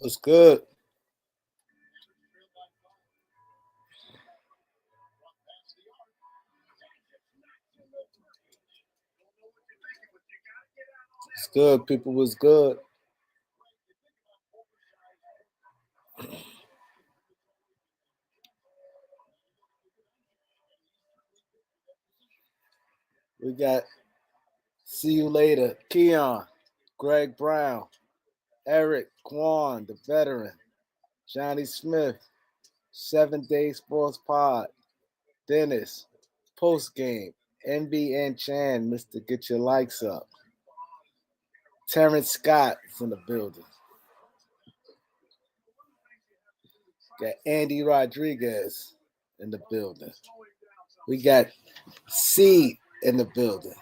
What's good? It's good. People was good. We got See You Later, Keon, Greg Brown, Eric Kwan, the veteran, Johnny Smith, 7 Day Sports Pod, Dennis, Post Game, NBN Chan, Mr. Get Your Likes Up, Terrence Scott is in the building. Got Andy Rodriguez in the building. We got C in the building.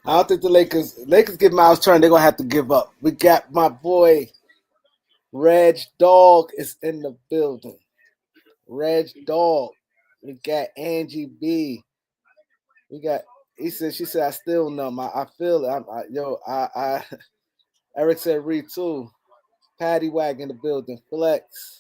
I don't think the Lakers give Miles Turner, they're gonna have to give up. We got my boy Reg Dog is in the building. Reg Dog. We got Angie B. We got she said I still numb. I feel it. Eric said read too. Patty Wag in the building. Flex.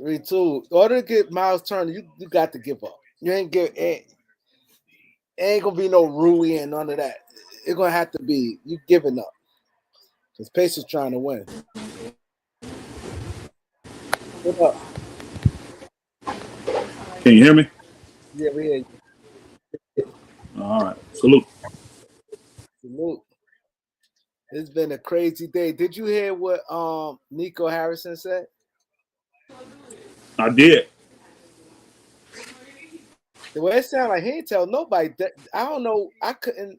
Read too. In order to get Miles Turner, you got to give up. You ain't gonna be no Rui and none of that. It's gonna have to be you giving up. Because Pacers trying to win. What up? Can you hear me? Yeah, we hear you. All right. Salute. Salute. It's been a crazy day. Did you hear what Nico Harrison said? I did. The way it sounded like he didn't tell nobody. I don't know. I couldn't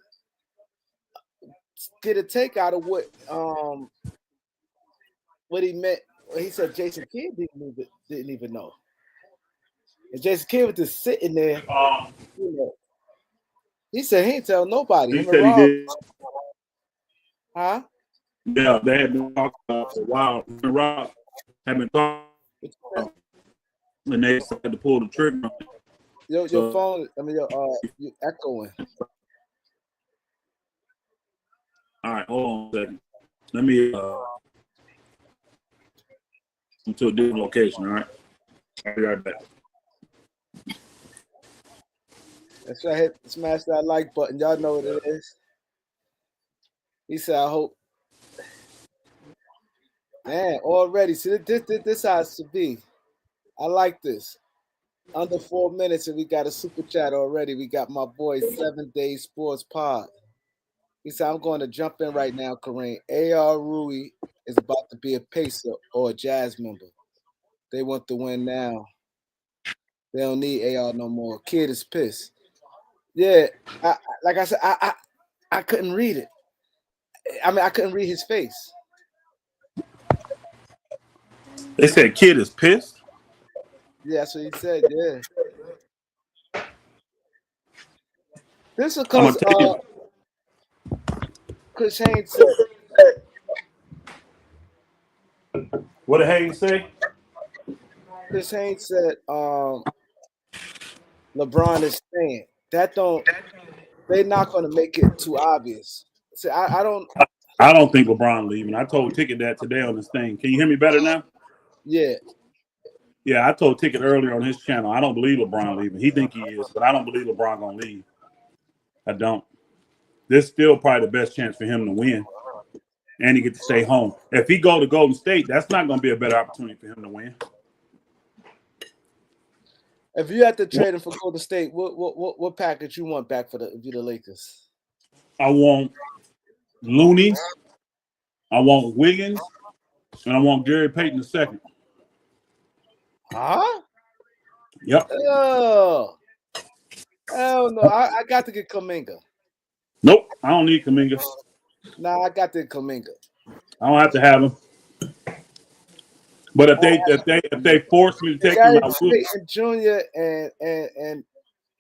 get a take out of what he meant. He said Jason Kidd didn't even know. And Jason Kidd was just sitting there. He said he didn't tell nobody. He said he did. Huh? Yeah, they had been talking about for a while. Rob had been talking, and they decided to pull the trigger. Your phone. I mean, you're echoing. All right, hold on a second. Let me to a different location. All right, I'll be right back. That's right. Smash that like button. Y'all know what it is. He said, "I hope." Man, already. See, this how it should be. I like this. Under 4 minutes, and we got a super chat already. We got my boy 7 Day Sports Pod. He said, "I'm going to jump in right now, Kareem. A.R. Rui is about to be a Pacer or a Jazz member. They want to win now. They don't need A.R. no more. Kid is pissed." Yeah, like I said, I couldn't read it. I mean, I couldn't read his face. They said Kid is pissed. Yeah, that's what he said. Yeah. This is because Chris Haynes said. What did Haynes say? Chris Haynes said LeBron is staying. They're not going to make it too obvious. See, I don't think LeBron leaving. I told Ticket that today on this thing. Can you hear me better now? Yeah. Yeah, I told Ticket earlier on his channel. I don't believe LeBron leaving. He think he is, but I don't believe LeBron gonna leave. I don't. This is still probably the best chance for him to win, and he get to stay home. If he go to Golden State, that's not gonna be a better opportunity for him to win. If you had to trade him for Golden State, what package you want back for the Lakers? I want Looney, I want Wiggins, and I want Gary Payton II. Huh? Yep. Oh, hell no! I got to get Kuminga. Nope, I don't need Kuminga. Nah, I got to get Kuminga. I don't have to have him. But if they force me to take him, I will. And Junior and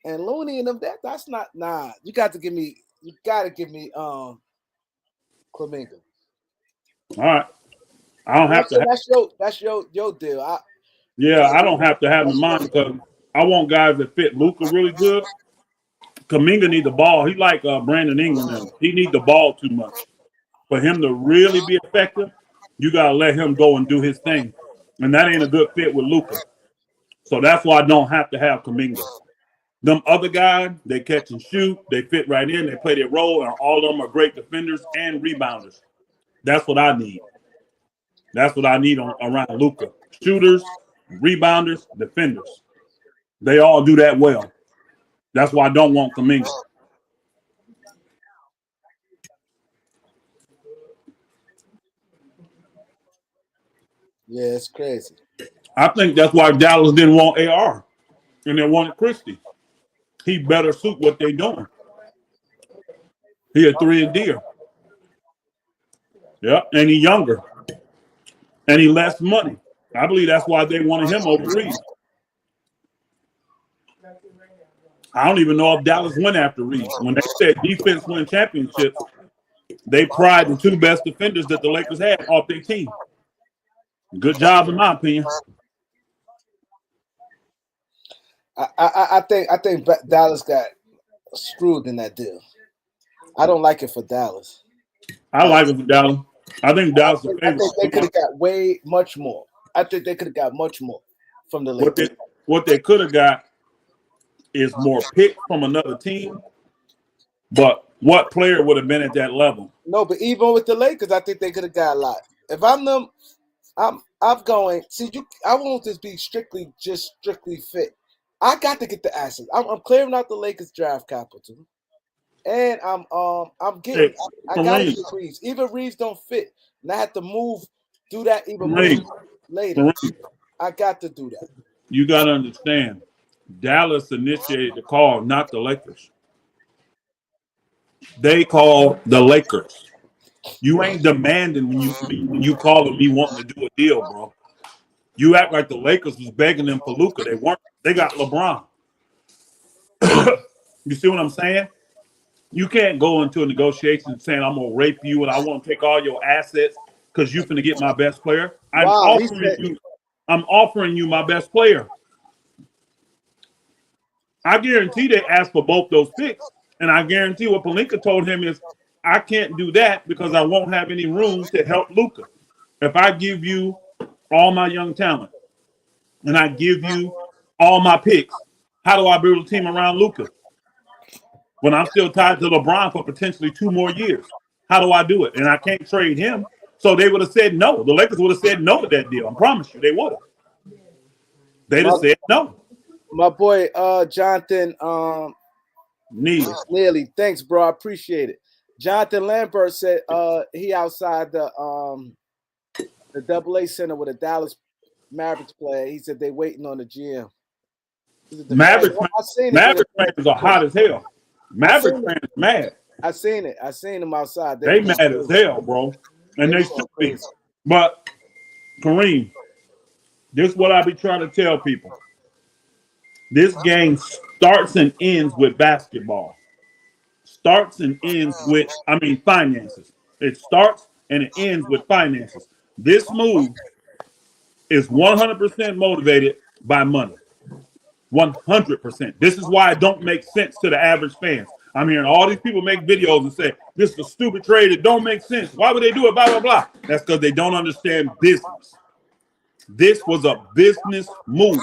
Looney and them, that's not. Nah, you got to give me You gotta give me Kuminga. All right. I don't have to have, That's your deal. I don't have to have him in mind because I want guys that fit Luka really good. Kuminga need the ball. He like Brandon Ingram. He need the ball too much. For him to really be effective, you gotta let him go and do his thing. And that ain't a good fit with Luka. So that's why I don't have to have Kuminga. Them other guys, they catch and shoot, they fit right in, they play their role, and all of them are great defenders and rebounders. That's what I need. That's what I need around Luka. Shooters, rebounders, defenders. They all do that well. That's why I don't want Kuminga. Yeah, it's crazy. I think that's why Dallas didn't want AR and they wanted Christie. He better suit what they doing. He a 3-and-D. Yeah, and he younger. And he less money. I believe that's why they wanted him over Reed. I don't even know if Dallas went after Reed. When they said defense win championships, they pried the two best defenders that the Lakers had off their team. Good job, in my opinion. I think Dallas got screwed in that deal. I don't like it for Dallas. I like it for Dallas. I think Dallas is I think they could have got way much more. I think they could have got much more from the Lakers. What they could have got is more picks from another team. But what player would have been at that level? No, but even with the Lakers, I think they could have got a lot. If I'm them, I'm going. See, I won't just be strictly fit. I got to get the assets. I'm clearing out the Lakers draft capital, and I'm getting. I got to get Reeves. Even Reeves don't fit, and I have to do that even more later. I got to do that. You got to understand, Dallas initiated the call, not the Lakers. They call the Lakers. You ain't demanding when you call me wanting to do a deal, bro. You act like the Lakers was begging them for Luka. They weren't. They got LeBron. You see what I'm saying? You can't go into a negotiation saying I'm gonna rape you and I want to take all your assets because you finna get my best player. I'm offering you my best player. I guarantee they asked for both those picks, and I guarantee what Pelinka told him is, I can't do that because I won't have any room to help Luka. If I give you all my young talent and I give you all my picks, how do I build a team around Luka when I'm still tied to LeBron for potentially 2 more years? How do I do it? And I can't trade him. So they would have said no. The Lakers would have said no to that deal. I promise you, they would have. They'd have said no. My boy Jonathan Neely. Thanks, bro. I appreciate it. Jonathan Lambert said he outside the AA Center with a Dallas Mavericks player. He said they waiting on the GM. Mavericks fans are hot as hell. Mavericks fans mad. I seen it. I seen them outside. They mad as hell, bro. And they should be. But Kareem, this is what I be trying to tell people. This game starts and ends with basketball. Starts and ends with, finances. It starts and it ends with finances. This move is 100% motivated by money. 100%. This is why it don't make sense to the average fans. I'm hearing all these people make videos and say, this is a stupid trade. It don't make sense. Why would they do it? Blah, blah, blah. That's because they don't understand business. This was a business move.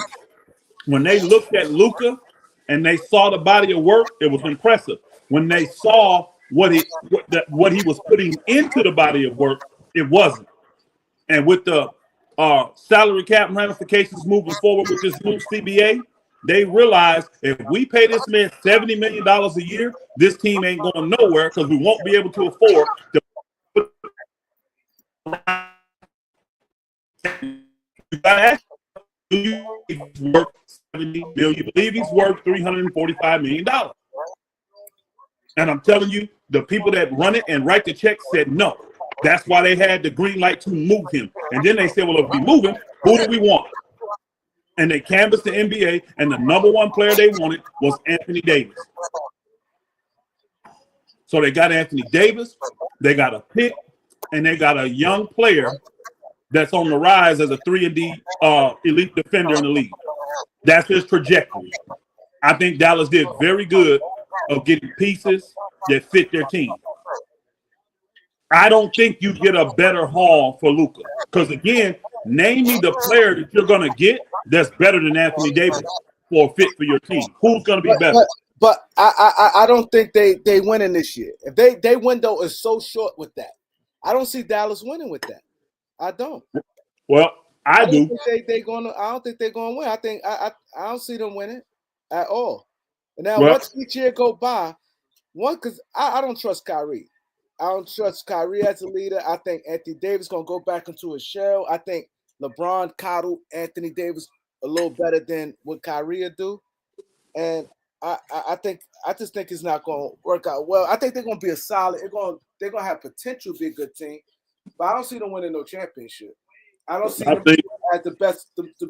When they looked at Luka and they saw the body of work, it was impressive. When they saw what he was putting into the body of work, it wasn't. And with the salary cap ramifications moving forward with this new CBA, they realized if we pay this man $70 million a year, this team ain't going nowhere because we won't be able to afford to put do you worth $70 million? You believe he's worth $345 million? And I'm telling you, the people that run it and write the check said no. That's why they had the green light to move him. And then they said, well, if we move him, who do we want? And they canvassed the NBA, and the number one player they wanted was Anthony Davis. So they got Anthony Davis, they got a pick, and they got a young player that's on the rise as a 3-and-D elite defender in the league. That's his trajectory. I think Dallas did very good of getting pieces that fit their team. I don't think you get a better haul for Luka. Because again, name me the player that you're going to get that's better than Anthony Davis for a fit for your team. Who's going to be better? But I don't think they winning this year. If they window is so short with that, I don't see Dallas winning with that. I don't. Well, I do. I don't think they're gonna win. I think I don't see them winning at all. And now Well, once each year go by, because I don't trust Kyrie. I don't trust Kyrie as a leader. I think Anthony Davis gonna go back into his shell. I think LeBron coddled Anthony Davis a little better than what Kyrie will do. And I just think it's not gonna work out well. I think they're gonna be a solid. They're gonna have potential to be a good team, but I don't see them winning no championship. I don't see them as the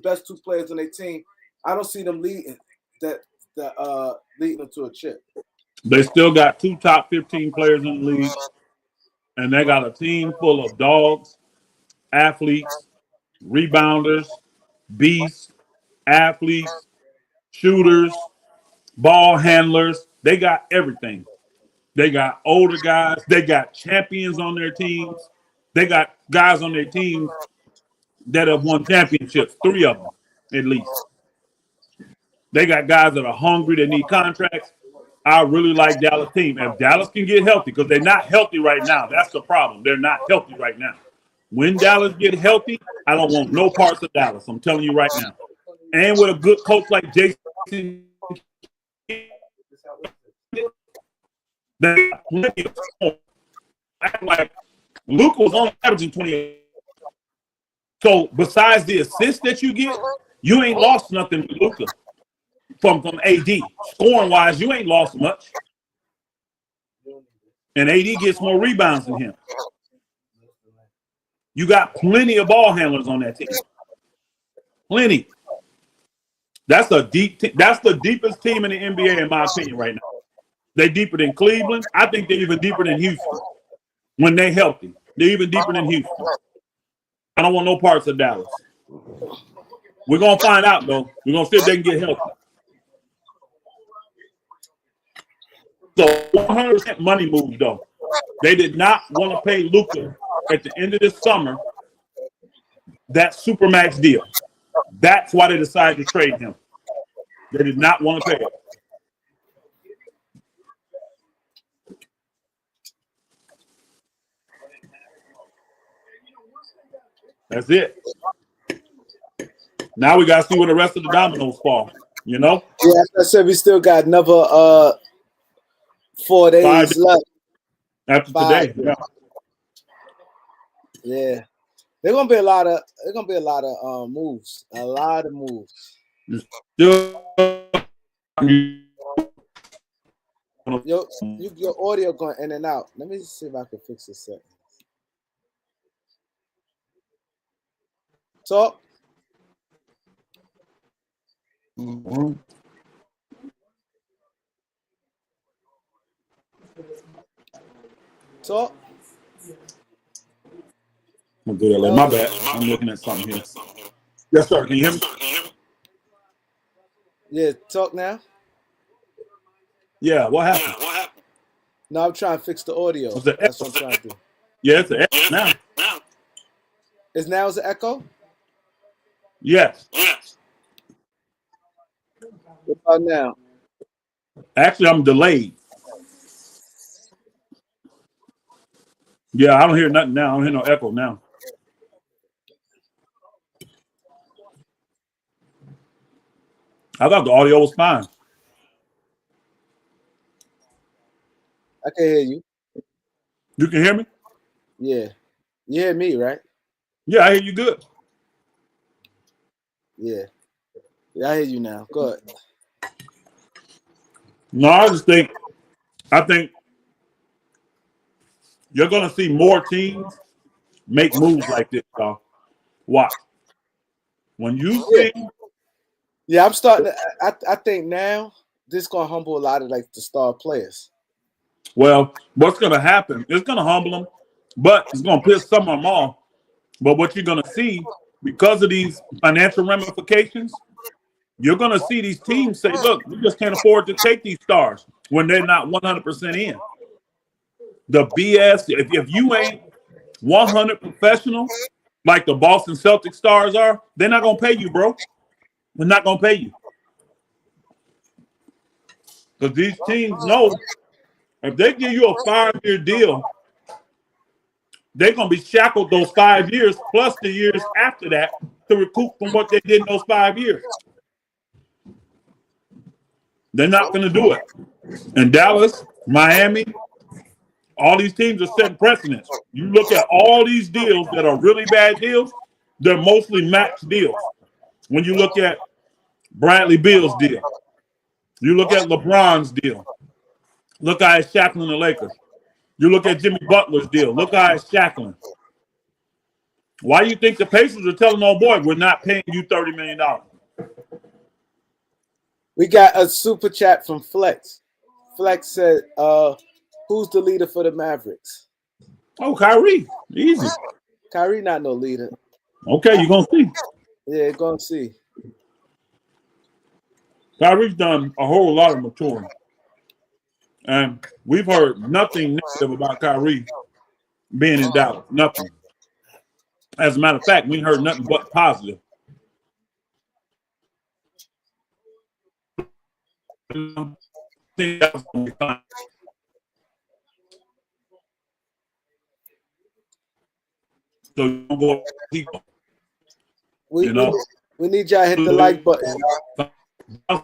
best two players on their team. I don't see them leading leading them to a chip. They still got 2 top 15 players in the league, and they got a team full of dogs, athletes, rebounders, beasts, athletes, shooters, ball handlers. They got everything. They got older guys. They got champions on their teams. They got guys on their team that have won championships, 3 of them at least. They got guys that are hungry, that need contracts. I really like Dallas team. If Dallas can get healthy, because they're not healthy right now. That's the problem. They're not healthy right now. When Dallas get healthy, I don't want no parts of Dallas. I'm telling you right now. And with a good coach like Jason, they got plenty of scoring. Like Luka was only averaging 28. So besides the assists that you get, you ain't lost nothing with Luka from AD. Scoring wise, you ain't lost much. And AD gets more rebounds than him. You got plenty of ball handlers on that team. Plenty. That's a that's the deepest team in the NBA, in my opinion, right now. They're deeper than Cleveland. I think they're even deeper than Houston. When they're healthy, they're even deeper than Houston. I don't want no parts of Dallas. We're gonna find out though. We're gonna see if they can get healthy. So 100% money move though. They did not want to pay Luka at the end of this summer that supermax deal. That's why they decided to trade him. They did not want to pay it. That's it. Now we got to see where the rest of the dominoes fall. You know? Yeah, as I said, we still got another 4 days left. After today. Yeah. Yeah. There's gonna be a lot of moves. A lot of moves. Your audio going in and out. Let me see if I can fix this second. Talk. Mm-hmm. Talk. I'm good. My bad. I'm looking at something here. Yes, sir. Can you hear me? Yeah, talk now. Yeah, what happened? No, I'm trying to fix the audio. That's what I'm trying to do. Yeah, it's an echo now. Is an echo? Yes. What about now? Actually, I'm delayed. Yeah, I don't hear nothing now. I don't hear no echo now. I thought the audio was fine. I can hear you. You can hear me? Yeah. You hear me, right? Yeah, I hear you good. Yeah. I hear you now. Good. No, I think you're going to see more teams make moves like this, y'all. Watch. When you see... Yeah, I'm starting to, I think now this is going to humble a lot of like the star players. Well, what's going to happen? It's going to humble them, but it's going to piss some of them off. But what you're going to see, because of these financial ramifications, you're going to see these teams say, look, we just can't afford to take these stars when they're not 100% in. The BS, if you ain't 100 professional, like the Boston Celtics stars are, they're not going to pay you, bro. They're not going to pay you. Because these teams know if they give you a 5-year deal, they're going to be shackled those 5 years plus the years after that to recoup from what they did in those 5 years. They're not going to do it. And Dallas, Miami, all these teams are setting precedents. You look at all these deals that are really bad deals, they're mostly max deals. When you look at Bradley Beal's deal, you look at LeBron's deal, look how it's shackling the Lakers. You look at Jimmy Butler's deal, look how it's shackling. Why do you think the Pacers are telling old boy, we're not paying you $30 million? We got a super chat from Flex. Flex said, who's the leader for the Mavericks? Oh, Kyrie. Easy. Kyrie not no leader. Okay, you're going to see. Yeah, gonna see. Kyrie's done a whole lot of maturing. And we've heard nothing negative about Kyrie being in Dallas. Nothing. As a matter of fact, we heard nothing but positive. So you don't go people. We need y'all to hit the like button.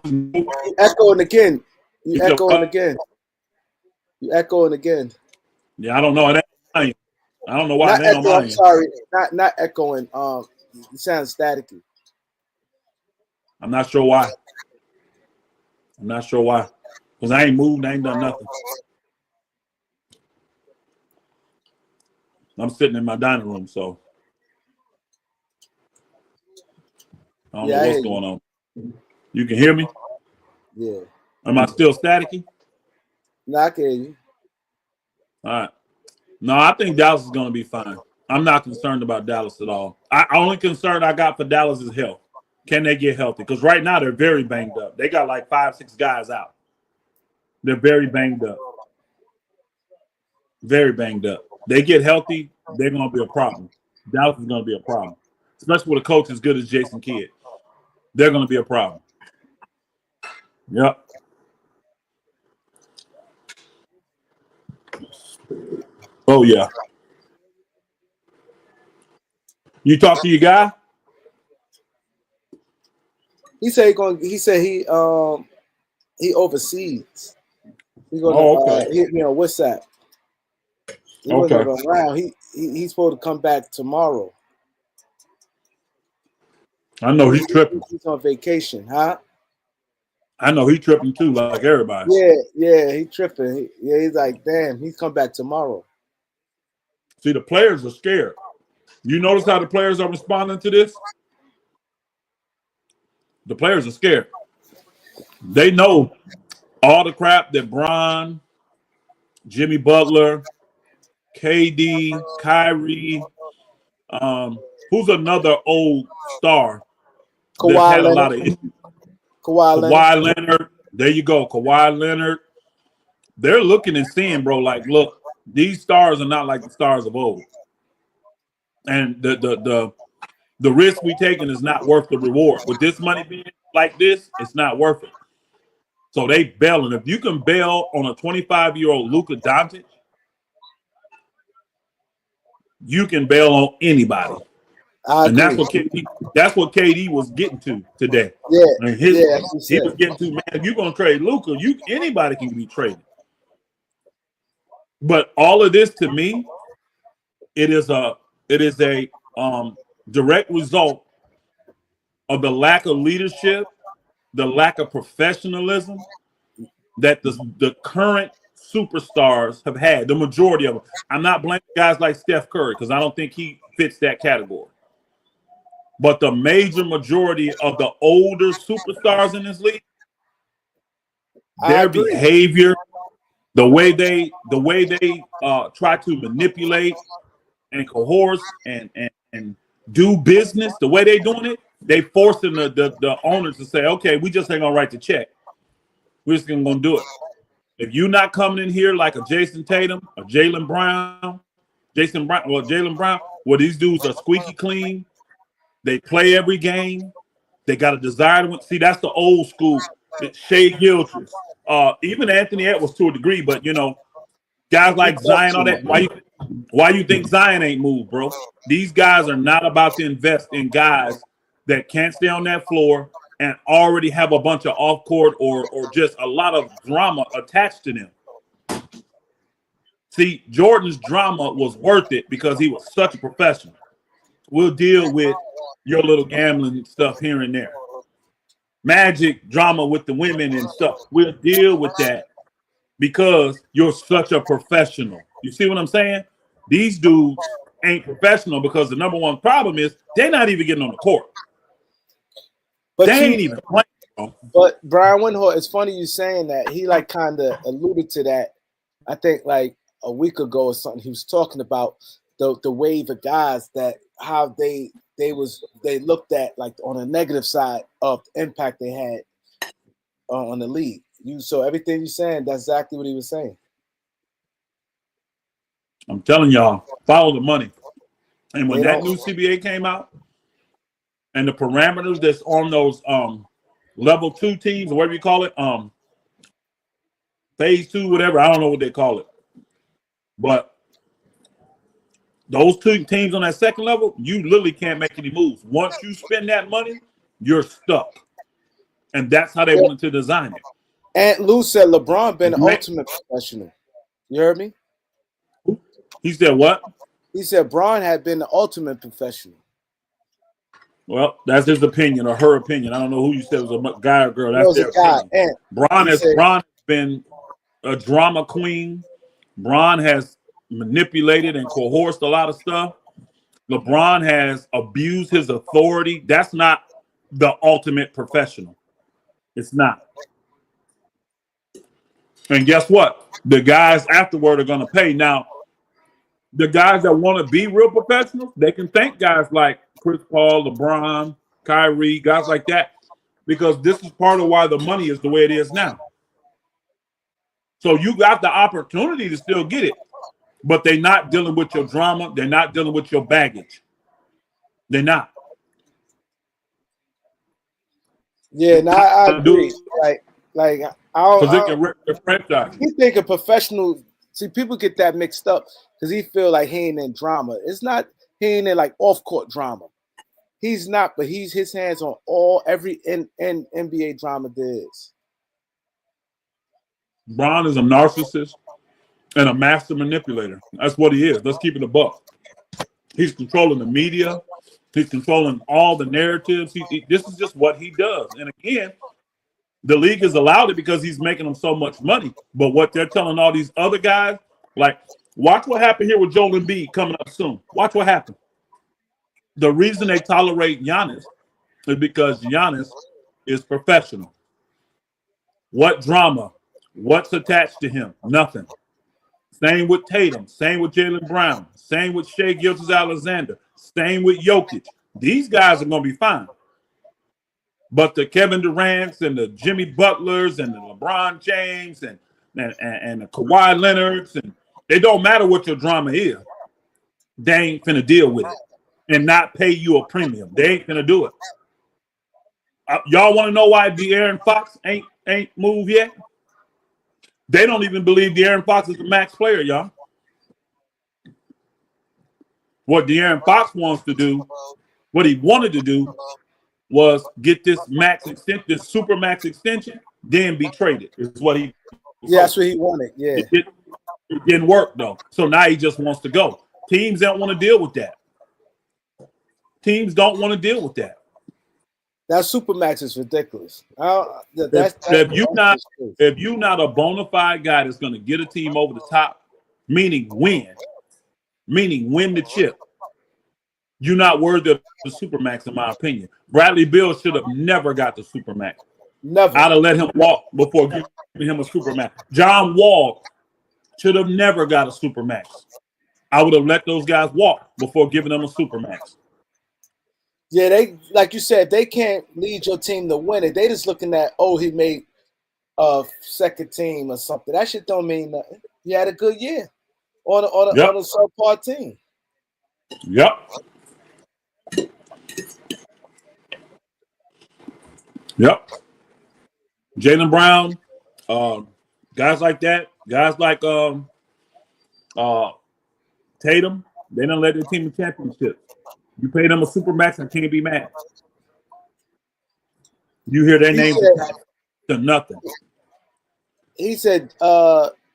You echoing again. You echoing again. You echoing again. Yeah, I don't know. I don't know why. Not echo, I'm sorry. Not echoing. It sounds staticky. I'm not sure why. Because I ain't moved. I ain't done nothing. I'm sitting in my dining room, so I don't know what's going on. You can hear me? Yeah. Am I still staticky? No, I can hear you. All right. No, I think Dallas is going to be fine. I'm not concerned about Dallas at all. Only concern I got for Dallas is health. Can they get healthy? Because right now they're very banged up. They got like 5-6 guys out. They're very banged up. Very banged up. They get healthy, they're going to be a problem. Dallas is going to be a problem. Especially with a coach as good as Jason Kidd. They're going to be a problem. Yep. Oh, yeah. You talk to your guy? He said he overseas. He's gonna okay. What's that? He wasn't around. He's supposed to come back tomorrow. I know he's tripping. He's on vacation, huh? I know he's tripping too, like everybody. Yeah, he's tripping. He's like, damn, he's come back tomorrow. See, the players are scared. You notice how the players are responding to this? The players are scared. They know all the crap that Bron, Jimmy Butler, KD, Kyrie, who's another old star that had a lot of issues? Kawhi Leonard. There you go. Kawhi Leonard. They're looking and seeing, bro, like, look, these stars are not like the stars of old. And the risk we taking is not worth the reward. With this money being like this, it's not worth it. So they bailing. If you can bail on a 25-year-old Luka Doncic, you can bail on anybody. And that's what KD was getting to today. Yeah, and he was getting to, man, you're gonna trade Luka, anybody can be traded. But all of this, to me, it is a direct result of the lack of leadership, the lack of professionalism that the current superstars have had. The majority of them. I'm not blaming guys like Steph Curry because I don't think he fits that category. But the major majority of the older superstars in this league, their behavior, The way they try to manipulate and coerce and do business, the way they doing it, they forcing the owners to say, okay, we just ain't gonna write the check. We're just gonna do it. If you're not coming in here like a Jason Tatum, a Jalen Brown, where these dudes are squeaky clean, they play every game, they got a desire to win. See, that's the old school. Shea Gilchrist, even Anthony Edwards to a degree, but guys like Zion, all that. Why you think Zion ain't moved, bro? These guys are not about to invest in guys that can't stay on that floor and already have a bunch of off court or just a lot of drama attached to them. See, Jordan's drama was worth it because he was such a professional. We'll deal with your little gambling stuff here and there. Magic drama with the women and stuff. We'll deal with that because you're such a professional. You see what I'm saying? These dudes ain't professional because the number one problem is they're not even getting on the court. But they ain't even playing. Bro. But Brian Windhorst, it's funny you saying that. He like kind of alluded to that. I think like a week ago or something. He was talking about the wave of guys that how they looked at like on a negative side of the impact they had on the league. So everything you're saying, that's exactly what he was saying. I'm telling y'all, follow the money. And when that new CBA came out, and the parameters that's on those level 2 teams, or whatever you call it, phase 2, whatever, I don't know what they call it. But those 2 teams on that second level, you literally can't make any moves. Once you spend that money, you're stuck. And that's how they wanted to design it. Aunt Lou said LeBron been the ultimate professional. You heard me? He said what? He said Bron had been the ultimate professional. Well, that's his opinion or her opinion. I don't know who you said was a guy or girl. That's their opinion. Bron has been a drama queen. Bron has manipulated and coerced a lot of stuff. LeBron has abused his authority. That's not the ultimate professional. It's not. And guess what? The guys afterward are going to pay. Now, the guys that want to be real professionals, they can thank guys like Chris Paul, LeBron, Kyrie, guys like that, because this is part of why the money is the way it is now. So you got the opportunity to still get it, but they're not dealing with your drama. They're not dealing with your baggage. They're not. Yeah, no, I agree. Like you think a professional. See, people get that mixed up because he feel like he ain't in drama. It's not. He ain't in like off court drama. He's not, but he's his hands on every NBA drama there is. Bron is a narcissist and a master manipulator. That's what he is. Let's keep it a buck. He's controlling the media. He's controlling all the narratives. This is just what he does. And again, the league has allowed it because he's making them so much money. But what they're telling all these other guys, like, watch what happened here with Joel Embiid coming up soon. Watch what happened. The reason they tolerate Giannis is because Giannis is professional. What drama? What's attached to him? Nothing. Same with Tatum. Same with Jaylen Brown. Same with Shea Gilgeous-Alexander. Same with Jokic. These guys are going to be fine. But the Kevin Durant's and the Jimmy Butlers and the LeBron James and the Kawhi Leonards, and it don't matter what your drama is. They ain't finna deal with it and not pay you a premium. They ain't finna do it. Y'all want to know why De'Aaron Fox ain't moved yet? They don't even believe De'Aaron Fox is a max player, y'all. What De'Aaron Fox wants to do, what he wanted to do, was get this max extension, this super max extension, then be traded. Is what he. Yeah, that's what he wanted. Yeah, it didn't work though. So now he just wants to go. Teams don't want to deal with that. Teams don't want to deal with that. That supermax is ridiculous. If you're not a bona fide guy that's going to get a team over the top, meaning win the chip, you're not worthy of the supermax, in my opinion. Bradley Beal should have never got the supermax. Never. I'd have let him walk before giving him a supermax. John Wall should have never got a supermax. I would have let those guys walk before giving them a supermax. Yeah, they like you said, they can't lead your team to win it. They just looking at, oh, he made a second team or something. That shit don't mean nothing. He had a good year on Yep. a subpar team. Yep. Yep. Jaylen Brown, guys like that, guys like Tatum, they done led their team to championships. You pay them a supermax, I can't be mad. You hear their names attached to nothing. He said,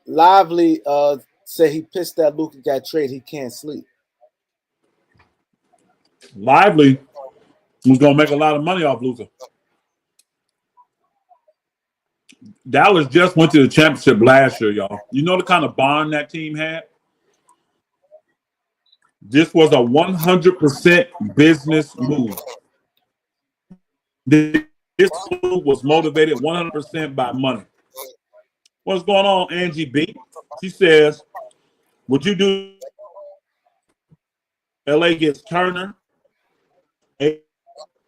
Lively said he pissed that Luka got traded. He can't sleep. Lively was gonna make a lot of money off Luka. Dallas just went to the championship last year, y'all. You know the kind of bond that team had? This was a 100% business move. This move was motivated 100% by money. What's going on, Angie B? She says, would you do LA gets Turner,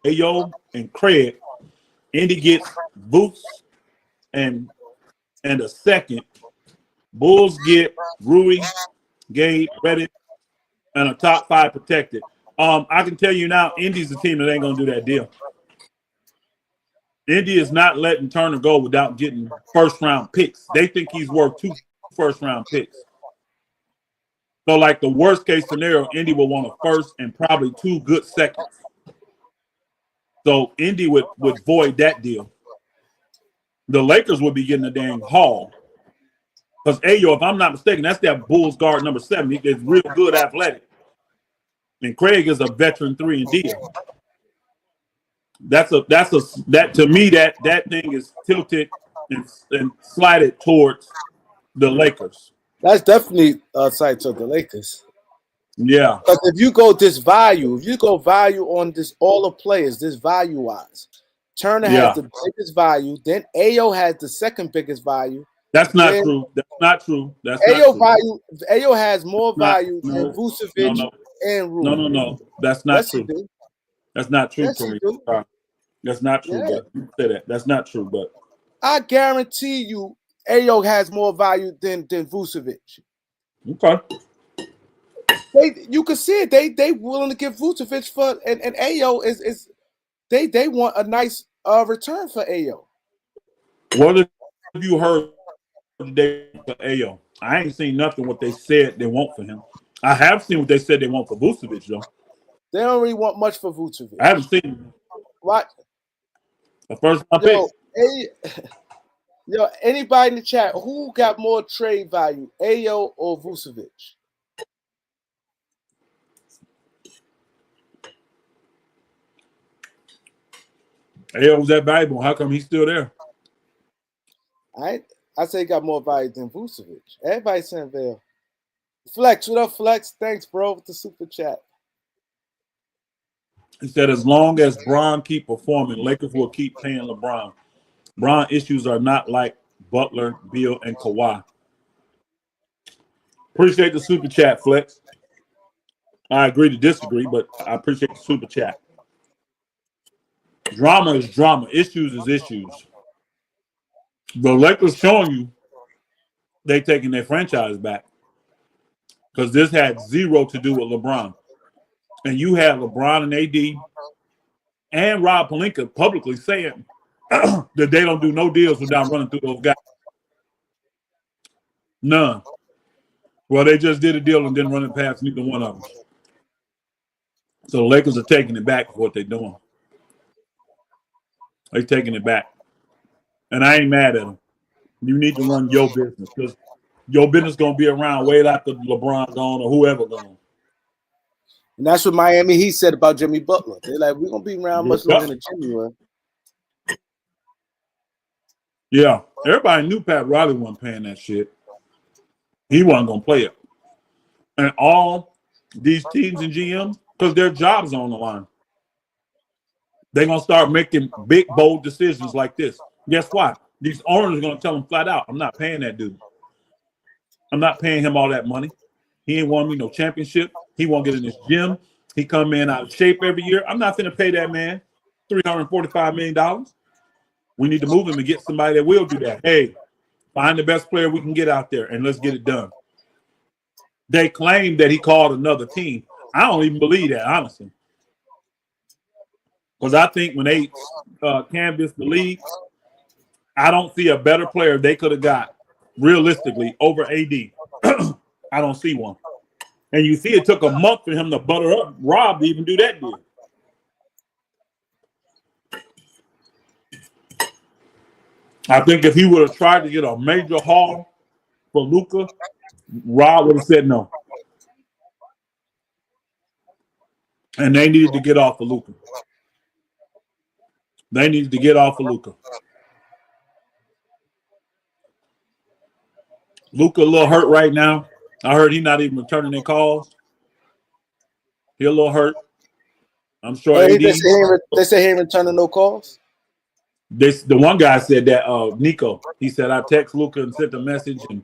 Ayo, and Craig. Indy gets Boots and a second. Bulls get Rui, Gabe, Reddit, and a top 5 protected. I can tell you now, Indy's the team that ain't gonna do that deal. Indy is not letting Turner go without getting first-round picks. They think he's worth 2 first-round picks. So, like the worst-case scenario, Indy will want a first and probably 2 good seconds. So Indy would void that deal. The Lakers would be getting a dang haul. Because Ayo, if I'm not mistaken, that's that Bulls guard number 7. He is real good athletic. And Craig is a veteran 3 and D. That to me, that thing is tilted and slided towards the Lakers. That's definitely a side to the Lakers. Yeah. Because if you go value on this, all the players, this value wise, Turner has the biggest value. Then Ayo has the second biggest value. That's not true. That's not true. That's Ayo value. Ayo has more value than Vucevic and Rui. No. That's not true. That's not true, Kareem. That's not true, but you say that. That's not true, but I guarantee you Ayo has more value than Vucevic. Okay. You can see it. They willing to give Vucevic for and Ayo is they want a nice return for Ayo. What have you heard today for Ayo? I ain't seen nothing what they said they want for him. I have seen what they said they want for Vucevic though. They don't really want much for Vucevic. I haven't seen what the first pick. Anybody in the chat, who got more trade value, Ayo or Vucevic? Ayo was that valuable. How come he's still there? I say he got more value than Vucevic. Everybody saying Vail. Flex, what up, Flex? Thanks, bro, with the super chat. He said, as long as Bron keep performing, Lakers will keep paying LeBron. Bron issues are not like Butler, Beal, and Kawhi. Appreciate the super chat, Flex. I agree to disagree, but I appreciate the super chat. Drama is drama. Issues is issues. The Lakers showing you they taking their franchise back because this had zero to do with LeBron. And you have LeBron and AD and Rob Pelinka publicly saying that they don't do no deals without running through those guys. None. Well, they just did a deal and didn't run it past neither one of them. So the Lakers are taking it back for what they're doing. They're taking it back. And I ain't mad at them. You need to run your business because your business going to be around way after LeBron gone or whoever gone. And that's what Miami Heat said about Jimmy Butler. They're like, we're going to be around much longer than Jimmy was. Yeah. Everybody knew Pat Riley wasn't paying that shit. He wasn't going to play it. And all these teams and GMs, because their jobs are on the line, they're going to start making big, bold decisions like this. Guess what? These owners are going to tell them flat out, I'm not paying that dude. I'm not paying him all that money. He ain't won me no championship. He won't get in this gym. He come in out of shape every year. I'm not going to pay that man $345 million. We need to move him and get somebody that will do that. Hey, find the best player we can get out there and let's get it done. They claim that he called another team. I don't even believe that, honestly. Because I think when they canvassed the league, I don't see a better player they could have got realistically over AD. I don't see one. And you see it took a month for him to butter up Rob to even do that deal. I think if he would have tried to get a major haul for Luka, Rob would have said no. And they needed to get off of Luka. They needed to get off of Luka. Luka a little hurt right now. I heard he's not even returning their calls. He a little hurt. I'm sure AD. They say he ain't returning no calls. The one guy said that, Nico. He said I text Luka and sent a message and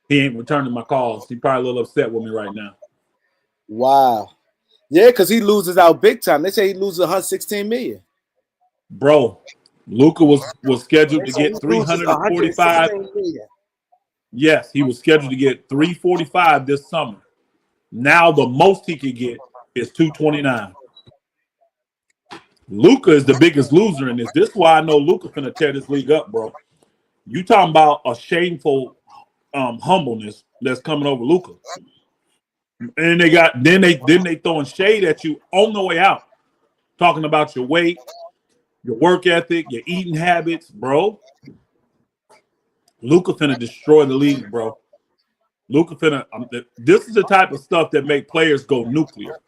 he ain't returning my calls. He probably a little upset with me right now. Wow. Yeah, because he loses out big time. They say he loses 116 million. Bro, Luka was scheduled to get 345. Yes, he was scheduled to get 345 this summer. Now the most he could get is 229. Luka is the biggest loser in this. This is why I know Luka finna tear this league up, bro. You talking about a shameful humbleness that's coming over Luka. And they throwing shade at you on the way out, talking about your weight, your work ethic, your eating habits, bro. Luka finna destroy the league, bro. Luka finna. This is the type of stuff that make players go nuclear.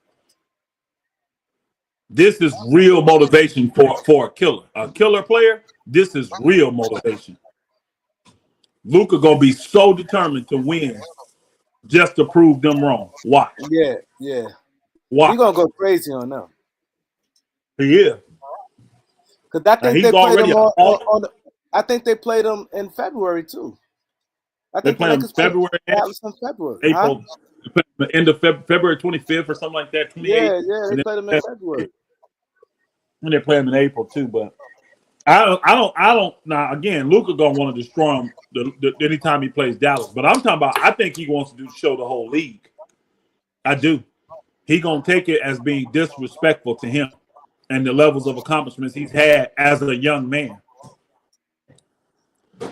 This is real motivation for a killer. A killer player, this is real motivation. Luka gonna be so determined to win just to prove them wrong. Watch. Yeah. Watch. He's gonna go crazy on them. He is. Because I think they played him I think they played him in February too. I think they played him February. April. Huh? The end of February 25th or something like that. 28th. Yeah, they played him in February. And they play him in April too, but I don't. Now again, Luka gonna want to destroy him anytime he plays Dallas. But I'm talking about. I think he wants to show the whole league. I do. He gonna take it as being disrespectful to him and the levels of accomplishments he's had as a young man.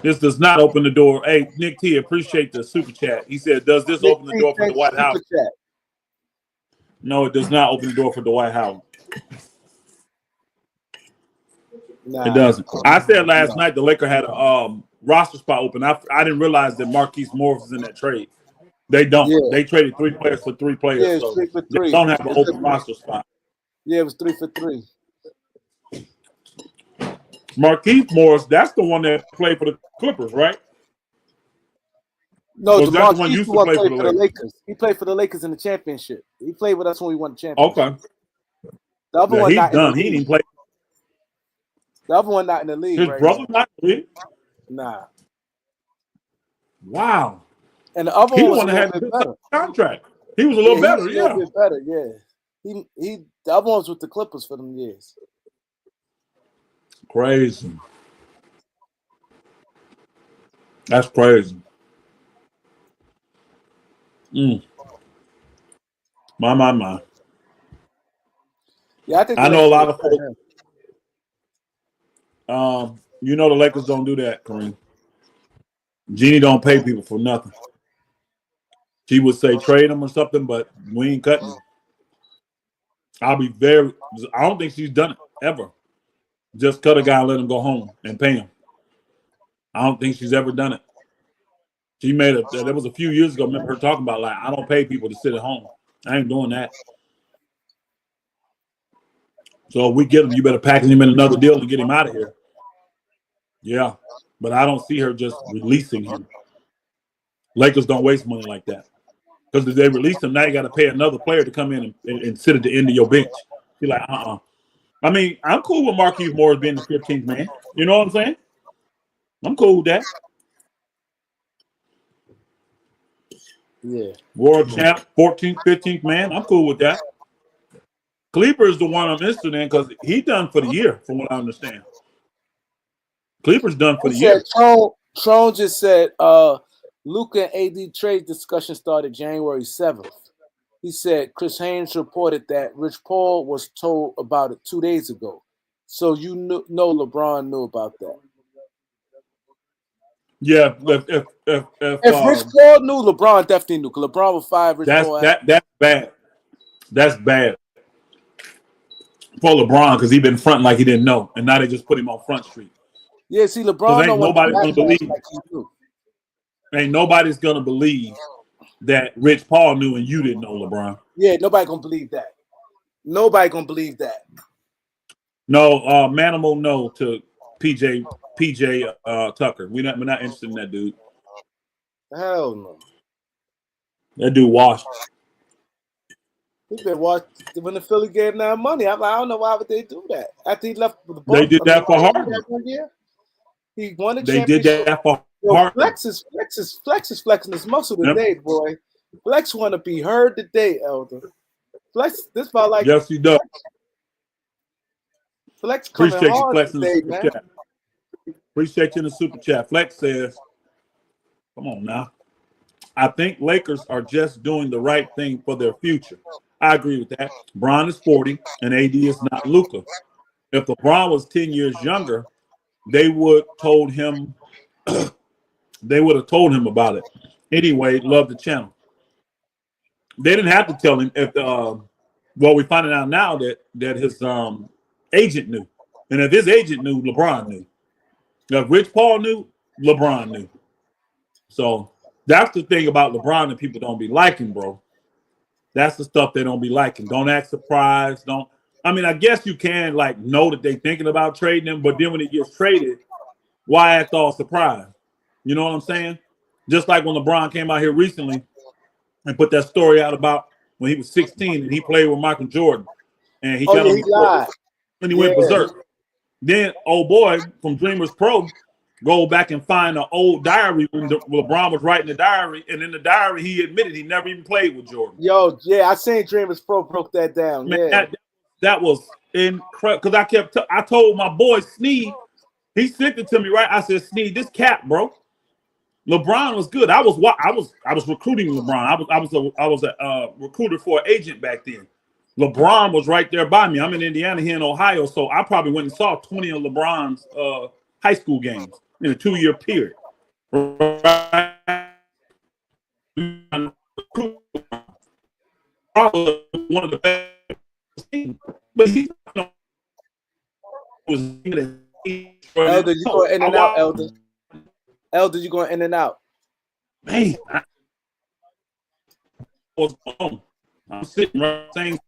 This does not open the door. Hey, Nick T, appreciate the super chat. He said, "Does this open the door for Dwight Howard?" No, it does not open the door for Dwight Howard. Nah, it doesn't. I said last night the Lakers had a roster spot open. I didn't realize that Marquise Morris was in that trade. They don't. Yeah. They traded 3 players for 3 players. Yeah, so 3 for 3. They don't have an open roster spot. Yeah, it was 3 for 3. Marquise Morris, that's the one that played for the Clippers, right? No, that's the one used to play for the Lakers. He played for the Lakers in the championship. He played with us when we won the championship. Okay. The other one he's not done. He didn't play. The other one not in the league. His brother not in the league? Nah. Wow. And the other one was a little bit better. Contract. He was a little better. A little bit better. Yeah. He the other one was with the Clippers for them years. Crazy. That's crazy. My. Yeah, I think I know a lot of folks. You know the Lakers don't do that, Kareem. Jeannie don't pay people for nothing. She would say trade them or something, but we ain't cutting them. I don't think she's done it ever. Just cut a guy and let him go home and pay him. I don't think she's ever done it. She made it. There was a few years ago. I remember her talking about, like, I don't pay people to sit at home. I ain't doing that. So if we get him, you better package him in another deal and get him out of here. Yeah, but I don't see her just releasing him. Lakers don't waste money like that. Because if they release him, now you got to pay another player to come in and sit at the end of your bench. You're like, I mean, I'm cool with Marquise Morris being the 15th man. You know what I'm saying? I'm cool with that. Yeah. World champ, 14th, 15th man. I'm cool with that. Kleber is the one I'm interested in because he done for the year, from what I understand. Kleber's done for He the said year. Tron just said Luka and AD trade discussion started January 7th. He said Chris Haynes reported that Rich Paul was told about it 2 days ago. So you know LeBron knew about that. Yeah, If Rich Paul knew, LeBron definitely knew. Because LeBron would fire Rich Paul out. that's bad. That's bad for LeBron because he been fronting like he didn't know, and now they just put him on Front Street. Yeah, see, Because LeBron don't want to backlash like he knew. Ain't nobody's gonna believe that Rich Paul knew and you didn't know, LeBron. Yeah, nobody gonna believe that. Nobody gonna believe that. No, Manimal, no to PJ Tucker. We're not interested in that dude. Hell no. That dude washed. He been watched when the Philly gave him that money. I'm like, I don't know why would they do that. After he left the Bucks, They did that for Harden. He won a They did championship. that for Yo, Harden. Flex is flexing his muscle today, boy. Flex want to be heard today, Elder. Flex, this about like yes, he does. Flex coming Appreciate you hard flexing today, the super man. chat. Appreciate you in the super chat. Flex says, "Come on now. I think Lakers are just doing the right thing for their future." I agree with that. Bron is 40 and AD is not Luka. If LeBron was 10 years younger, they would told him they would have told him about it. Anyway, love the channel. They didn't have to tell him if well, we're finding out now that his agent knew. And if his agent knew, LeBron knew. If Rich Paul knew, LeBron knew. So that's the thing about LeBron that people don't be liking, bro. That's the stuff they don't be liking. Don't act surprised. Don't. I mean, I guess you can like know that they thinking about trading him, but then when he gets traded, why act all surprised? You know what I'm saying? Just like when LeBron came out here recently and put that story out about when he was 16 and he played with Michael Jordan, and he got on he the court lied. and he went berserk. Then old boy from Dreamers Pro go back and find an old diary when LeBron was writing the diary, and in the diary he admitted he never even played with Jordan. Yo, yeah, I seen Dreamers Pro broke that down. Man, yeah, that was incredible because I told my boy Sneed, he sent it to me, right? I said, Sneed, this cap, bro. LeBron was good. I was recruiting LeBron. I was a recruiter for an agent back then. LeBron was right there by me. I'm in Indiana, here in Ohio, so I probably went and saw 20 of LeBron's high school games in a 2-year period. Probably one of the best, but he was. Elder, you going in and out, Elder. Elder, you going in and out. Man, what's going on? I'm sitting right saying.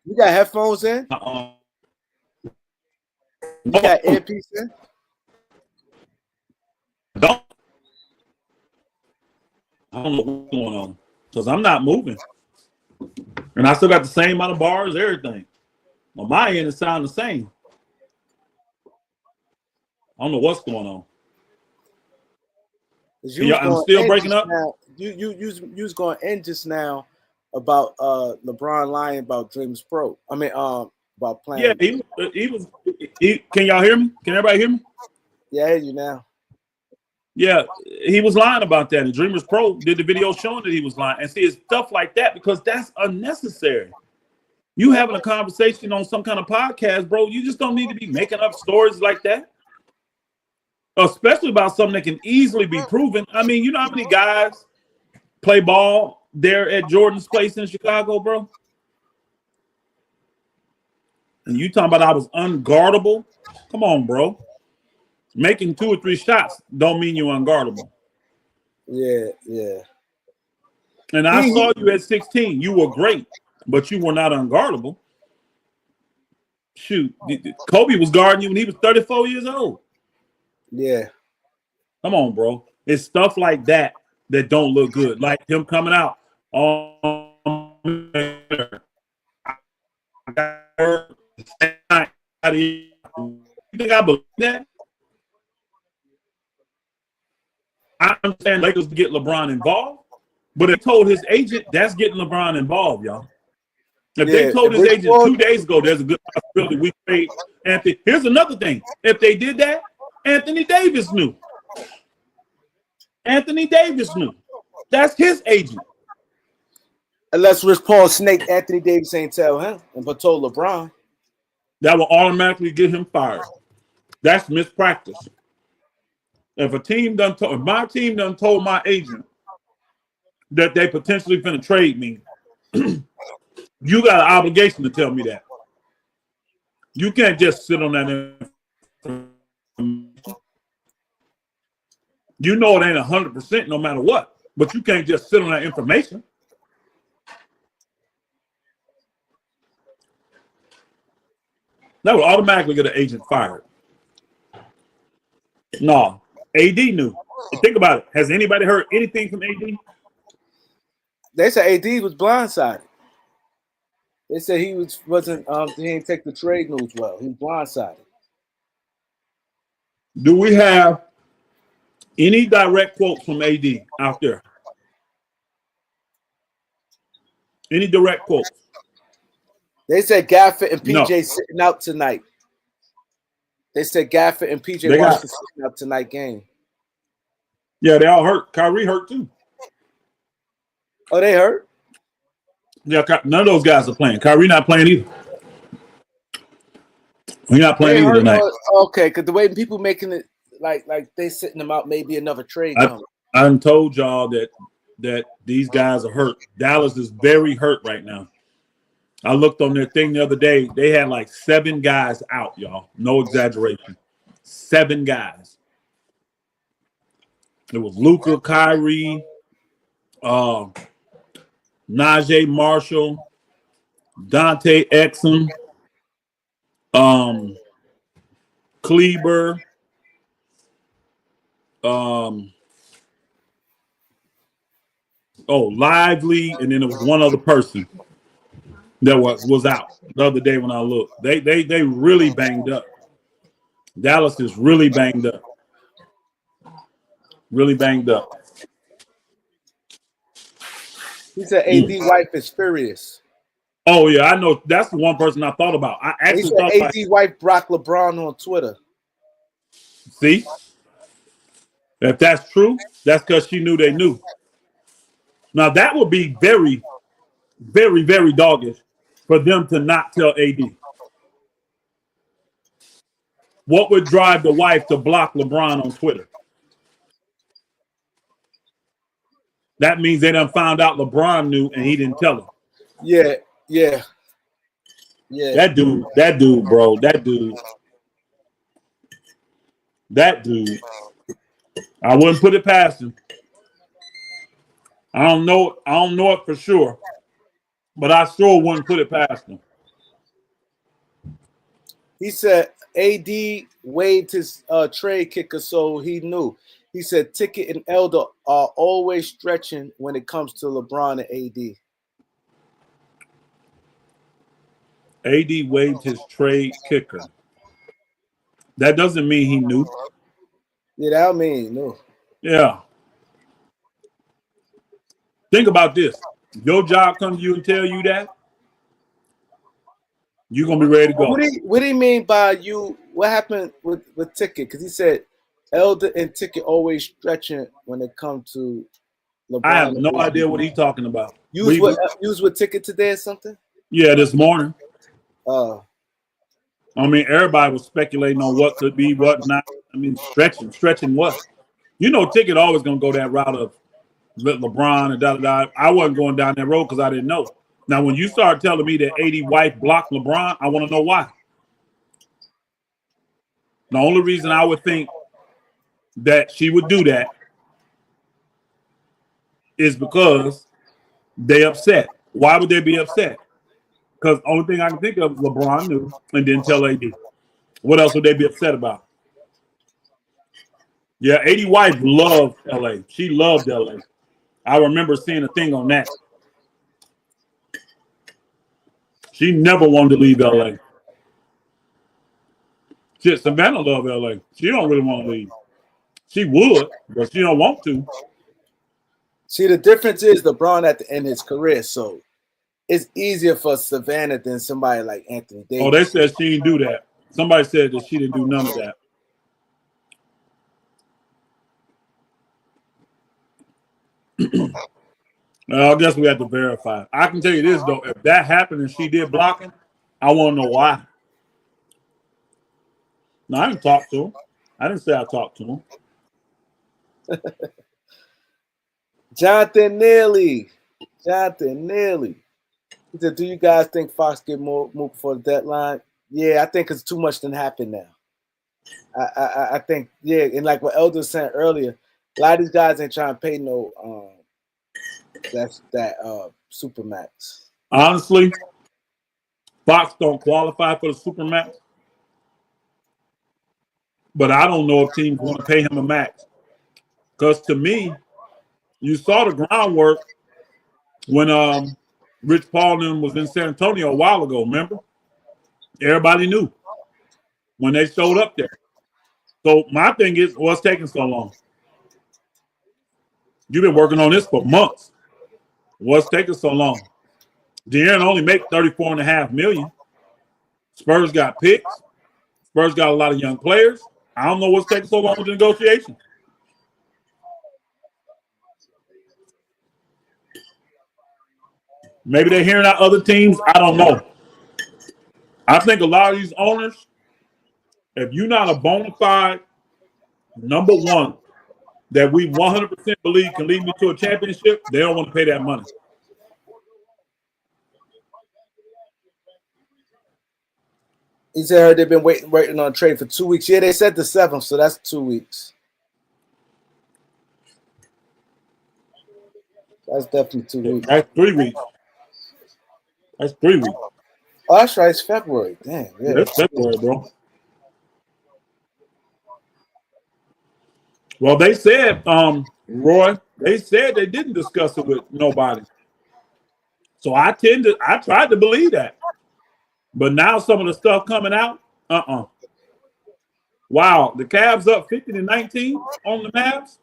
You got headphones in? You got earpiece in? I don't know what's going on because I'm not moving, and I still got the same amount of bars, everything. On my end, it sounds the same. I don't know what's going on. I'm still breaking up. Now, you was going to end just now about LeBron lying about Dreams Pro. I mean, about playing. Yeah, he was. Can y'all hear me? Can everybody hear me? Yeah, I hear you now. Yeah, he was lying about that. And Dreamers Pro did the video showing that he was lying. And see, it's stuff like that because that's unnecessary. You having a conversation on some kind of podcast, bro, you just don't need to be making up stories like that. Especially about something that can easily be proven. I mean, you know how many guys play ball there at Jordan's place in Chicago, bro? And you talking about I was unguardable? Come on, bro. Making 2 or 3 shots don't mean you're unguardable. Yeah, yeah. And I saw you at 16. You were great, but you were not unguardable. Shoot, Kobe was guarding you when he was 34 years old. Yeah. Come on, bro. It's stuff like that that don't look good. Like him coming out. You think I believe that? I understand Lakers to get LeBron involved, But they told his agent, that's getting LeBron involved, y'all. If Yeah, they told if his Rich agent Paul, 2 days ago, there's a good possibility we paid Anthony. Here's another thing. If they did that, Anthony Davis knew. Anthony Davis knew. That's his agent. unless Rich Paul snake Anthony Davis ain't tell him, but told LeBron. That will automatically get him fired. That's mispractice. If if my team done told my agent that they potentially finna trade me, you got an obligation to tell me that. You can't just sit on that information. You know it ain't 100% no matter what, but you can't just sit on that information. That would automatically get an agent fired. No, AD knew. Think about it. Has anybody heard anything from AD? They said AD was blindsided. They said he wasn't he didn't take the trade news well. He was blindsided. Do we have any direct quotes from AD out there? Any direct quotes? They said Gafford and PJ No. sitting out tonight. They said Gafford and PJ Washington sitting out tonight game. Yeah, they all hurt. Kyrie hurt too. Oh, they hurt? Yeah, none of those guys are playing. Kyrie not playing either. He's not playing either tonight. Okay, because the way people making it like they sitting them out, maybe another trade coming. I told y'all that these guys are hurt. Dallas is very hurt right now. I looked on their thing the other day. They had like 7 guys out, y'all. No exaggeration. 7 guys. It was Luka, Kyrie, Najee Marshall, Dante Exum, Kleber, Lively, and then there was one other person that was out the other day when I looked. They really banged up. Dallas is really banged up. Really banged up. He said AD wife is furious. Oh yeah, I know. That's the one person I thought about. I actually thought AD wife Brock LeBron on Twitter. See, if that's true, that's because she knew they knew. Now that would be very, very, very doggish for them to not tell AD. What would drive the wife to block LeBron on Twitter? That means they done found out LeBron knew and he didn't tell her. Yeah. That dude, bro. That dude. I wouldn't put it past him. I don't know it for sure, but I sure wouldn't put it past him. He said AD waived his trade kicker, so he knew. He said Ticket and Elder are always stretching when it comes to LeBron and AD. AD waived his trade kicker. That doesn't mean he knew. Yeah, that mean no. Yeah. Think about this. Your job comes to you and tell you that, you're gonna be ready to go. What do you mean by you? What happened with Ticket? Because he said Elder and Ticket always stretching when it comes to LeBron. I have no idea what he's talking about. You was with Ticket today or something? Yeah, this morning. I mean, everybody was speculating on what could be, what not. I mean, stretching what? You know, Ticket always gonna go that route of LeBron and da. I wasn't going down that road because I didn't know. Now, when you start telling me that AD wife blocked LeBron, I want to know why. The only reason I would think that she would do that is because they upset. Why would they be upset? Because the only thing I can think of is LeBron knew and didn't tell AD. What else would they be upset about? Yeah, AD wife loved LA. She loved LA. I remember seeing a thing on that. She never wanted to leave LA. Shit, Savannah loved LA. She don't really want to leave. She would, but she don't want to. See, the difference is LeBron at the end of his career, so it's easier for Savannah than somebody like Anthony Davis. Oh, they said she didn't do that. Somebody said that she didn't do none of that. I guess we have to verify. I can tell you this, though. If that happened and she did blocking, I want to know why. No, I didn't talk to him. I didn't say I talked to him. Jonathan Neely. He said, do you guys think Fox get moved before the deadline? Yeah, I think it's too much done happen now. I think, yeah, and like what Elder said earlier, a lot of these guys ain't trying to pay no Supermax. Honestly, Fox don't qualify for the Supermax. But I don't know if teams want to pay him a max. Because to me, you saw the groundwork when Rich Paul was in San Antonio a while ago, remember? Everybody knew when they showed up there. So my thing is, what's taking so long? You've been working on this for months. What's taking so long? De'Aaron only make $34.5 million. Spurs got picks. Spurs got a lot of young players. I don't know what's taking so long with the negotiation. Maybe they're hearing out other teams. I don't know. I think a lot of these owners, if you're not a bona fide number one that we 100% believe can lead me to a championship, they don't want to pay that money. He said they've been waiting on trade for 2 weeks. Yeah, they said the 7th, so that's 2 weeks. That's definitely 2 weeks. That's 3 weeks. That's 3 weeks. Oh, that's right. It's February. Damn. Yeah, that's February, bro. Well, they said, Roy, they said they didn't discuss it with nobody. So I tried to believe that. But now some of the stuff coming out, Wow, the Cavs up 50-19 on the Mavs.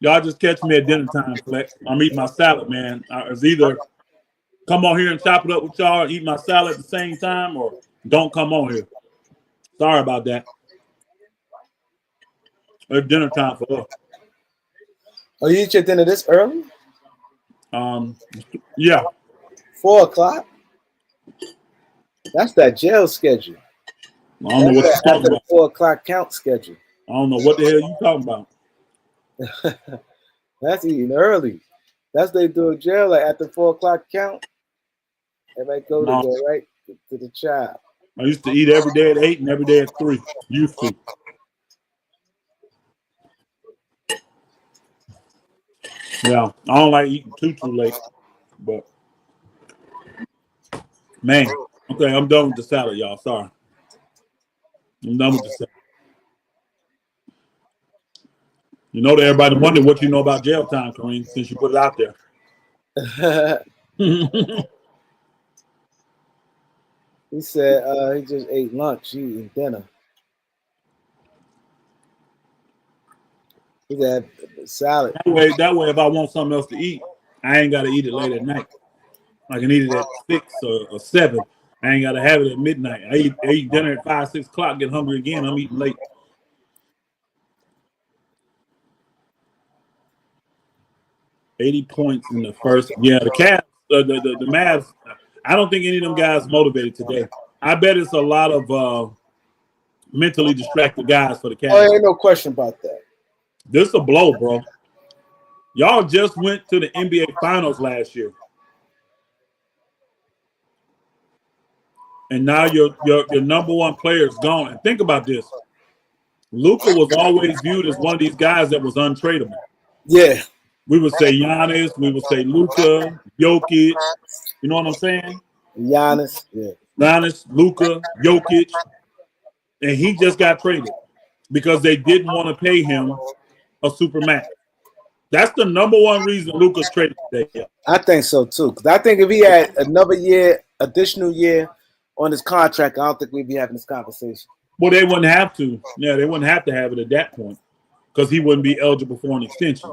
Y'all just catch me at dinner time, Flex. I'm eating my salad, man. It's either come on here and chop it up with y'all, eat my salad at the same time, or don't come on here. Sorry about that. It's dinner time for us. Oh, you eat your dinner this early? Yeah. 4 o'clock? That's that jail schedule. I don't know what you're talking about. 4 o'clock count schedule. I don't know what the hell you talking about. That's eating early. That's what they do in jail. Like at the 4 o'clock count, everybody go right to the child. I used to eat every day at 8 and every day at 3. Used to. Yeah, I don't like eating too late, but man, okay, I'm done with the salad, y'all. Sorry, I'm done with the salad. You know that everybody wondered what you know about jail time, Kareem, since you put it out there. He said he just ate lunch. He eating dinner. He had salad. That way, if I want something else to eat, I ain't got to eat it late at night. I can eat it at 6 or 7. I ain't got to have it at midnight. I eat dinner at 5, 6 o'clock, get hungry again. I'm eating late. $80 points in the first. Yeah, the Cavs, the Mavs, I don't think any of them guys motivated today. I bet it's a lot of mentally distracted guys for the Cavs. Oh, ain't no question about that. This is a blow, bro. Y'all just went to the NBA Finals last year. And now your number one player is gone. And think about this. Luka was always viewed as one of these guys that was untradeable. Yeah. We would say Giannis. We would say Luka, Jokic. You know what I'm saying? Giannis, yeah. Giannis, Luka, Jokic. And he just got traded because they didn't want to pay him a supermax. That's the number one reason Luka's traded today. I think so too. Because I think if he had another year, additional year on his contract, I don't think we'd be having this conversation. Well, they wouldn't have to. Yeah, they wouldn't have to have it at that point because he wouldn't be eligible for an extension.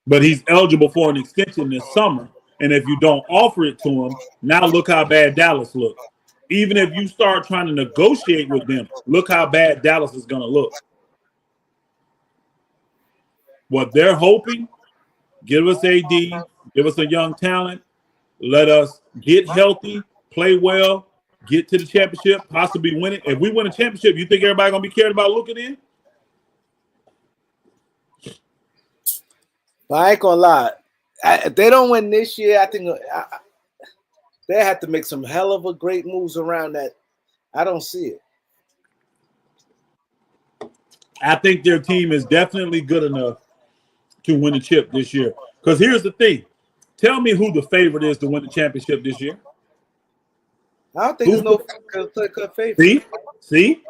But he's eligible for an extension this summer. And if you don't offer it to him, now look how bad Dallas looks. Even if you start trying to negotiate with them, look how bad Dallas is going to look. What they're hoping, give us AD, give us a young talent, let us get healthy, play well, get to the championship, possibly win it. If we win a championship, you think everybody going to be cared about looking in? But I ain't gonna lie. If they don't win this year, I think they have to make some hell of a great moves around that. I don't see it. I think their team is definitely good enough to win a chip this year. Because here's the thing. Tell me who the favorite is to win the championship this year. I don't think there's no favorite. See?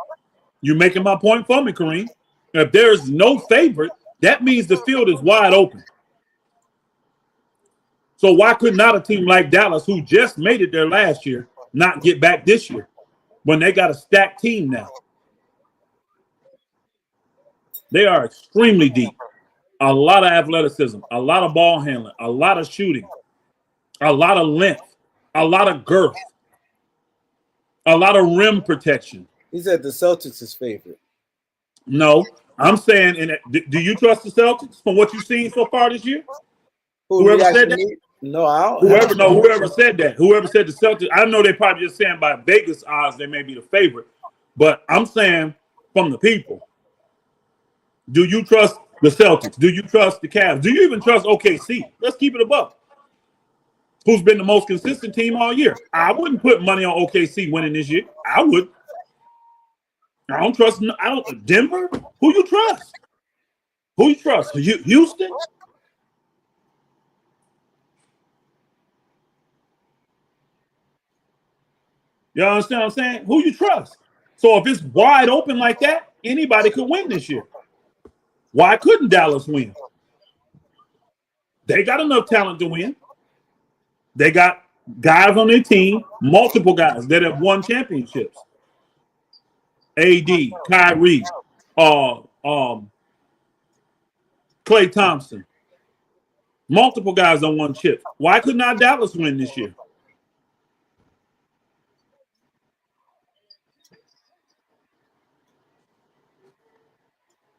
You're making my point for me, Kareem. If there's no favorite, that means the field is wide open. So why could not a team like Dallas, who just made it there last year, not get back this year when they got a stacked team now? They are extremely deep. A lot of athleticism, a lot of ball handling, a lot of shooting, a lot of length, a lot of girth, a lot of rim protection. He said the Celtics is favorite. No, I'm saying, do you trust the Celtics from what you've seen so far this year? Whoever said that? No, I don't. Whoever said that. Whoever said the Celtics. I know they probably just saying by Vegas odds they may be the favorite, but I'm saying from the people. Do you trust the Celtics? Do you trust the Cavs? Do you even trust OKC? Let's keep it above. Who's been the most consistent team all year? I wouldn't put money on OKC winning this year. I would. I don't trust. Denver. Who you trust? Who you trust? Houston. You understand what I'm saying? Who you trust? So if it's wide open like that, anybody could win this year. Why couldn't Dallas win? They got enough talent to win. They got guys on their team, multiple guys that have won championships. AD, Kyrie, Klay Thompson. Multiple guys on one chip. Why could not Dallas win this year?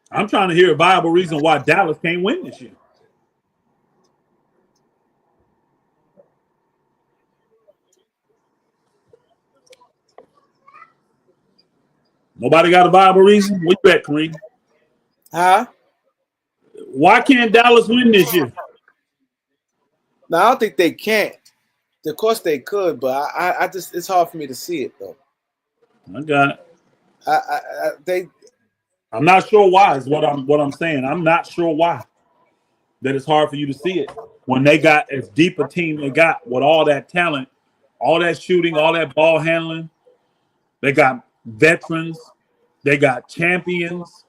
I'm trying to hear a viable reason why Dallas can't win this year. Nobody got a viable reason? What you bet, Kareem? Huh? Why can't Dallas win this year? No, I don't think they can't. Of course they could, but I just it's hard for me to see it though. I got it. I'm not sure why is what I'm saying. I'm not sure why that it's hard for you to see it when they got as deep a team they got with all that talent, all that shooting, all that ball handling. They got veterans. They got champions.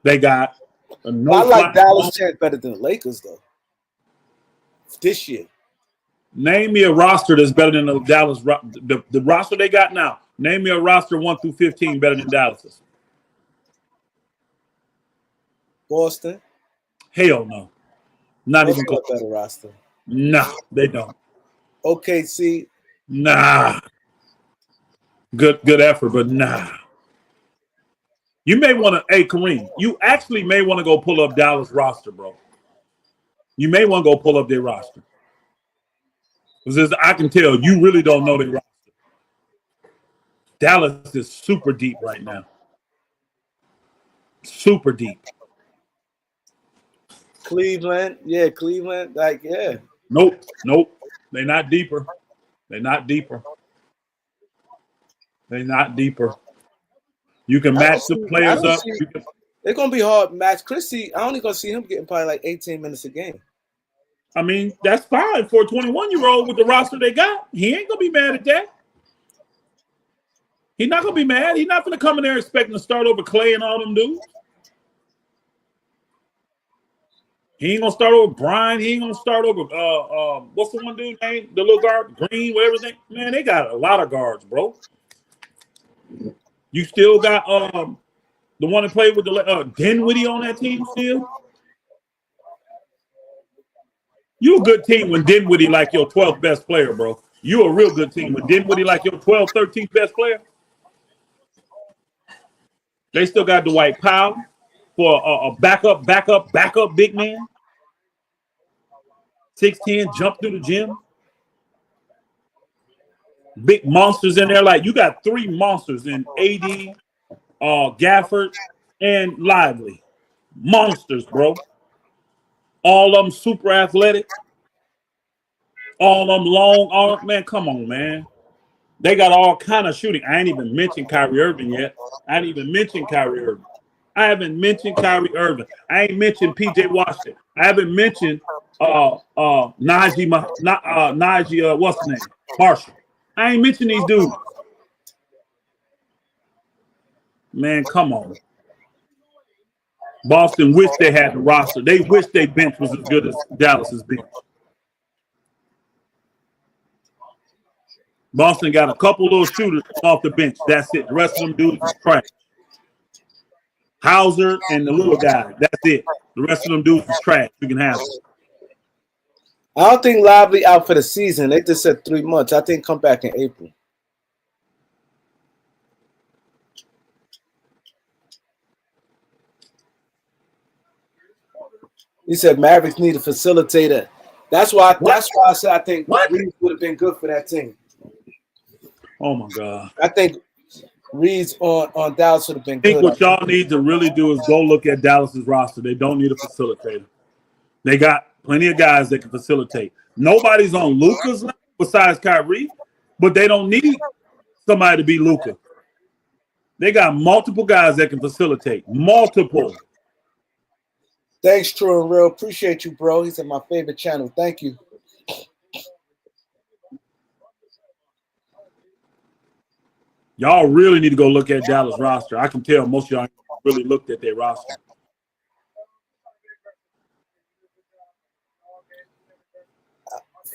They got I like Dallas chance better than the Lakers though. This year. Name me a roster that's better than the Dallas the roster they got now. Name me a roster 1 through 15 better than Dallas's. Boston. Hell no. Not Boston even close. Better roster. Nah, they don't. OKC. Nah. Good effort, but nah. You may want to, hey Kareem, you actually may want to go pull up Dallas roster, bro. You may want to go pull up their roster. Because I can tell you really don't know their roster. Dallas is super deep right now. Super deep. Cleveland. Yeah, Cleveland. Like, yeah. Nope. They're not deeper. They're not deeper. You can match the players up. It's going to be hard match. Chrissy, I only going to see him getting probably like 18 minutes a game. I mean, that's fine for a 21-year-old with the roster they got. He ain't going to be mad at that. He's not going to be mad. He's not going to come in there expecting to start over Clay and all them dudes. He ain't going to start over Brian. He ain't going to start over, what's the one dude name? The little guard, Green, whatever his name. Man, they got a lot of guards, bro. You still got the one that played with the Dinwiddie on that team still. You a good team when Dinwiddie like your 12th best player, bro. You a real good team when Dinwiddie like your 12th, 13th best player. They still got Dwight Powell for a backup big man. 6'10", jump through the gym. Big monsters in there. Like you got 3 monsters in AD, Gafford, and Lively. Monsters, bro. All of them super athletic. All of them long arm. Man, come on, man. They got all kind of shooting. I ain't even mentioned Kyrie Irving yet. I ain't even mentioned Kyrie Irving. I haven't mentioned Kyrie Irving. I ain't mentioned PJ Washington. I haven't mentioned Najee, what's his name? Marshall. I ain't mentioned these dudes. Man, come on. Boston wished they had the roster. They wish their bench was as good as Dallas's bench. Boston got a couple little shooters off the bench. That's it. The rest of them dudes is trash. Hauser and the little guy. That's it. The rest of them dudes is trash. You can have them. I don't think Lively out for the season. They just said 3 months. I think come back in April. He said Mavericks need a facilitator. That's why I said I think Reeves would have been good for that team. Oh my God. I think Reeves on Dallas would have been good. I think what y'all need to really do is go look at Dallas's roster. They don't need a facilitator. They got plenty of guys that can facilitate. Nobody's on Luka's level besides Kyrie, but they don't need somebody to be Luka. They got multiple guys that can facilitate. Multiple. Thanks, True and Real. Appreciate you, bro. He's in my favorite channel. Thank you. Y'all really need to go look at Dallas roster. I can tell most of y'all really looked at their roster.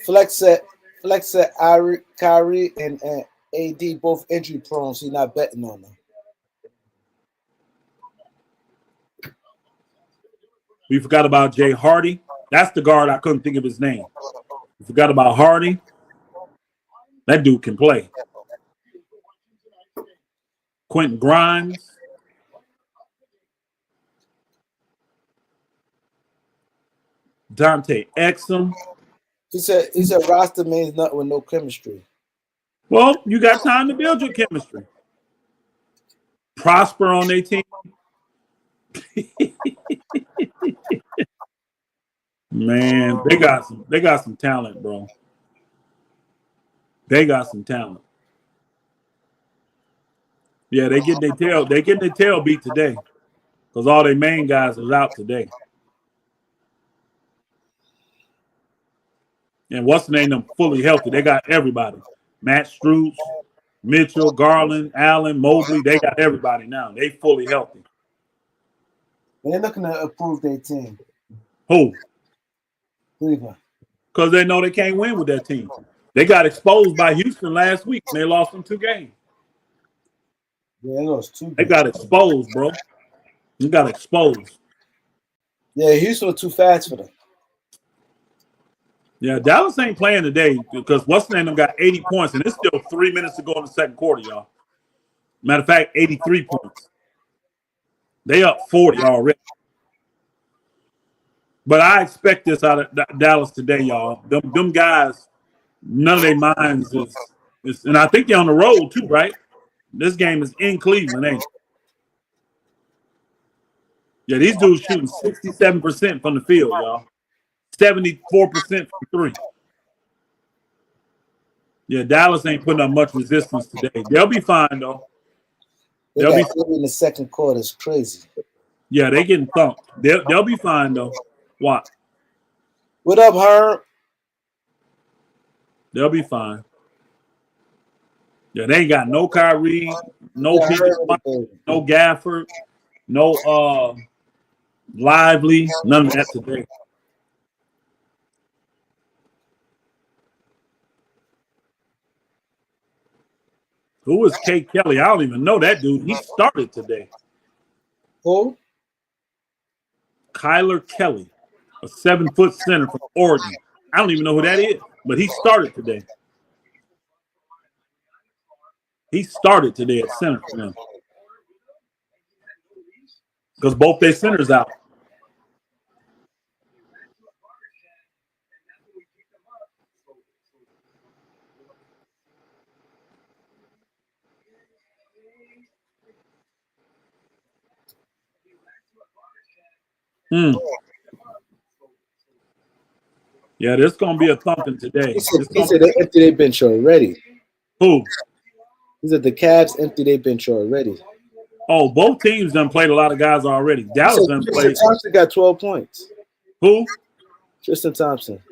Flex said Kyrie and AD both injury prone, so he's not betting on them. We forgot about Jay Hardy. That's the guard. I couldn't think of his name. We forgot about Hardy. That dude can play. Quentin Grimes. Dante Exum. He said roster means nothing with no chemistry. Well, you got time to build your chemistry. Prosper on their team. Man, they got some talent, bro. They got some talent. Yeah, they getting their tail beat today. Because all their main guys is out today. And what's the name? Them fully healthy. They got everybody. Matt Strus, Mitchell, Garland, Allen, Mobley. They got everybody now. They fully healthy. They're looking to improve their team. Who? Cleveland. Because they know they can't win with that team. They got exposed by Houston last week. And they lost them 2 games. Yeah, they lost 2 games. They got exposed, bro. You got exposed. Yeah, Houston was too fast for them. Yeah, Dallas ain't playing today because what's the name? Them got 80 points, and it's still 3 minutes to go in the second quarter, y'all. Matter of fact, 83 points. They up 40 already. But I expect this out of Dallas today, y'all. Them guys, none of their minds is, and I think they're on the road too, right? This game is in Cleveland, ain't it? Yeah, these dudes shooting 67% from the field, y'all. 74% from 3. Yeah, Dallas ain't putting up much resistance today. They'll be fine, though. They'll be in the second quarter. It's crazy. Yeah, they getting thumped. They'll be fine, though. What? What up, Herb? They'll be fine. Yeah, they ain't got no Kyrie, no no Gafford, no Lively, none of that today. Who is K. Kelly? I don't even know that dude. He started today. Who? Kyler Kelly, a 7-foot center from Oregon. I don't even know who that is, but he started today. He started today at center for them because both their centers out. Yeah, this gonna be a thumping today. He said they empty their bench already. Who? He said the Cavs empty their bench already. Oh, both teams done played a lot of guys already. Dallas done played. Tristan Thompson got 12 points. Who? Tristan Thompson.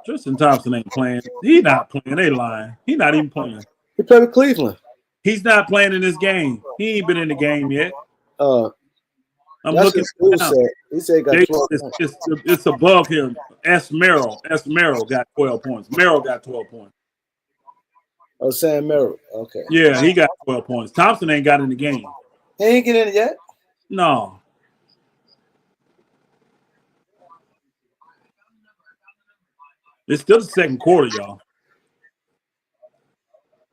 Tristan Thompson ain't playing. He not playing. They lying. He not even playing. He played with Cleveland. He's not playing in this game. He ain't been in the game yet. I'm looking. He said he got 12 points. It's above him. S. Merrill got 12 points. Merrill got 12 points. Oh, Sam Merrill. Okay. Yeah, he got 12 points. Thompson ain't got in the game. He ain't get in it yet? No. It's still the second quarter, y'all.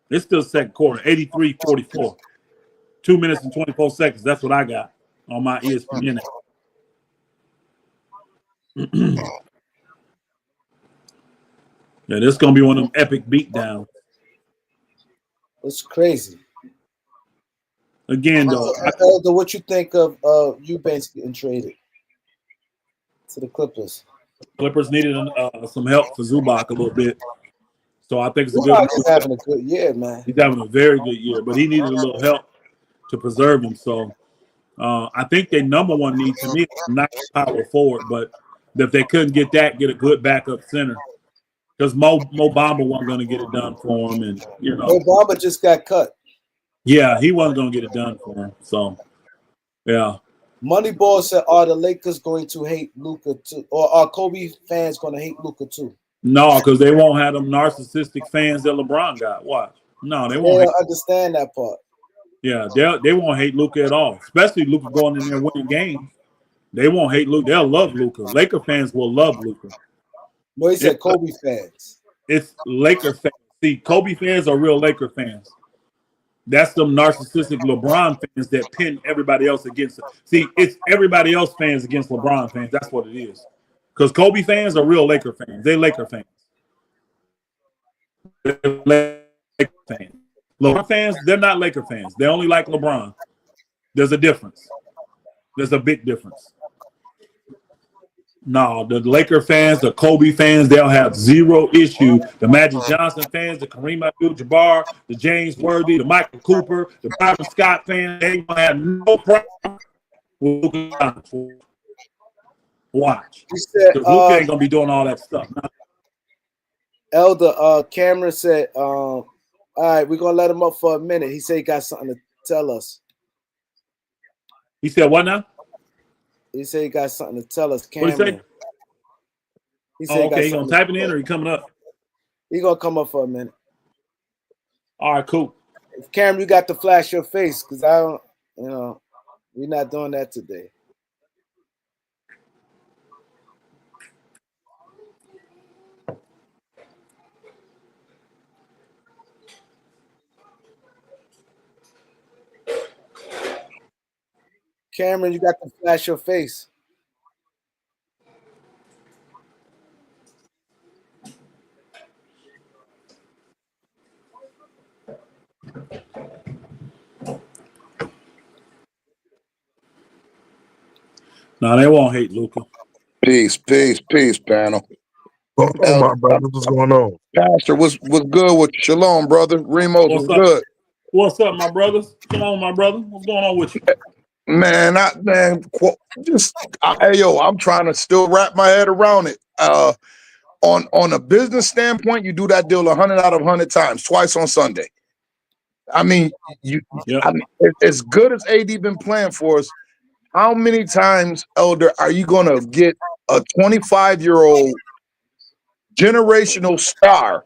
It's still the second quarter. 83-44. 2 minutes and 24 seconds. That's what I got on my ESPN. Yeah, this is going to be one of them epic beatdowns. It's crazy. Again, though. Elder, what you think of Eubanks getting traded to the Clippers? Clippers needed some help for Zubac a little bit. So I think it's a good move. He's having a good year, man. He's having a very good year, but he needed a little help to preserve him. So I think their number one need to me is not power forward, but if they couldn't get that, get a good backup center. Because Mo Bamba wasn't going to get it done for him. And, you know. Mo Bamba just got cut. Yeah, he wasn't going to get it done for him. So, yeah. Moneyball said, are the Lakers going to hate Luka too? Or are Kobe fans going to hate Luka too? No, because they won't have them narcissistic fans that LeBron got. Watch. No, they won't. They don't understand that part. Yeah, they won't hate Luka at all, especially Luka going in there winning games. They won't hate Luka. They'll love Luka. Laker fans will love Luka. No, he said Kobe fans. It's Laker fans. See, Kobe fans are real Laker fans. That's them narcissistic LeBron fans that pin everybody else against it. See, it's everybody else fans against LeBron fans. That's what it is. Because Kobe fans are real Laker fans. They're Laker fans. They're Laker fans. LeBron fans, they're not Laker fans. They only like LeBron. There's a difference. There's a big difference. No, the Laker fans, the Kobe fans, they'll have zero issue. The Magic Johnson fans, the Kareem Abdul-Jabbar, the James Worthy, the Michael Cooper, the Byron Scott fans, they ain't gonna have no problem with Luka. Watch. Luka ain't gonna be doing all that stuff. Elder Cameron said, all right, we're gonna let him up for a minute. He said he got something to tell us. He said what now? He said he got something to tell us, What Cameron. did he say? He said he gonna type it in or he coming up? He gonna come up for a minute. All right, cool. Cameron, you got to flash your face because I don't, we're not doing that today. Cameron, you got to flash your face. No, they won't hate Luka. Peace, panel. My brother, what's going on? Pastor, what's good with you? Shalom, brother. Remos, what's good? What's up, my brothers? Shalom, my brother. What's going on with you? Man, I'm trying to still wrap my head around it. On a business standpoint, you do that deal 100 out of 100 times, twice on Sunday. I mean, as good as AD been playing for us, how many times, Elder, are you going to get a 25-year-old generational star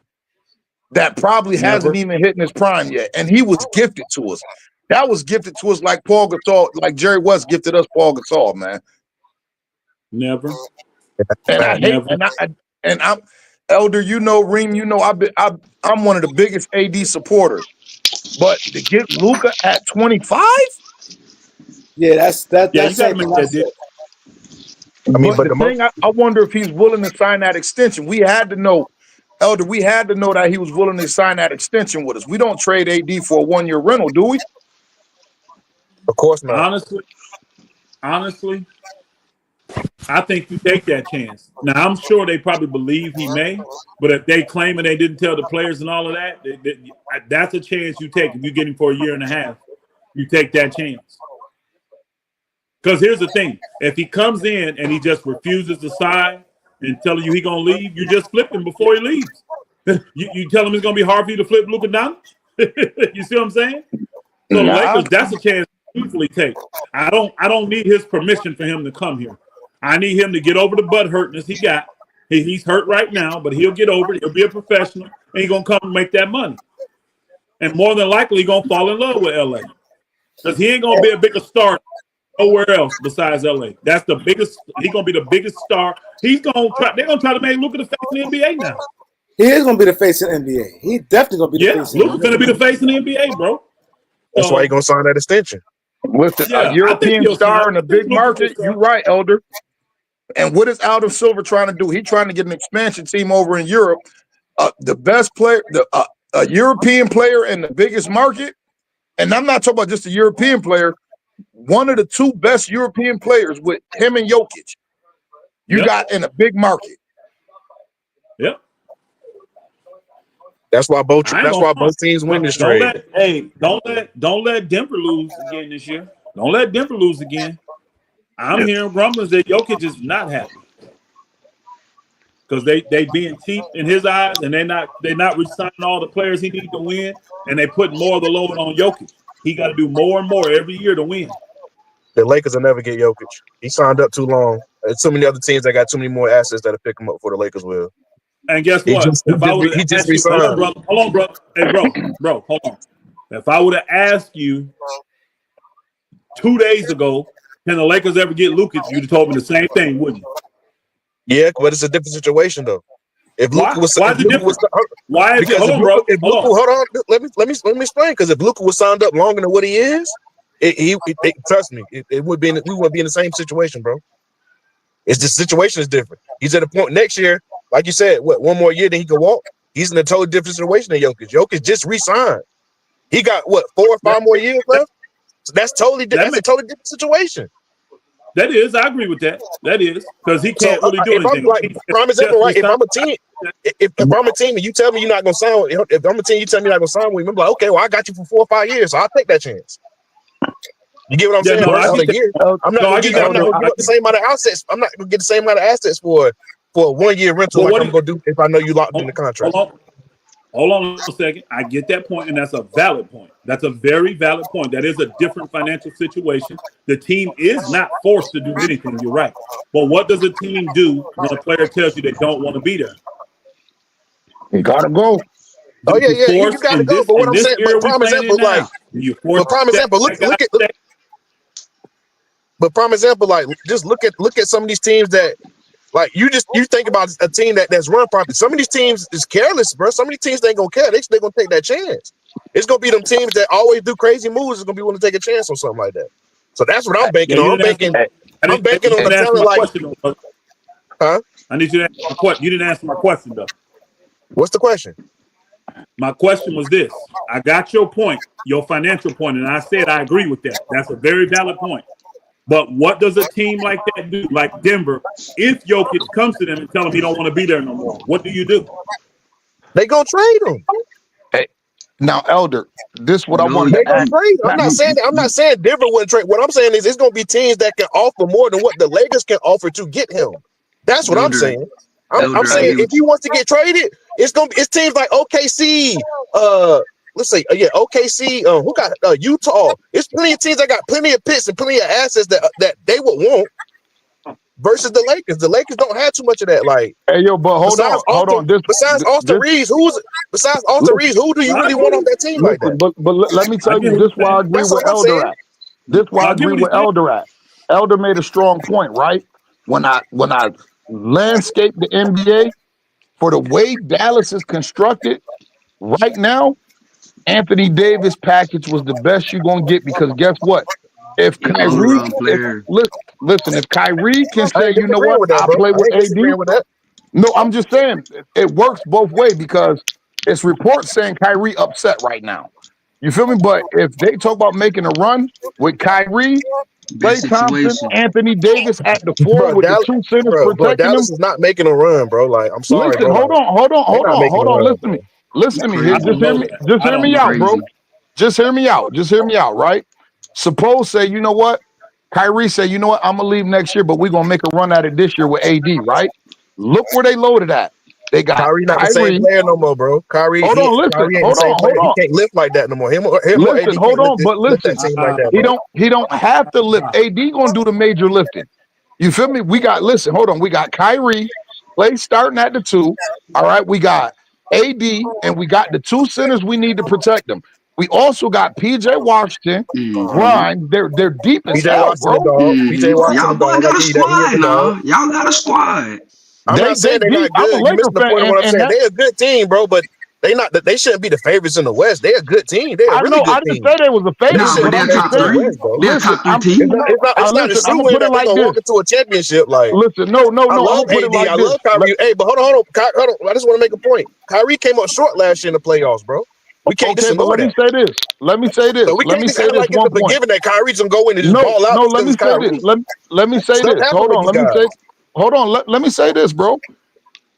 that probably hasn't even hit in his prime yet, and he was gifted to us. That was gifted to us like Paul Gasol, like Jerry West gifted us Paul Gasol, man. Never. And I hate, and I'm Elder, you know, Reem, you know, I'm one of the biggest AD supporters, but to get Luka at 25, yeah, that's you gotta make that deal. I mean, but the thing, I wonder if he's willing to sign that extension. We had to know, Elder, we had to know that he was willing to sign that extension with us. We don't trade AD for a 1-year rental, do we? Of course not. Honestly, I think you take that chance. Now, I'm sure they probably believe he may, but if they claim and they didn't tell the players and all of that, that's a chance you take. If you get him for a year and a half, you take that chance. Because here's the thing. If he comes in and he just refuses to sign and telling you he's going to leave, you just flip him before he leaves. You tell him it's going to be hard for you to flip Luka down? You see what I'm saying? So the Lakers, that's a chance to easily take. I don't need his permission for him to come here. I need him to get over the butt hurtness he got. He's hurt right now, but he'll get over it. He'll be a professional, and he's going to come and make that money. And more than likely, he's going to fall in love with L.A. Because he ain't going to be a bigger star nowhere else besides L.A. That's the biggest. He's going to be the biggest star. He's going to try. They're going to try to make Luka the face in the NBA now. He is going to be the face of the NBA. He definitely going to be the face. Luka's going to be the face in the NBA, bro. That's why he's going to sign that extension. With a European star in a big market, you're right, Elder. And what is Adam Silver trying to do? He's trying to get an expansion team over in Europe. The best player, a European player in the biggest market. And I'm not talking about just a European player. One of the 2 best European players with him and Jokic. You got in a big market. Yep. That's why both teams win this trade. Don't let Denver lose again this year. Don't let Denver lose again. I'm hearing rumblings that Jokic is not happy because they being cheap in his eyes, and they're not re-signing all the players he needs to win, and they put more of the load on Jokic. He got to do more and more every year to win. The Lakers will never get Jokic. He signed up too long. There's so many other teams that got too many more assets that'll pick him up for the Lakers will. And guess what? He just resigned. Hold on, bro. Hey, bro, hold on. If I would have asked you 2 days ago, can the Lakers ever get Luka, you'd have told me the same thing, wouldn't you? Yeah, but it's a different situation though. If Luka was, why is it different? Why is it? Hold on, bro. Hold on. Let me explain. Because if Luka was signed up longer than what he is, trust me, we wouldn't be in the same situation, bro. It's the situation is different. He's at a point next year, like you said, one more year, then he can walk. He's in a totally different situation than Jokic. Jokic just re-signed. He got 4 or 5 more years left. So that's a totally different situation. That is, I agree with that. That is because he can't really do anything. Prime example, right? If I'm a team and you tell me you're not gonna sign with, if I'm a team, you tell me you're not gonna sign with me, I'm like, okay, well, I got you for 4 or 5 years, so I'll take that chance. You get what I'm saying? No, I'm not gonna get the same amount of assets. I'm not gonna get the same amount of assets for a 1 year rental like I'm gonna do if I know you locked in the contract. Hold on a second. I get that point, and that's a valid point. That's a very valid point. That is a different financial situation. The team is not forced to do anything. You're right. But what does a team do when a player tells you they don't want to be there? You gotta go. Oh yeah, you gotta go. But what I'm saying, but prime example, just look at some of these teams that. Like you think about a team that's run properly. Some of these teams is careless, bro. Some of these teams ain't gonna care. They're gonna take that chance. It's gonna be them teams that always do crazy moves. It's gonna be willing to take a chance on something like that. So that's what I'm banking on. I'm banking on the talent like. Huh? I need you to answer my question. You didn't answer my question though. What's the question? My question was this. I got your point, your financial point, and I said I agree with that. That's a very valid point. But what does a team like that do, like Denver, if Jokic comes to them and tell them he don't want to be there no more? What do you do? They gonna trade him. Hey, now, Elder, this is what I want to ask. I'm not saying Denver wouldn't trade. What I'm saying is it's gonna be teams that can offer more than what the Lakers can offer to get him. That's what I'm saying. I'm saying if he wants to get traded, it's teams like OKC, let's say, OKC, who got Utah. It's plenty of teams that got plenty of picks and plenty of assets that they would want versus the Lakers. The Lakers don't have too much of that. Like, hey, yo, but hold on. Besides Austin Reeves, besides Austin Reeves, who do you really want on that team like that? Listen, but let me tell you, this is why I agree That's with all I'm Elder saying. at. This is why I agree with Elder at. Elder made a strong point, right? When I landscape the NBA for the way Dallas is constructed right now, Anthony Davis package was the best you're gonna get, because guess what? If He Kyrie, all-around player. listen, if Kyrie can I say, ain't you know disagreeing what, with that, I'll bro. play I with ain't AD. disagreeing with that. No, I'm just saying it works both ways, because it's reports saying Kyrie upset right now. You feel me? But if they talk about making a run with Kyrie, Klay Best Thompson, situation. Anthony Davis at the four Bro, with the two centers protecting them. Dallas is not making a run, bro. Like, I'm sorry, Listen, bro. hold Like, they're not making a on. run, Listen to bro. me. Listen You to me. crazy. Just hear me. Just hear me You out, bro. crazy. Just hear me out. Just hear me out, right? Suppose say, you know what? Kyrie say, you know what? I'm gonna leave next year, but we're gonna make a run at it this year with AD, right? Look where they loaded at. They got Kyrie not the same Kyrie. player no more, bro. Kyrie Hold on, listen. Kyrie ain't the Hold same on, hold player. He on. can't lift like that no more. Him or AD Listen, hold can't on, but lift that listen. team like that, He bro. don't have to lift. AD gonna do the major lifting. You feel me? We got, listen, hold on. We got Kyrie, Klay starting at the 2. All right. We got AD, and we got the 2 centers we need to protect them. We also got PJ Washington, Grimes. They're deep as PJ hell, Washington, the bro. dog. PJ Washington, Y'all the boy dog. I got a give you that. He is squad the dog. now. Y'all got a squad. I'm They not saying they're deep. not I'm a good. You're Laker missing the fan, point of what I'm and saying. that, They're a good team, bro, but they shouldn't be the favorites in the West. They're a good team. They're a I really know. I good didn't team. say they was a They favorite, Nah, shouldn't but but be they're I'm just top favorites in the saying. three. West, bro. They're a Listen, top three team. It's not a listen. I'm shoe gonna in put it that they're like gonna this. walk into a championship. Like, Listen, no. I I'm love gonna put it AD. like I this. love Kyrie. Hey, but hold on. I just want to make a point. Kyrie came up short last year in the playoffs, bro. We can't just Okay, but ignore let me that. say this. Let me say this. So we Let can't me just say act this like it's one a point. given that Kyrie's gonna go in and just No, ball out no, just let because me it's say this. Kyrie. Let me say Stuff this. happens Hold with on. these Let me guys. say, hold on. Let me say this, bro.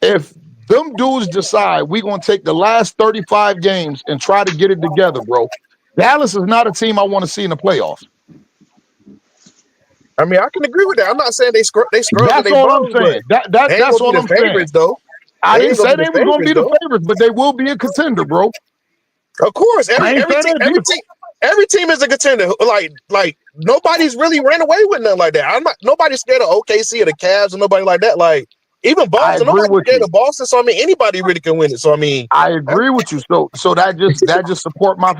If them dudes decide we gonna take the last 35 games and try to get it together, bro, Dallas is not a team I want to see in the playoffs. I mean, I can agree with that. I'm not saying they scrubs and That's they all I'm bums, but saying. they ain't That's gonna be all the I'm saying. favorites though. I They didn't ain't gonna say be the they was gonna be favorites the though. favorites, but they will be a contender, bro. Of course, I ain't saying that. every team is a contender. Like nobody's really ran away with nothing like that. Nobody's scared of OKC or the Cavs or nobody like that. Like even I Boston, agree nobody's with scared you. of Boston. So I mean, anybody really can win it. So I mean, I agree with you. So that just support my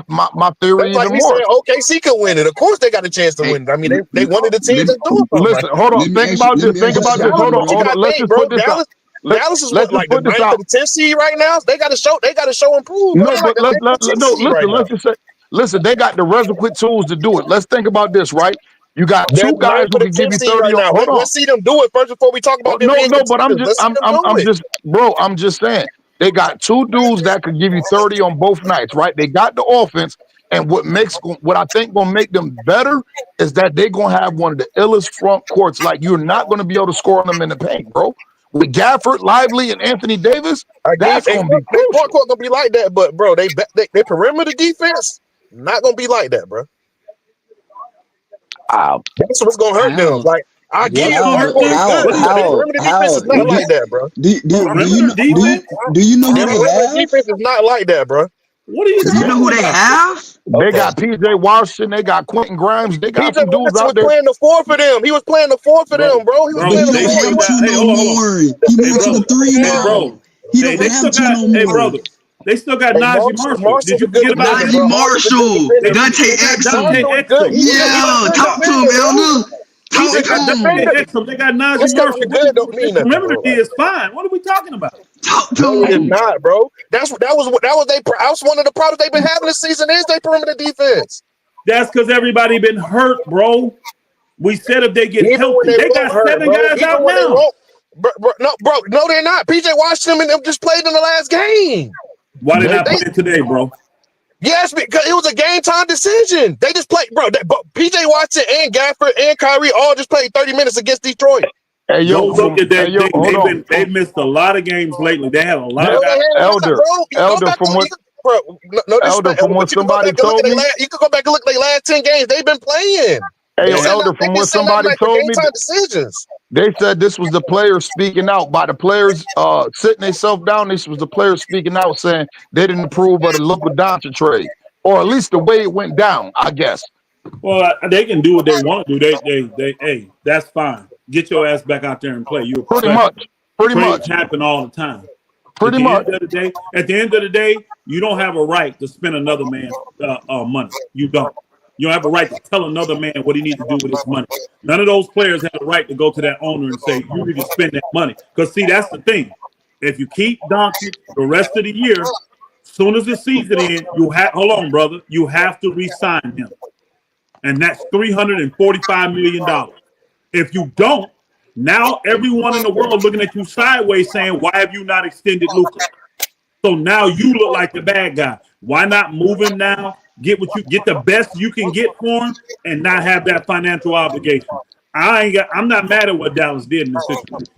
theory that's like even me more. saying OKC can win it. Of course, they got a chance to Hey, win it. I mean, they one of the teams let, that's doing something like Listen, that. hold on. let me Think ask you. about Let this. me Think ask you about this. something, Dallas, Hold on. but you bro. Hold got on. to Let's think, just bro. put this out. Dallas is Let's what, just like the put this 9th or out. the 10th seed right now. They got to show. They got to show and prove, bro. No, They're like but the 5th or 10th no. seed right Listen. now. Let's just say. Listen, they got the requisite tools to do it. Let's think about this, right? You got They're two the guys 9th who or the can give 10th you seed 30 right on. now. Hold on. Let's see them do it first before we talk Oh, about them no, being no. But contenders. Let's see them do I'm it. just, bro. I'm just saying they got two dudes that could give you 30 on both nights, right? They got the offense, and what I think gonna make them better is that they're gonna have one of the illest front courts. Like you're not gonna be able to score on them in the paint, bro. With Gafford, Lively, and Anthony Davis, I give that's gonna be they front crucial. court gonna be like that, but bro, they perimeter defense not gonna be like that, bro. Ah, That's what's gonna hurt them. How? Like I give What's you the gonna front hurt court them? is How? good, What do you but their How? perimeter defense How? is not like that, bro. perimeter defense? Do you know who Their they perimeter have? defense is not like that, bro. What are you Do you know talking who they about? have? they got PJ Washington, they got Quentin Grimes, they got PJ some dudes Washington out was there. playing the 4 for them. He was playing the 4 for them, bro. He was But Bro, playing he the they don't 4. He still have was got. to Hey, no hold on, hold on. more. He Hey, moved to the brother. 3 Hey, now. bro. He Hey, don't they have still to got. no Hey, more. brother. They still got Hey, Najee Marshall. Did Marshall's you a good forget about defender, him? Najee bro. Marshall's a good Marshall. They defender. still Dante got Exum. Dante Marshall is good. Exum. He's a Yeah, good talk to him, defender, bro. Elder. He's They a Talk to good got him. Dante defender. Exum. They got Najee Just because Marshall. you're good don't Their mean nothing, perimeter bro. D Like, is fine. What are we talking about? Talk to no, it is him. not, bro. That was one of the problems they've been having this season is their perimeter defense. That's because everybody been hurt, bro. We said if they get Even when healthy, they they won't got hurt, 7 bro. guys Even out when they now. won't, no, they're not. PJ Washington and them just played in the last game. Why they not They playing today, bro? yes, because it was a game time decision. They just played, bro. PJ Washington and Gafford and Kyrie all just played 30 minutes against Detroit. Hey Go yo, look at hey that yo, thing. hold on. They've missed a lot of games lately. They had a lot No, of they guys. had a lot, Elder, bro. You go Elder, back and from look, what bro. No Elder, disrespect, from what but you can go somebody back and look told at me. you can go back and look at their last 10 games they've been playing. Hey yo, They had, Elder, They've from been what sitting out somebody like for told game me, time decisions. they said this was the players speaking out. By the players sitting themselves down, this was the players speaking out saying they didn't approve of the Luka Doncic trade, or at least the way it went down, I guess. well, they can do what they want to do. Hey, that's fine. Get your ass back out there and play. You're a Pretty professional. much, pretty Trades much. happen all the time. Pretty much. At the end of the day, you don't have a right to spend another man's money. You don't. You don't have a right to tell another man what he needs to do with his money. None of those players have a right to go to that owner and say, you need to spend that money. Because, see, that's the thing. If you keep Doncic the rest of the year, as soon as the season ends, hold on, brother, you have to re-sign him. And that's $345 million. If you don't, now everyone in the world looking at you sideways saying, why have you not extended Luka? So now you look like the bad guy. Why not move him now? Get the best you can get for him and not have that financial obligation. I'm not mad at what Dallas did in this situation.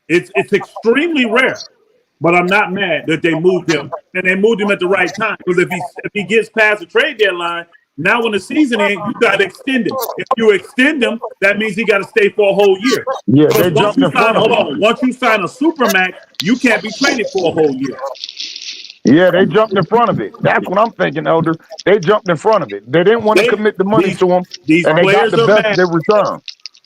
It's extremely rare, but I'm not mad that they moved him, and they moved him at the right time. Because if he gets past the trade deadline, now when the season ends, you got to extend him. If you extend him, that means he got to stay for a whole year. Yeah, they jumped in front of him. Once you sign a supermax, you can't be traded for a whole year. Yeah, they jumped in front of it. That's what I'm thinking, Elder. They jumped in front of it. They didn't want to commit the money to him, and they got the best they returned.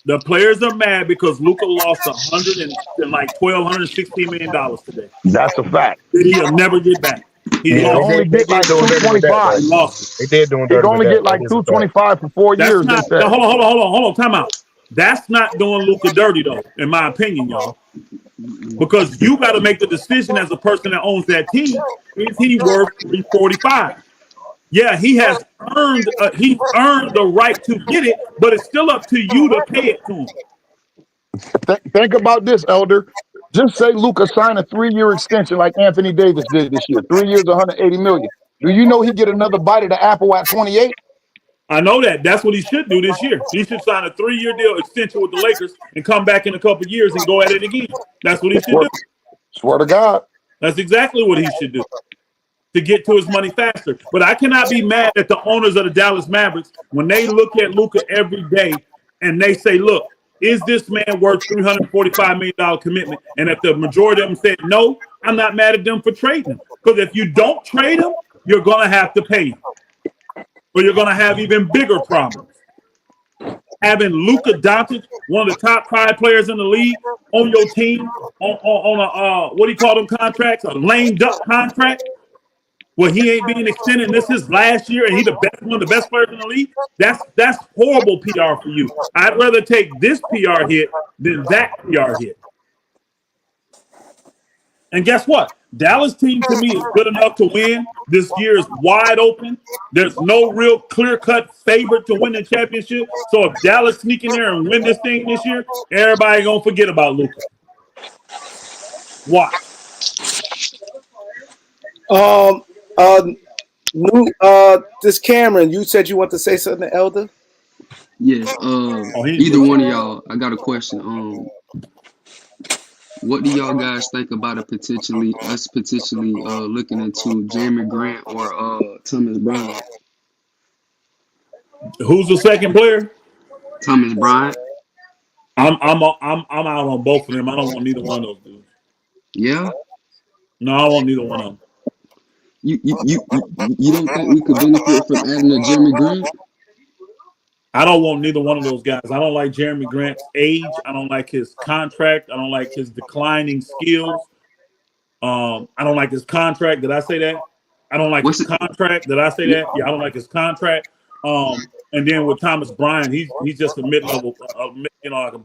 The players are mad because Luka lost $116 million today. That's a fact. That he'll never get back. He only get like 225. He lost it. They did doing He only get like 225 for 4 years. Hold on, time out. That's not doing Luka dirty though, in my opinion, y'all. Because you got to make the decision as a person that owns that team. Is he worth $345? Yeah, he has earned the right to get it, but it's still up to you to pay it to him. Think about this, Elder. Just say Luka signed a 3-year extension like Anthony Davis did this year. 3 years, $180 million. Do you know he get another bite of the apple at 28? I know that. That's what he should do this year. He should sign a 3-year deal extension with the Lakers and come back in a couple of years and go at it again. That's what he should do. Swear to God. That's exactly what he should do to get to his money faster. But I cannot be mad at the owners of the Dallas Mavericks when they look at Luka every day and they say, look, is this man worth $345 million commitment? And if the majority of them said no, I'm not mad at them for trading him. Because if you don't trade him, you're going to have to pay him. Or you're going to have even bigger problems. Having Luka Doncic, one of the top 5 players in the league, on your team on a what do you call them contracts? A lame duck contract, where he ain't being extended. This is last year, and he's one of the best players in the league. That's horrible PR for you. I'd rather take this PR hit than that PR hit. And guess what? Dallas team to me is good enough to win. This year is wide open. There's no real clear-cut favorite to win the championship. So if Dallas sneak in there and win this thing this year, everybody gonna forget about Luka. Why? This Cameron, you said you want to say something, Elder? Yeah. Either one of y'all, I got a question. What do y'all guys think about us potentially looking into Jeremy Grant or Thomas Bryant? Who's the second player? Thomas Bryant. I'm out on both of them. I don't want neither one of those dudes. Yeah. No, I don't want neither one of them. You don't think we could benefit from adding a Jeremy Grant? I don't want neither one of those guys. I don't like Jeremy Grant's age. I don't like his contract. I don't like his declining skills. I don't like his contract. Did I say that? I don't like his contract. Did I say that? Yeah, I don't like his contract. And then with Thomas Bryant, he's just a mid-level, like a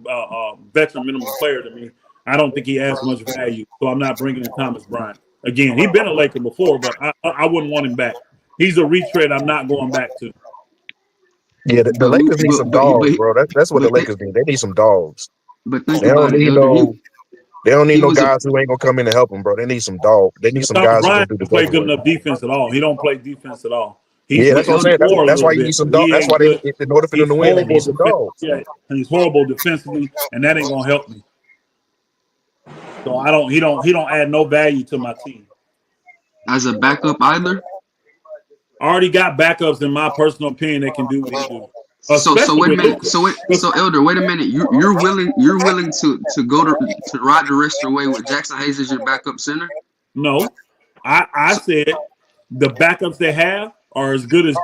veteran minimum player to me. I don't think he adds much value, so I'm not bringing in Thomas Bryant. Again, he's been a Laker before, but I wouldn't want him back. He's a retread I'm not going back to. Yeah, the Lakers need some dogs, bro. That's what the Lakers need. They need some dogs. But think about it. They don't need no guys who ain't gonna come in and help them, bro. They need some dogs. They need some guys who can do the play good enough defense at all. He don't play defense at all. That's what I'm saying. That's why you need some dogs. That's why in order for them to win, they need some dogs. Yeah, and he's horrible defensively, and that ain't gonna help me. So he don't add no value to my team. As a backup either? I already got backups in my personal opinion that can do what he do. So wait a minute. So Elder, wait a minute. You're willing to go to ride the rest of the way with Jackson Hayes as your backup center? No. I said the backups they have are as good as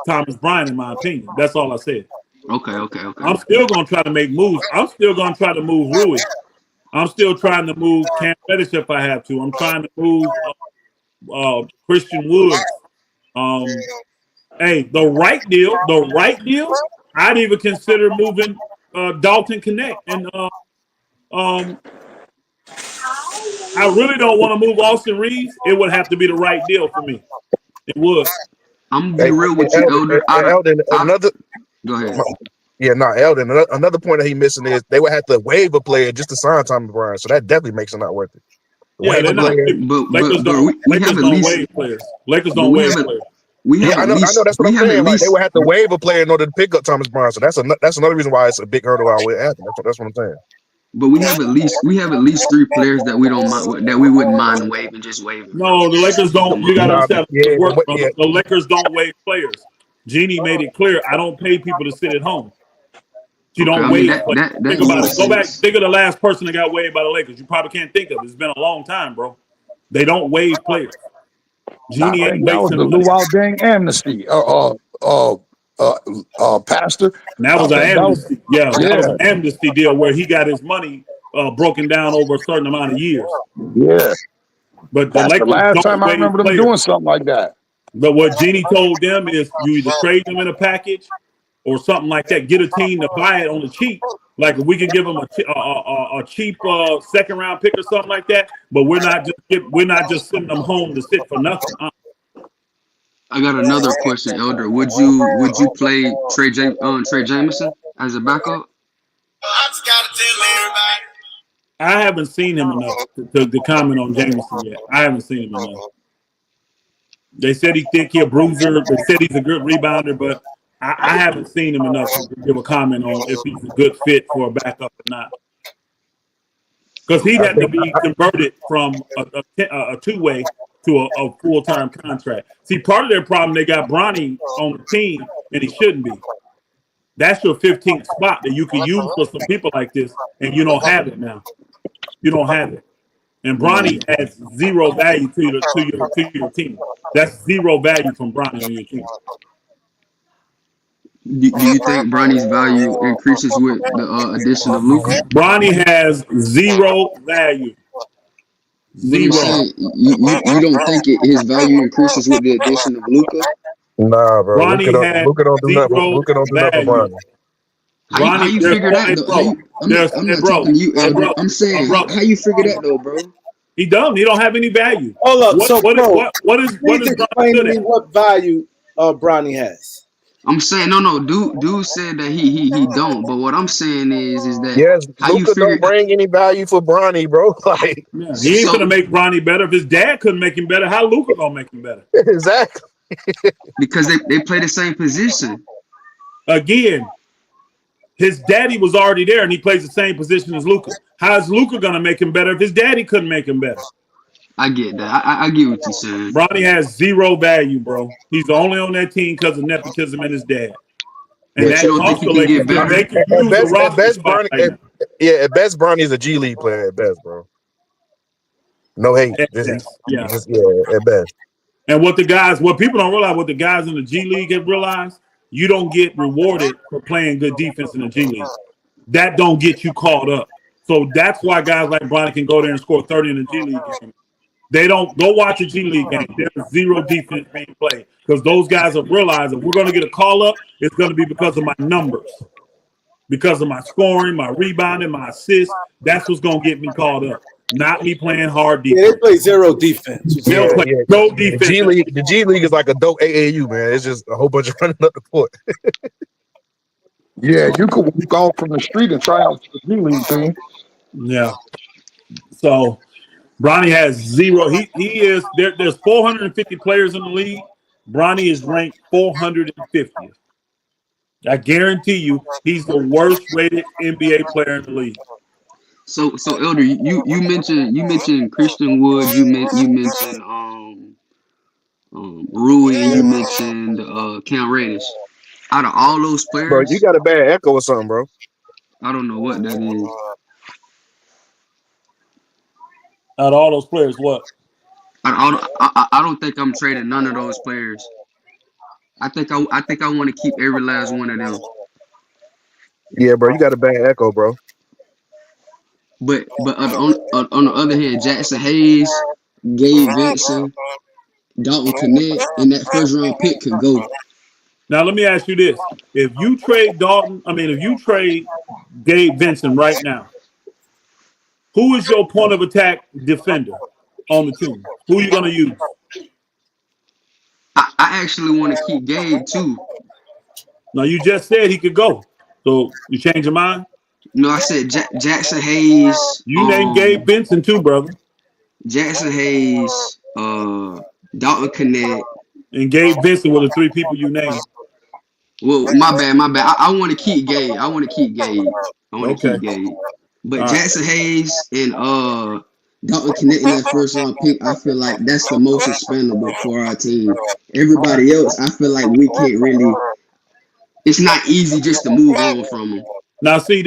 Thomas Bryant in my opinion. That's all I said. Okay. I'm still gonna try to make moves. I'm still gonna try to move Rui. I'm still trying to move Cam Reddish if I have to. I'm trying to move Christian Woods. Hey, the right deal. I'd even consider moving Dalton Connect, and I really don't want to move Austin Reeves. It would have to be the right deal for me. It would. I'm gonna be real with you, Elder. Elden, another. Go ahead. Yeah, no, Elden. Another point that he missing is they would have to waive a player just to sign Thomas Bryant. So that definitely makes it not worth it. Yeah, they're not. Lakers don't waive players. Lakers don't waive players. I know. That's what I'm saying. Like they would have to waive a player in order to pick up Thomas Bryant. So that's another reason why it's a big hurdle out with Anthony. That's what I'm saying. But we have at least 3 players that we don't mind, that we wouldn't mind waiving, just waiving. No, the Lakers don't. You got to understand. The Lakers don't waive players. Jeannie made it clear. I don't pay people to sit at home. You don't waive. Think about it. Go back. Think of the last person that got waived by the Lakers. You probably can't think of it. It's been a long time, bro. They don't waive players. Jeannie ain't that was the Luau Dang amnesty. Pastor. And that was an amnesty. That was an amnesty deal where he got his money broken down over a certain amount of years. Yeah. But that's the last time I remember them doing something like that. But what Jeannie told them is you either trade them in a package or something like that. Get a team to buy it on the cheap. Like if we could give them a cheap second round pick or something like that. But we're not just sending them home to sit for nothing. I got another question, Elder. Would you play Trey Jameson as a backup? I haven't seen him enough to comment on Jameson yet. I haven't seen him enough. They said he's thick, he's a bruiser. They said he's a good rebounder, but I haven't seen him enough to give a comment on if he's a good fit for a backup or not. Because he'd have to be converted from a two-way to a full-time contract. See, part of their problem, they got Bronny on the team, and he shouldn't be. That's your 15th spot that you can use for some people like this, and you don't have it now. You don't have it. And Bronny adds zero value to your team. That's zero value from Bronny on your team. Do you think Bronny's value increases with the addition of Luka? Bronny has zero value. Zero. You don't think his value increases with the addition of Luka? Nah, bro. Bronny Luka don't do nothing. Luka don't do nothing for Bronny. How you figure that though? I'm not talking to you, Elder. I'm saying how you figure that though, bro? He don't have any value. Hold up. What is Bronny? What value Bronny has? I'm saying no. Dude said that he don't. But what I'm saying is that how Luka don't bring any value for Bronny, bro. Like he ain't gonna make Bronny better. If his dad couldn't make him better, how Luka gonna make him better? Exactly. Because they play the same position. Again, his daddy was already there, and he plays the same position as Luka. How is Luka gonna make him better if his daddy couldn't make him better? I get that. I get what you're saying. Bronny has zero value, bro. He's only on that team because of nepotism and his dad. And that also they can use the roster spot right now. At best, Bronny is a G League player at best, bro. No hate. At best. And what people don't realize, what the guys in the G League have realized, you don't get rewarded for playing good defense in the G League. That don't get you caught up. So that's why guys like Bronny can go there and score 30 in the G League game. They don't go watch a G League game. There's zero defense being played because those guys have realized if we're going to get a call up, it's going to be because of my numbers, because of my scoring, my rebounding, my assists. That's what's going to get me called up. Not me playing hard defense. Yeah, they play zero defense. No defense. The G League is like a dope AAU, man. It's just a whole bunch of running up the court. Yeah, you could walk off from the street and try out the G League team. Yeah. So Bronny has zero. He is there. There's 450 players in the league. Bronny is ranked 450th. I guarantee you, he's the worst rated NBA player in the league. So Elder, you mentioned Christian Wood, you mentioned Rui, and you mentioned Cam Reddish. Out of all those players, bro, you got a bad echo or something, bro. I don't know what that is. Out of all those players, what? I don't think I'm trading none of those players. I think I want to keep every last one of them. Yeah, bro, you got a bad echo, bro. But on the other hand, Jackson Hayes, Gabe Vincent, Dalton Connect, and that first round pick could go. Now let me ask you this: if you trade if you trade Gabe Vincent right now, who is your point of attack defender on the team? Who are you gonna use? I actually want to keep Gabe too. Now you just said he could go, so you change your mind. No, I said Jackson Hayes, You named Gabe Vincent too, brother. Jackson Hayes, Dalton Connect. And Gabe Vincent were the three people you named. Well, my bad. I want to keep Gabe. I want to keep Gabe. Okay. But All Jackson Hayes and Dalton Connect in that first round pick, I feel like that's the most expendable for our team. Everybody else, I feel like we can't really. It's not easy just to move on from them. Now, see,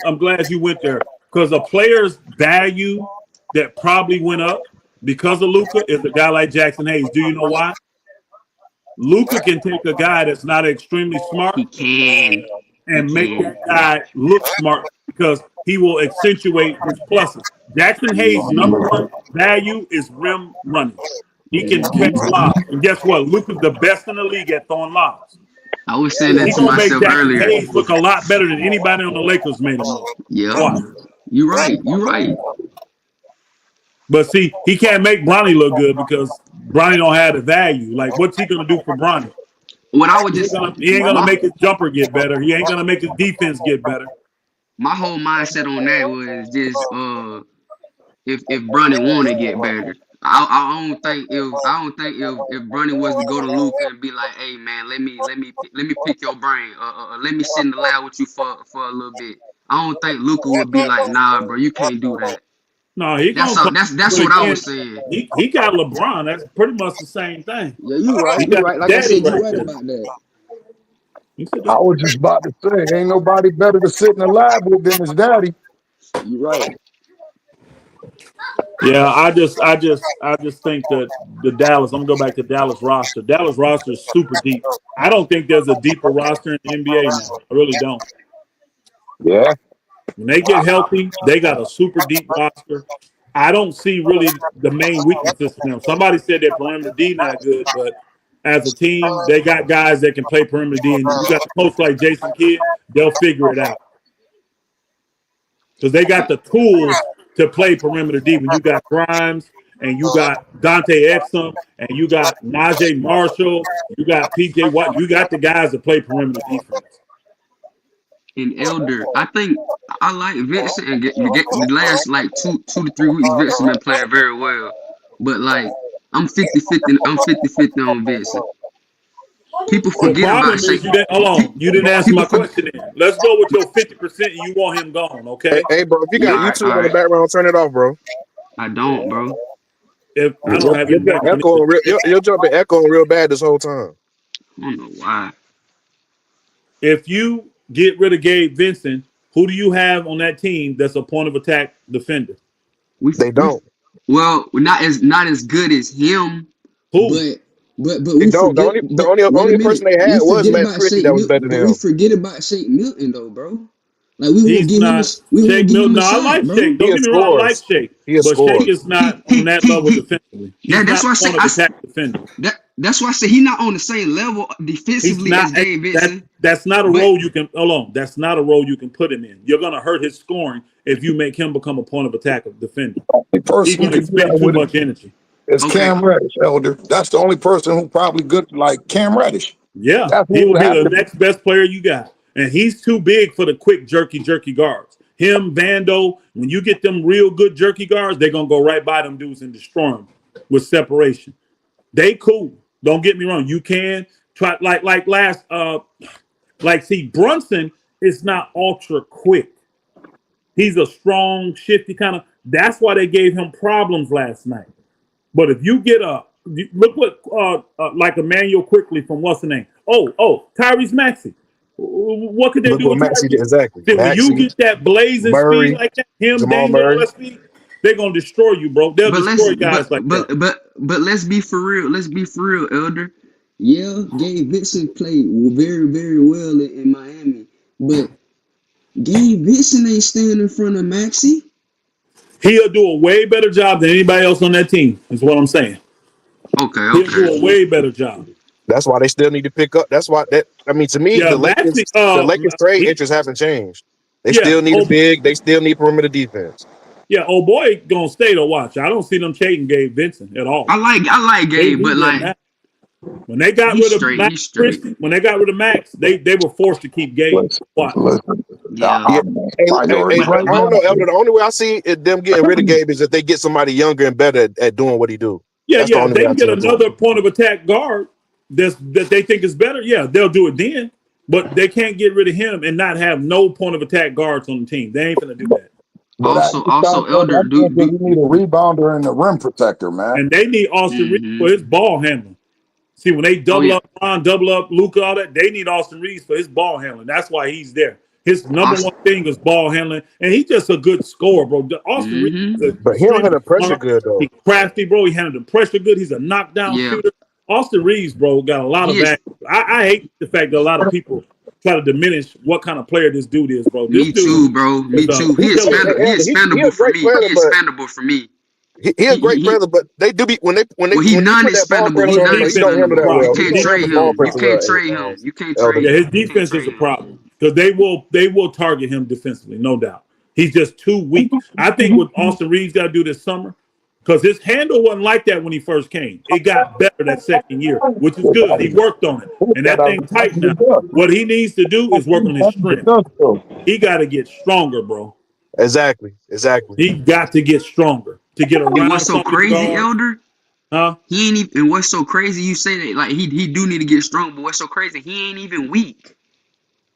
I'm glad you went there because a player's value that probably went up because of Luka is a guy like Jackson Hayes. Do you know why? Luka can take a guy that's not extremely smart and make that guy look smart because he will accentuate his pluses. Jackson Hayes' number one value is rim running. He can catch lobs. And guess what? Luka's the best in the league at throwing lobs. I was saying that He's to gonna make myself Jackson earlier. Hayes look a lot better than anybody on the Lakers made him look. Yeah, Watch. you're right. But see, he can't make Bronny look good because Bronny don't have the value. Like, what's he gonna do for Bronny? What I would just He ain't gonna make his jumper get better. He ain't gonna make his defense get better. My whole mindset on that was just if Bronny want to get better. I don't think if Bronny was to go to Luka and be like, hey man, let me pick your brain, let me sit in the lab with you for a little bit. I don't think Luka would be like, nah, bro, you can't do that. No, he That's gonna all, that's what I was saying. He got LeBron. That's pretty much the same thing. Yeah, you're right. Like I said, you're right about that. I was just about to say, ain't nobody better to sit in the lab with than his daddy. You're right. Yeah, I just think that the Dallas. I'm gonna go back to Dallas roster. Dallas roster is super deep. I don't think there's a deeper roster in the NBA now. I really don't. Yeah. When they get healthy, they got a super deep roster. I don't see really the main weaknesses for them. Somebody said their perimeter D not good, but as a team, they got guys that can play perimeter D, and you got a coach like Jason Kidd, they'll figure it out because they got the tools to play perimeter D. When you got Grimes and you got Dante Exum and you got Najee Marshall, you got PJ Watt, you got the guys that play perimeter defense. And Elder, I think I like Vincent and get the last like two to 3 weeks Vincent been playing very well. But like I'm 50-50 on Vincent. People forget about Shake. You didn't answer my question then. Let's go with your 50% and you want him gone, okay? Hey bro, if you got YouTube in the background, turn it off, bro. I don't, bro. If I don't have it, you're jumping echoing real bad this whole time. I don't know why. If you get rid of Gabe Vincent, who do you have on that team that's a point of attack defender? They don't. Well, not as good as him. Who? But we forget. The only person they had was Matt Christie that was better than him. We forget about Shake Milton though, bro. Like we won't give him a shot, I like bro. Shake. Don't get me wrong, I like Shake. But Shake is not on that level defensively. That's why I say he's not on the same level defensively as Gabe Vincent. That's not a role you can That's not a role you can put him in. You're gonna hurt his scoring if you make him become a point of attack defender. He's gonna expend too much energy. It's Cam Reddish, Elder. That's the only person who probably good like Cam Reddish. Yeah, he will be the next best player you got. And he's too big for the quick, jerky guards. Him, Vando, when you get them real good jerky guards, they're going to go right by them dudes and destroy them with separation. They cool. Don't get me wrong. You can try, see, Brunson is not ultra quick. He's a strong, shifty kind of, that's why they gave him problems last night. But if you get look what, like Emmanuel Quickly from what's the name? Tyrese Maxey. What could they do with Maxey? Exactly. When you get that blazing speed like that, Daniel speed, they're gonna destroy you, bro. They'll destroy guys like that. But let's be for real. Elder. Yeah, Gabe Vincent played very, very well in Miami, but Gabe Vincent ain't standing in front of Maxey. He'll do a way better job than anybody else on that team. Is what I'm saying. Okay, He'll do a okay. way better job. That's why they still need to pick up. That's why I mean, to me, Yeah, the Lakers trade interests haven't changed. They still need a big. They still need perimeter defense. Yeah, old boy gonna stay to watch. I don't see them trading Gabe Vincent at all. I like Gabe, but like when they got rid of Max he's straight. when they got rid of Max, they were forced to keep Gabe. Watch. Yeah. Hey, I don't know, Elder. The only way I see them getting rid of Gabe is if they get somebody younger and better at doing what he do. Yeah, That's the only they way can get another point of attack guard that they think is better. Yeah, they'll do it then. But they can't get rid of him and not have no point of attack guards on the team. They ain't gonna do that. Also, Elder, we need a rebounder and a rim protector, man. And they need Austin Reeves for his ball handling. See, when they double up Ron, double up Luka, all that, they need Austin Reeves for his ball handling. That's why he's there. His number one thing is ball handling, and he's just a good scorer, bro. Austin Reeves, but he don't handle pressure good though. He's crafty, bro. He handled the pressure good. He's a knockdown shooter. Austin Reeves, bro, got a lot of value. I hate the fact that a lot of people try to diminish what kind of player this dude is, bro. Me too, bro. Me too. He expandable for me. He expandable for me. He's a great player, but they do be when he non-expandable. He don't handle that well. You can't trade him. You can't trade him. You can't trade him. Yeah, his defense is a problem because they will target him defensively, no doubt. He's just too weak. I think what Austin Reeves got to do this summer, because his handle wasn't like that when he first came. It got better that second year, which is good. He worked on it, and that thing tight now. What he needs to do is work on his strength. He got to get stronger, bro. Exactly. He got to get stronger to get around. And what's so crazy, Elder? Huh? He ain't even. And what's so crazy? You say that like he do need to get strong, but what's so crazy? He ain't even weak.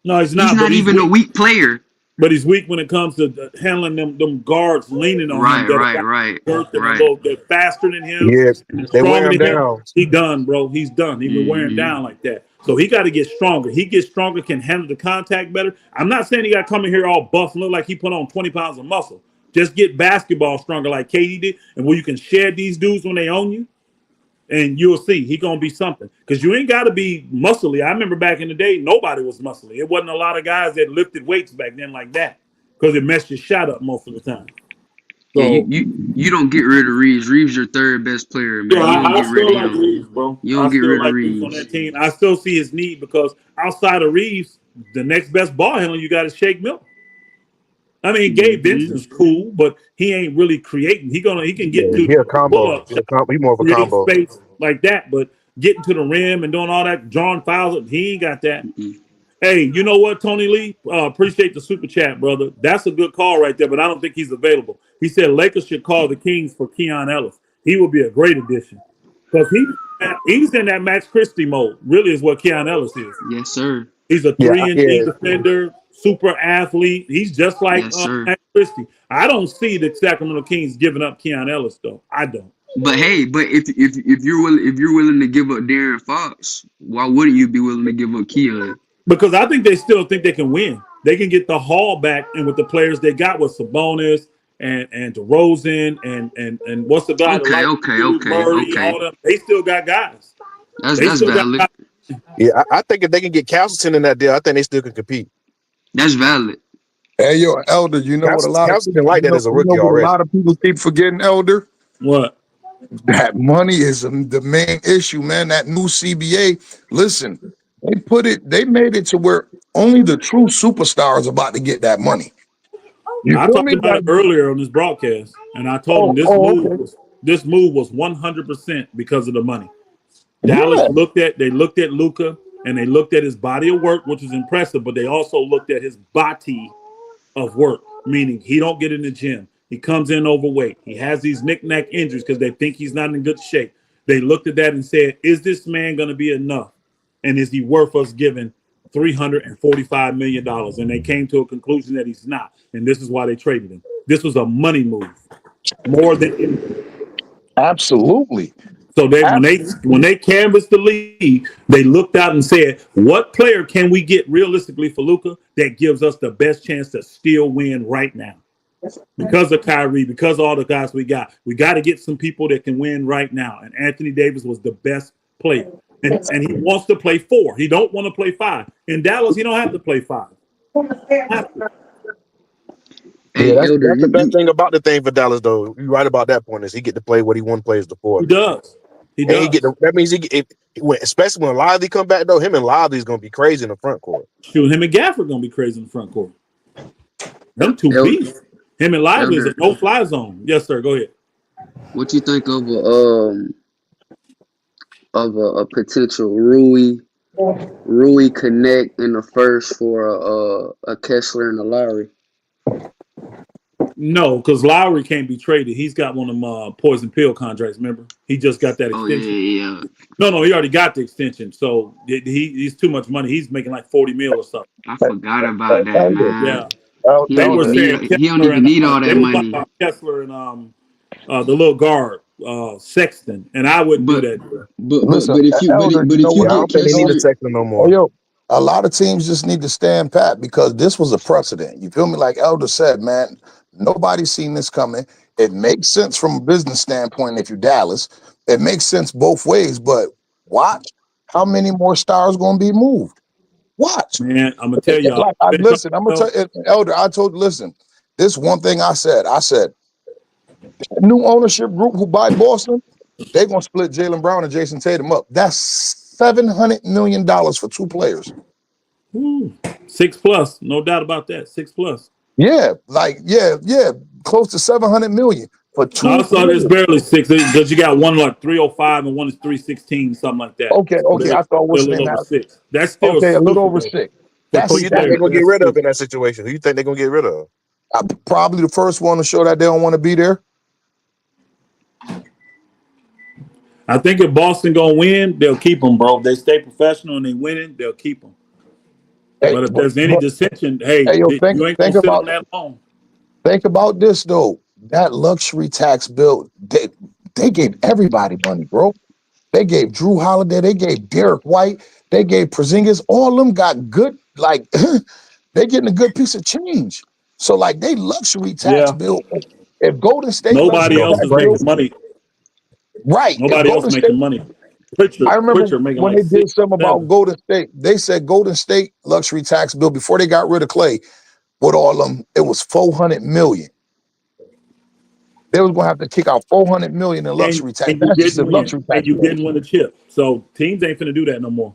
No, he's not. He's not even a weak player. But he's weak when it comes to handling them guards leaning on him. Right. They're faster than him. Yeah, they wear him down. He done, bro. He's done. He been wearing down like that. So he got to get stronger. He gets stronger, can handle the contact better. I'm not saying he got to come in here all buff and look like he put on 20 pounds of muscle. Just get basketball stronger like KD did, and where you can shed these dudes when they own you, and you'll see he gonna be something. Because you ain't got to be muscly. I remember back in the day, nobody was muscly. It wasn't a lot of guys that lifted weights back then like that because it messed your shot up most of the time. So, yeah, you don't get rid of Reeves. Reeves your third best player, man. Yeah, you don't get rid of him. Reeves, bro. You don't get rid of Reeves on that team. I still see his need because outside of Reeves, the next best ball handler you got is Shake Milton. I mean, Gabe Vincent's cool, but he ain't really creating. He can get to a combo. He's more of a combo space like that, but getting to the rim and doing all that, drawing fouls, he ain't got that. Hey, you know what, Tony Lee? Appreciate the super chat, brother. That's a good call right there, but I don't think he's available. He said Lakers should call the Kings for Keon Ellis. He would be a great addition because he's in that Max Christie mode. Really, is what Keon Ellis is. Yes, sir. He's a 3-and-D defender, super athlete. He's just like Max Christie. I don't see the Sacramento Kings giving up Keon Ellis, though. I don't. But hey, if you're willing to give up De'Aaron Fox, why wouldn't you be willing to give up Keon? Because I think they still think they can win. They can get the haul back, and with the players they got with Sabonis and DeRozan and what's the guy? Okay. All them, they still got guys. That's valid. Yeah, I think if they can get Castleton in that deal, I think they still can compete. That's valid. Hey, yo, Elder, you know what a lot of people like that as a rookie already. A lot of people keep forgetting, Elder. What? That money is the main issue, man. That new CBA. Listen, they made it to where only the true superstars are about to get that money. I talked about it earlier on this broadcast, and I told him this move was 100% because of the money. Dallas looked at Luka, and they looked at his body of work, which is impressive, but they also looked at his body of work, meaning he don't get in the gym. He comes in overweight. He has these knick-knack injuries because they think he's not in good shape. They looked at that and said, is this man going to be enough? And is he worth us giving $345 million? And they came to a conclusion that he's not. And this is why they traded him. This was a money move. More than anything. Absolutely. So when they canvassed the league, they looked out and said, what player can we get realistically for Luka that gives us the best chance to still win right now? Because of Kyrie, because of all the guys we got to get some people that can win right now. And Anthony Davis was the best player. And he wants to play 4. He don't want to play 5. In Dallas, he don't have to play 5. Hey, Hey, that's Elder, the best thing about the thing for Dallas, though. You're right about that point. Is he get to play what he won plays before? He does. He And does. that means especially when Lively come back though. Him and Lively's gonna be crazy in the front court. Shoot, him and Gafford gonna be crazy in the front court. Them two beasts. Him and Lively is a no-fly zone. Yes, sir. Go ahead. what you think of a potential Rui connect in the first for a Kessler and a Lowry? No, because Lowry can't be traded. He's got one of them poison pill contracts. Remember, he just got that Oh extension. yeah. No, he already got the extension. So he's too much money. He's making like 40 mil or something. I forgot about that, Elder, man. Yeah, He they don't were even saying need. He don't Kessler even need all and that they were talking money. about Kessler and the little guard Sexton, and I wouldn't do that. listen, But if you Elder, you know if you what Yeah, I don't get think they need a Kessler, Sexton no Hey, more. yo, a lot of teams just need to stand pat because this was a precedent. You feel me? Like Elder said, man, nobody's seen this coming. It makes sense from a business standpoint if you're Dallas. It makes sense both ways, but watch how many more stars going to be moved. Watch. Man, I'm gonna tell y'all. Like, listen, I'm going to tell you, Elder, I told, listen, this one thing I said, new ownership group who buy Boston, they're going to split Jaylen Brown and Jason Tatum up. That's $700 million for two players. Ooh, 6+, no doubt about that. 6+. Yeah, close to 700 million for two. No, I saw it's barely 6 because you got one like 305 and one is 316, something like that. Okay, They're I thought a what's the little name? over 6. That's still Okay, a little stupid, over though. 6. For That's Who two you think they're players, gonna get that's rid of stupid. in that situation? Who you think they're gonna get rid of? probably the first one to show that they don't want to be there. I think if Boston gonna win, they'll keep them, bro. If they stay professional and they winning, they'll keep them. Hey, But if there's any dissension, hey, yo, you ain't gonna sit on that long. think about this though. That luxury tax bill, they gave everybody money, bro. They gave Drew Holiday, they gave Derek White, they gave Porzingis. All of them got good, like they getting a good piece of change. So like they luxury tax Yeah. bill. If Golden State luxury Nobody else tax is bill, making money. right? If Nobody else Golden State, making money. I remember Pritchard making when like they did 6, something about 7. Golden State. They said Golden State luxury tax bill before they got rid of Clay with all of them. It was 400 million. They was gonna have to kick out 400 million in And luxury tax. and you That's just a didn't win. luxury And tax you bill. didn't win the chip. So teams ain't finna do that no more.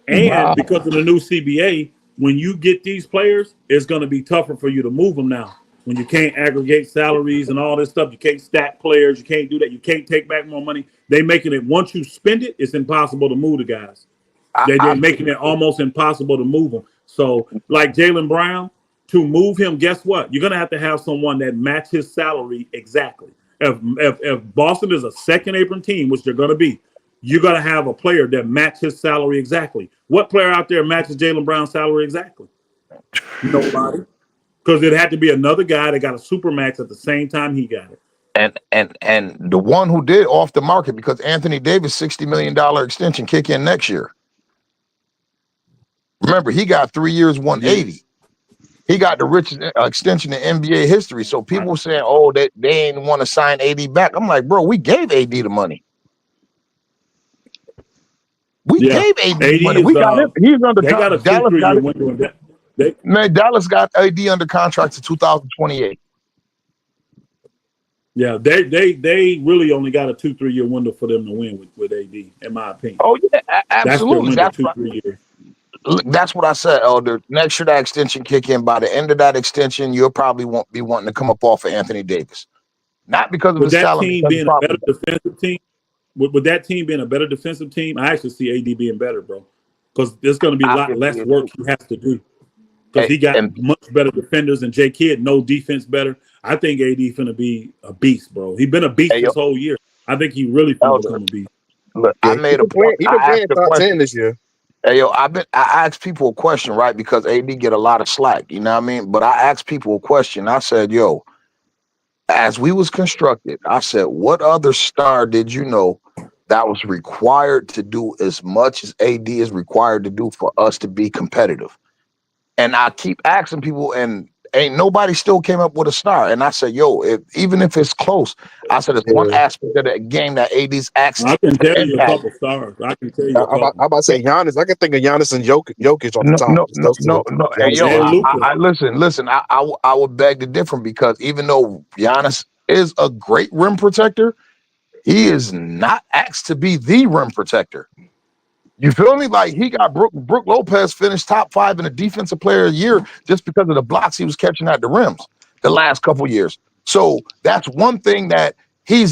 And Wow. because of the new CBA, when you get these players, it's gonna be tougher for you to move them now. When you can't aggregate salaries and all this stuff, you can't stack players, you can't do that, you can't take back more money. They making it once you spend it, it's impossible to move the guys. They're making it almost impossible to move them. So, like Jaylen Brown, to move him, guess what? You're gonna have someone that match his salary exactly. If Boston is a second apron team, which they're gonna be, you're gonna have a player that matches his salary exactly. What player out there matches Jaylen Brown's salary exactly? Nobody. Because it had to be another guy that got a super max at the same time he got it. And the one who did off the market because Anthony Davis $60 million extension kick in next year. Remember, he got 3 years, 180. Yes. He got the richest extension in NBA history. So people saying, "Oh, they ain't want to sign AD back." I'm like, bro, we gave AD the money. We gave AD the money. AD We is got him. He's under they got a Dallas 2-3 got year it. window. They Man, Dallas got AD under contract to 2028. Yeah, they really only got a 2-3 year window for them to win with AD, in my opinion. Oh yeah, That's their absolutely. window, 2-3 years. That's what I said, Elder. Next year that extension kick in. By the end of that extension, you'll probably won't be wanting to come up off of Anthony Davis. Not because of With his that talent, team because being a better defensive team, with that team being a better defensive team, I actually see AD being better, bro. Because there's going to be a lot less work he has to do. Because he got much better defenders than J Kidd, no defense better. I think AD finna be a beast, bro. He's been a beast this whole year. I think he really finna become a beast. Look, Yeah, I made a point. He been playing top 10 this year. Hey, yo, I asked people a question, right? Because AD get a lot of slack, you know what I mean? But I asked people a question. I said, yo, as we was constructed, I said, what other star did you know that was required to do as much as AD is required to do for us to be competitive? And I keep asking people, and ain't nobody still came up with a star. And I said, yo, even if it's close, I said it's one aspect of that game that AD's asked I can to tell you a impact. couple stars. I can tell you a I'm couple. about to say Giannis. I can think of Giannis and Jokic off the No, top. no, Just no, those two. no. Hey, Giannis yo, And and Luka. I listen. I would beg to differ because even though Giannis is a great rim protector, he is not asked to be the rim protector. You feel me? Like he got Brook Lopez finished top 5 in the defensive player of the year just because of the blocks he was catching at the rims the last couple years. So that's one thing that he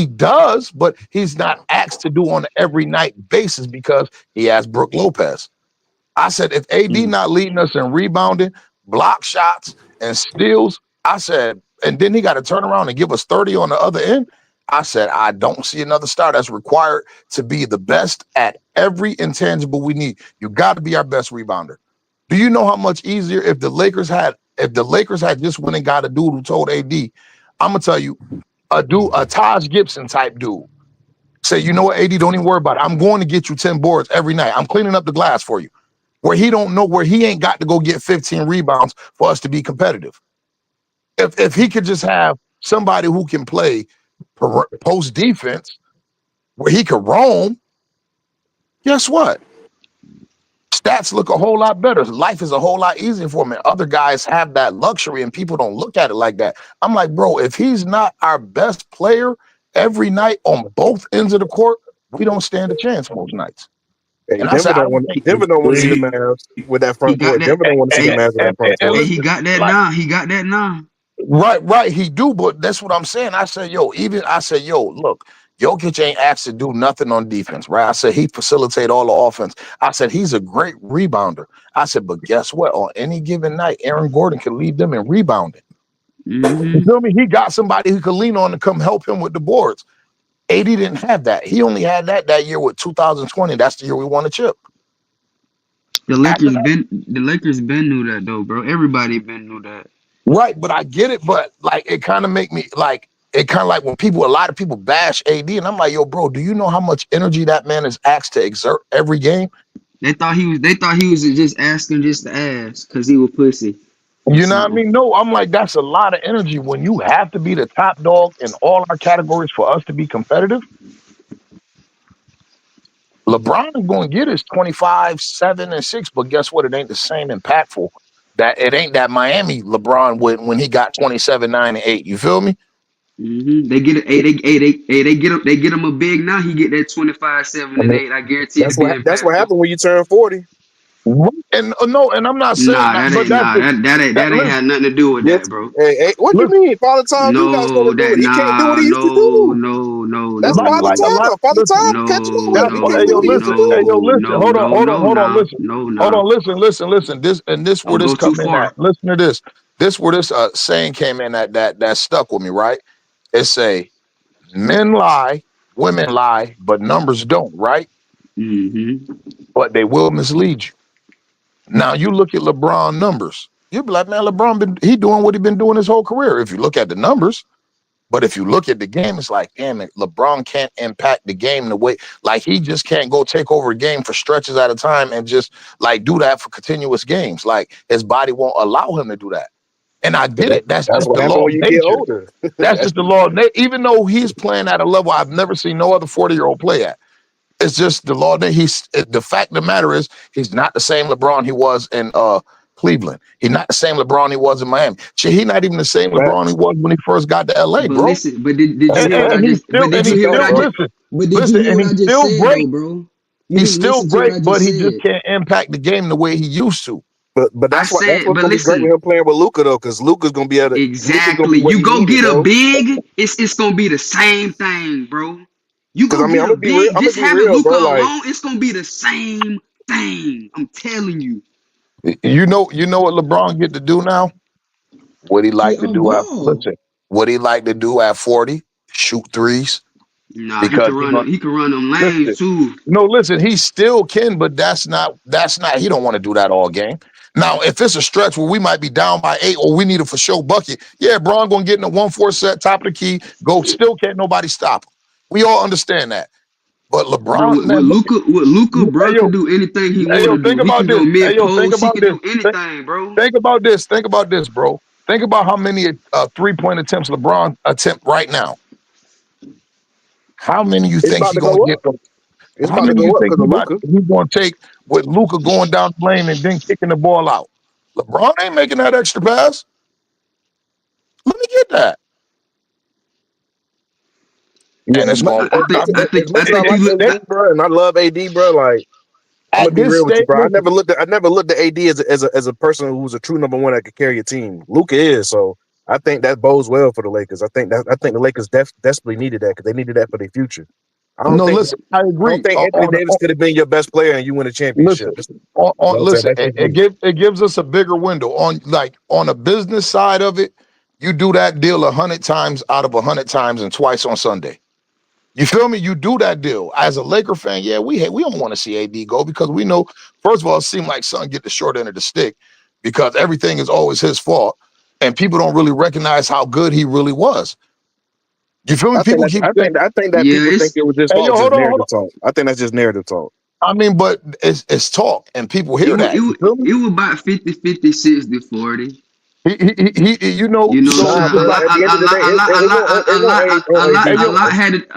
does, but he's not asked to do on an every night basis because he has Brook Lopez. I said, if AD not leading us in rebounding, block shots, and steals, I said, and then he got to turn around and give us 30 on the other end. I said, I don't see another star that's required to be the best at every intangible we need. You got to be our best rebounder. Do you know how much easier if the Lakers had just went and got a dude who told AD, I'm gonna tell you, a Taj Gibson type dude. Say, you know what, AD, don't even worry about it. I'm going to get you 10 boards every night. I'm cleaning up the glass for you. Where he don't know, where he ain't got to go get 15 rebounds for us to be competitive. If he could just have somebody who can play post defense, where he could roam, guess what? Stats look a whole lot better. Life is a whole lot easier for him. And other guys have that luxury and people don't look at it like that. I'm like, bro, if he's not our best player every night on both ends of the court, we don't stand a chance most nights. Hey, And I said, I don't think Denver don't want to see the Mavs with that He front got court. that. Denver don't want to see the Hey, Mavs with that front hey, court. he got that like, now. He got that now. Right, he do, but that's what I'm saying. I said, look, Jokic ain't asked to do nothing on defense, right? I said he facilitate all the offense. I said he's a great rebounder. I said, but guess what? On any given night, Aaron Gordon can lead them in rebounding. You feel me? He got somebody who could lean on to come help him with the boards. AD didn't have that. He only had that year with 2020. That's the year we won a chip. The Lakers been knew that though, bro. Everybody been knew that. Right, but I get it, but like it kind of make me like when a lot of people bash AD, and I'm like, yo, bro, do you know how much energy that man is asked to exert every game? They thought he was just asking just to ask because he was pussy. You know what I mean? No, I'm like, that's a lot of energy when you have to be the top dog in all our categories for us to be competitive. LeBron is going to get his 25, 7, and 6, but guess what? It ain't the same impactful. That it ain't that Miami LeBron when he got 27, 9, and 8. You feel me? They get it. They get him a big now. He get that 25, 7, and 8. I guarantee it to be That's what impactful. happened when you turn 40. And no, and I'm not saying that, but That ain't had nothing to do with that, bro. Hey, what you mean? Father Time do got something to do with it. He can't do what he used to do. No. That's Father Time. Father Time catching up with him. He can't do what he used to do. Hold on, listen. This where this come in at. Listen to this. This where this saying came in at that stuck with me, right? It say men lie, women lie, but numbers don't, right? But they will mislead you. Now you look at LeBron numbers. You'll be like, man, he doing what he been doing his whole career. If you look at the numbers, but if you look at the game, it's like, damn it, LeBron can't impact the game the way, like he just can't go take over a game for stretches at a time and just like do that for continuous games. Like his body won't allow him to do that. And I get it. That's just what the happens law when of you nature. get older. That's just the law of nature. Even though he's playing at a level I've never seen no other 40-year-old play at. It's just the law that the fact of the matter is he's not the same LeBron he was in Cleveland. He's not the same LeBron he was in Miami. Shit, he's not even the same LeBron he was when he first got to LA, But bro. listen, but did you hear what I just? But did you hear what I just said, though, bro? He's still great, but he just can't impact the game the way he used to. But that's what's gonna be great with him playing with Luka though, because Luka's gonna be able to exactly. You go get a big, it's gonna be the same thing, bro. You go get a big, just having Luka alone, it's gonna be the same thing. I'm telling you. You know what LeBron get to do now? What he like to do what he like to do at 40, shoot threes. Nah, he can run them lanes too. No, listen, he still can, but that's not he don't want to do that all game. Now, if it's a stretch where we might be down by 8 or we need a for sure bucket, yeah, Braun gonna get in a 1-4 set, top of the key, still can't nobody stop him. We all understand that. But Bro, LeBron, man, with Luka, bro hey can yo, do anything he hey want yo, to think do. He about can this. go Hey mid yo, think post. He about can this. do anything, bro. Think about this. Think about this, bro. Think about how many 3-point attempts LeBron attempt right now. How many you It's think about he to gonna go get? up. It's How about to many go you up think because of Luka. he gonna take with Luka going down the lane and then kicking the ball out? LeBron ain't making that extra pass. Let me get that. Yeah, And it's going to work. as much I as I think you like look. AD, bro, and I love AD, bro, like I'm At gonna be this real with you, stage, bro. listen, I never looked at AD as a person who's a true number one that could carry a team. Luka is, so I think that bodes well for the Lakers. I think the Lakers desperately needed that because they needed that for their future. no, listen, I agree. Anthony Davis could have been your best player and you win a championship. Listen, listen, That's just me. it gives us a bigger window on a business side of it. You do that deal 100 times out of 100 times and twice on Sunday. You feel me? You do that deal as a Laker fan. Yeah, we don't want to see AD go because we know, first of all, it seemed like Son get the short end of the stick because everything is always his fault, and people don't really recognize how good he really was. You feel me? People keep saying, I think that Yeah, people think it was his "Hey, yo, fault, just hold narrative on." talk. I think that's just narrative talk. I mean, but it's talk, and people it hear was that. You feel me? it was about 50, 60, 40. You know. You know what I'm So saying? Nah, the bro. At the end of the day, hey it yo,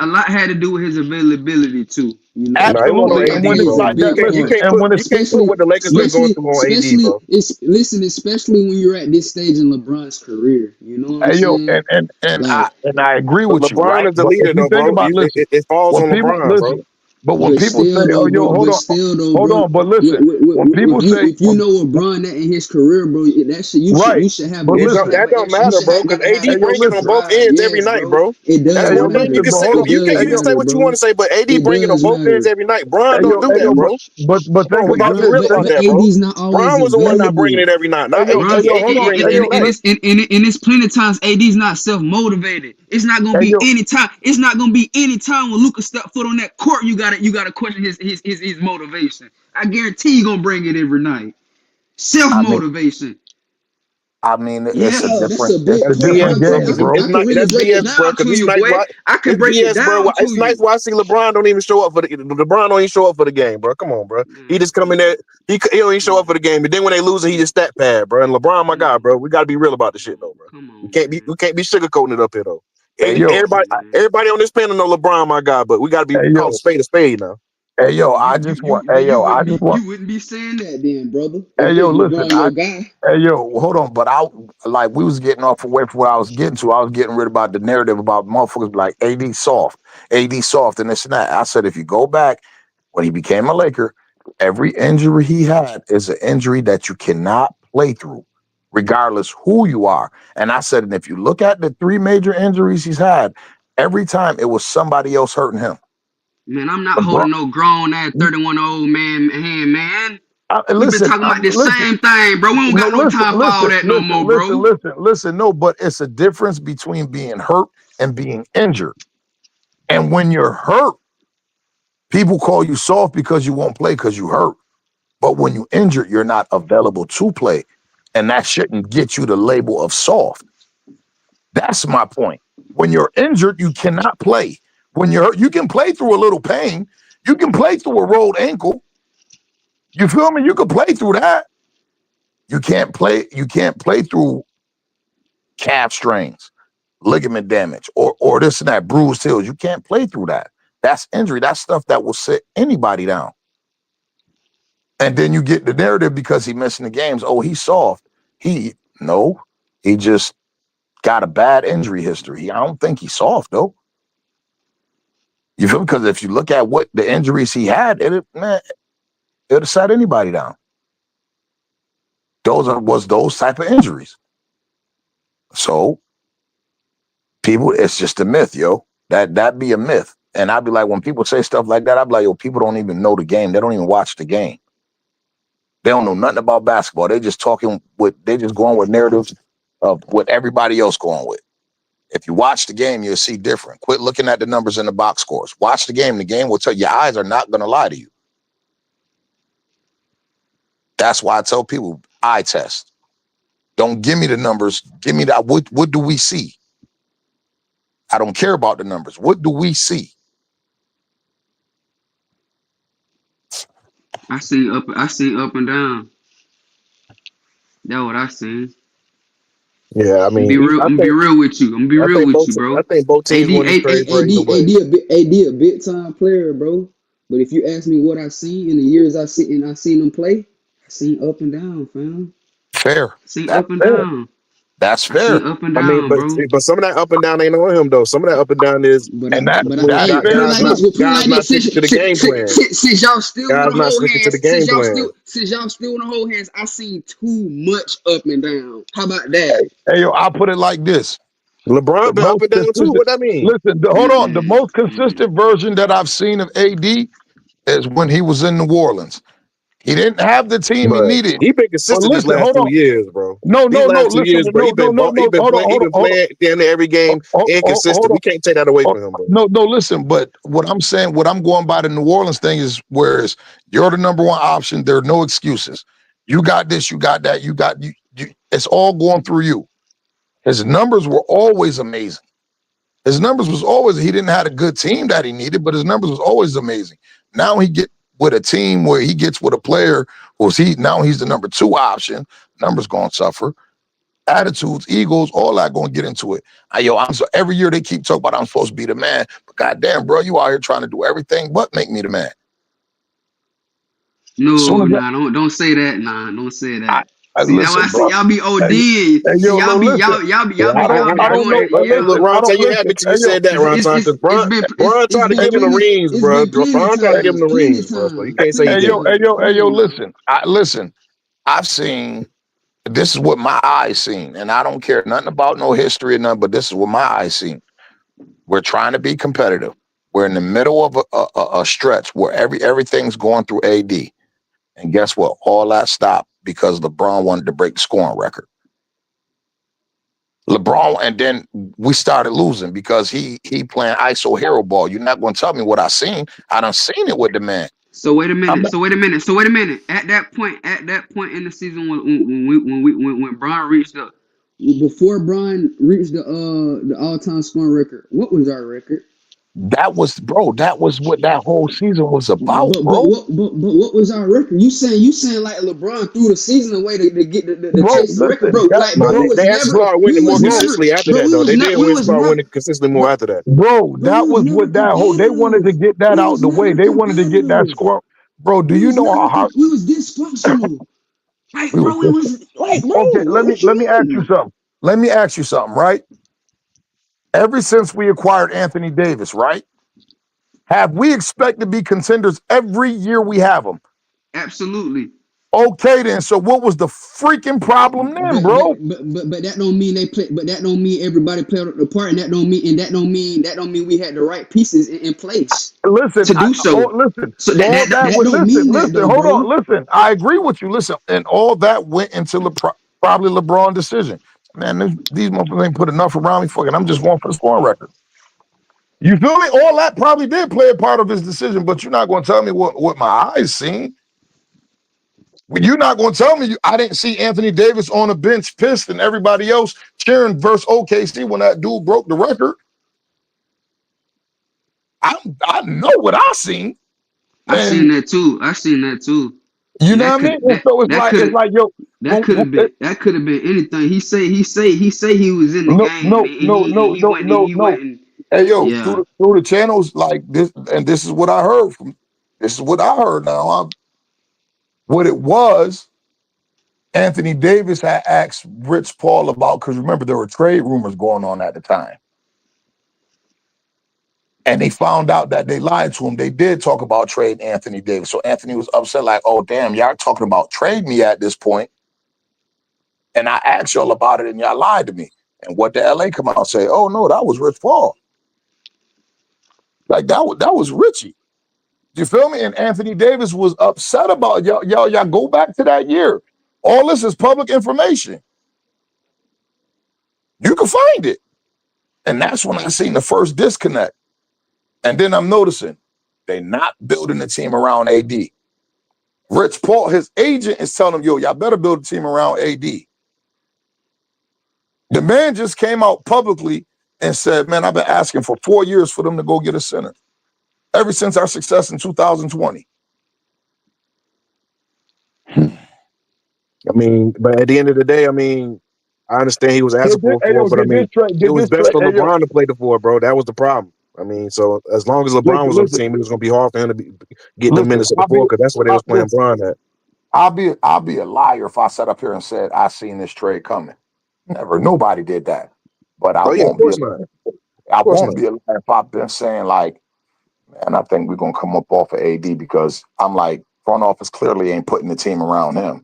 A lot had to do with his availability too. You know, won't no absolutely. And AD when AD, it's is bro. a like that, big listen, part. and when it's You can't put what the Lakers been going through on AD, bro. Especially when you're at this stage in LeBron's career. You know what I'm hey yo, saying? Like, and I agree But with you, LeBron right? is the But if leader, you though, think bro. about, listen, It falls when on people LeBron, bro. listen, but when people say, "Oh, yo, hold on," but listen, when people say, if you know LeBron that in his career, bro, that shit right, you should have but listen, That don't you matter, should bro. have Because gotta have hey AD yo, bring it extra on listen, both drive. ends every Yes, night, bro. bro. It That's does hey yo, one matter, thing you listen, can but say. hold on, it You does hey can yo, say matter, what you bro. want to say, but AD It bring it on does both ends matter. every night. Bron don't do hey that, yo, bro. but Come think on, we got about to be this, real about that, bro. AD's not always Bron was the one not bringing available. it every night, hey not yo, AD. Bron, hey yo, AD hold on, bringing hey it yo, every night. and it's plenty of times AD's not self motivated. It's not gonna hey be yo, any time. It's not gonna be any time when Luka step foot on that court. You gotta question his motivation. I guarantee you gonna bring it every night. Self I mean, motivation. it's a That's a different, big part, bro. game, bro. I can really That's break it BS, bro. down Because to it's you, nice. boy. I can It's break it BS, bro. down It's to nice. you. Why I see LeBron don't even show up for the LeBron don't even show up for the game, bro. Come on, bro. He Man, just come in there. He don't even show up for the game, and then when they lose it, he just stat pad, bro. And LeBron, my guy, bro. We got to be real about the shit, though, bro. We man. can't be sugarcoating it up here, though. Hey yo, Everybody on this panel know LeBron, my guy, but we got to be hey call yo, a spade now. hey yo, I just want. You wouldn't be saying that then, brother. Hey If yo, listen, LeBron your guy. hey yo, hold on, but we was getting off away from what I was getting to. I was getting rid about the narrative about motherfuckers like AD soft, and this and that. I said if you go back when he became a Laker, every injury he had is an injury that you cannot play through, regardless who you are. And I said, and if you look at the 3 major injuries he's had, every time it was somebody else hurting him. Man, I'm not LeBron, holding no grown ass 31-year-old man hand, man. We've been listen, talking about this listen. same thing, bro. We don't No, got no time for all that no more, bro. listen. No, but it's a difference between being hurt and being injured. And when you're hurt, people call you soft because you won't play because you hurt. But when you injured, you're not available to play. And that shouldn't get you the label of soft. That's my point. When you're injured, you cannot play. When you're hurt, you can play through a little pain. You can play through a rolled ankle. You feel me? You can play through that. You can't play through calf strains, ligament damage, or this and that, bruised heels. You can't play through that. That's injury. That's stuff that will sit anybody down. And then you get the narrative because he missing the games. Oh, he's soft. No, he just got a bad injury history. I don't think he's soft though. You feel? Because if you look at what the injuries he had, it'd have sat anybody down. Was those type of injuries. So people, it's just a myth, yo. That be a myth. And I'd be like, when people say stuff like that, I'd be like, yo, people don't even know the game. They don't even watch the game. They don't know nothing about basketball. They just going with narratives of what everybody else going with. If you watch the game, you'll see different. Quit looking at the numbers in the box scores. Watch the game. The game will tell you. Your eyes are not going to lie to you. That's why I tell people, eye test. Don't give me the numbers. Give me that. What do we see? I don't care about the numbers. What do we see? I seen up and down. That's what I seen. Yeah, I I'm mean, be real. I'm be real with you. I'm be real with you, I bro. think both teams won these trades for either way. A big time player, bro. But if you ask me what I seen in the years I seen them play, I seen up and down, fam. Fair. I seen That's up and fair. down. That's I seen fair. up and I mean, down, bro. but some of that up and down ain't on him though. Some of that up and down is And that that's Hey, put it fair like too. this. We'll put it guys like not this. sticking to the game plan. Since y'all still Guys want to not hold sticking to hands, the game plan. since y'all still want to hold hands, I seen too much up and down. How about that? Hey, yo, I'll put it like this. The LeBron been up most and down too. consistent, What that mean? listen, hold on. The most consistent version that I've seen of AD is when he was in New Orleans. He didn't have the team he But needed. he been But consistent these listen, last hold two on. years, bro. No, These no, no. last 2 years, Listen, bro. no, no, no, He no. been Hold on, playing. He hold on, been hold on. playing damn near every game Hold inconsistent. on. We can't take that away Oh, from him, bro. no, listen, but what I'm saying, what I'm going by the New Orleans thing is, whereas you're the number one option, there are no excuses. You got this, you got that, you it's all going through you. His numbers were always amazing. His numbers was always, he didn't have a good team that he needed, but his numbers was always amazing. Now he get with a team where he gets with a player now he's the number two option. Numbers gonna suffer. Attitudes, egos, all that gonna get into it. I'm so every year they keep talking about I'm supposed to be the man, but goddamn, bro, you out here trying to do everything but make me the man. As soon No, as nah, don't say that. Nah, don't say I, that. I See, that's why listen, I say bro. y'all be Hey, OD. hey, See, yo, no, listen. y'all be I don't doing. know. Look, Listen, I Ron, don't you had listen. me till Hey, you yo, said that, Ron, because Bron tried to give him the rings, It's bro. been plenty Bron tried to give him times, the rings, bro. So you can't say he hey, yo, didn't. hey, yo, hey, Come yo, on now. listen. I've seen. This is what my eyes seen, and I don't care nothing about no history or nothing, but this is what my eyes seen. We're trying to be competitive. We're in the middle of a stretch where everything's going through AD. And guess what? All that stopped because LeBron wanted to break the scoring record. LeBron, and then we started losing because he playing ISO hero ball. You're not going to tell me what I seen. I done seen it with the man. So wait a I'm minute. not, So wait a minute. So wait a minute. At that point in the season when Bron reached before Bron reached the all time scoring record, what was our record? that was what that whole season was about, But bro. what was our record? You saying like LeBron threw the season away to get the Bro, chase the record, listen, bro? Like No, bro, they had to start winning more consistently after that, though. They did we win, was start never winning consistently more bro, after that. bro, bro, we that was was never what that whole, they wanted to competitive. get that We out was the way. never They wanted to get that competitive. score. Bro, do We you was know never how hard we was dysfunctional. Like we was bro, it just, was like bro, okay, what let you me ask you mean? something. Let me ask you something, right? Ever since we acquired Anthony Davis, right? Have we expect to be contenders every year we have them? Absolutely. Okay, then. So what was the freaking problem then, bro? But that don't mean they play. But that don't mean everybody played the part, and that don't mean we had the right pieces in place Listen, to do so. listen. So All that that went. don't mean that Listen. though, Hold on. bro. Listen. I agree with you. Listen, and all that went into probably LeBron decision. Man, these motherfuckers ain't put enough around me. Fucking, I'm just going for the scoring record. You feel me? All that probably did play a part of his decision, but you're not going to tell me what my eyes seen. You're not going to tell me I didn't see Anthony Davis on a bench pissed and everybody else cheering versus OKC when that dude broke the record. I know what I seen, I seen man. that too. You And know what I mean? And so it's like, yo, that could have been anything. He say he was in the game and he no. went and Hey, yo, yeah. through the channels like this, and this is what I heard from. This is what I heard. Now, what it was. Anthony Davis had asked Rich Paul about, because remember there were trade rumors going on at the time. And they found out that they lied to him. They did talk about trading Anthony Davis. So Anthony was upset, like, oh, damn, y'all talking about trade me at this point. And I asked y'all about it and y'all lied to me. And what the LA come out and say, oh, no, that was Rich Paul. Like, that was Richie. You feel me? And Anthony Davis was upset about y'all go back to that year. All this is public information. You can find it. And that's when I seen the first disconnect. And then I'm noticing they're not building the team around AD. Rich Paul, his agent, is telling him, yo, y'all better build a team around AD. The man just came out publicly and said, man, I've been asking for 4 years for them to go get a center. Ever since our success in 2020. I mean, but at the end of the day, I mean, I understand he was asking for a four, but I mean, it was best for LeBron to play the four, bro. That was the problem. I mean, so as long as LeBron was on the team, it was going to be hard for him to get the minutes at the four because that's where they was playing Bron at. I'll be a liar if I sat up here and said I seen this trade coming. Never, nobody did that. But I won't be. I won't be a liar if I've been saying like, man, I think we're gonna come up off of AD because I'm like front office clearly ain't putting the team around him.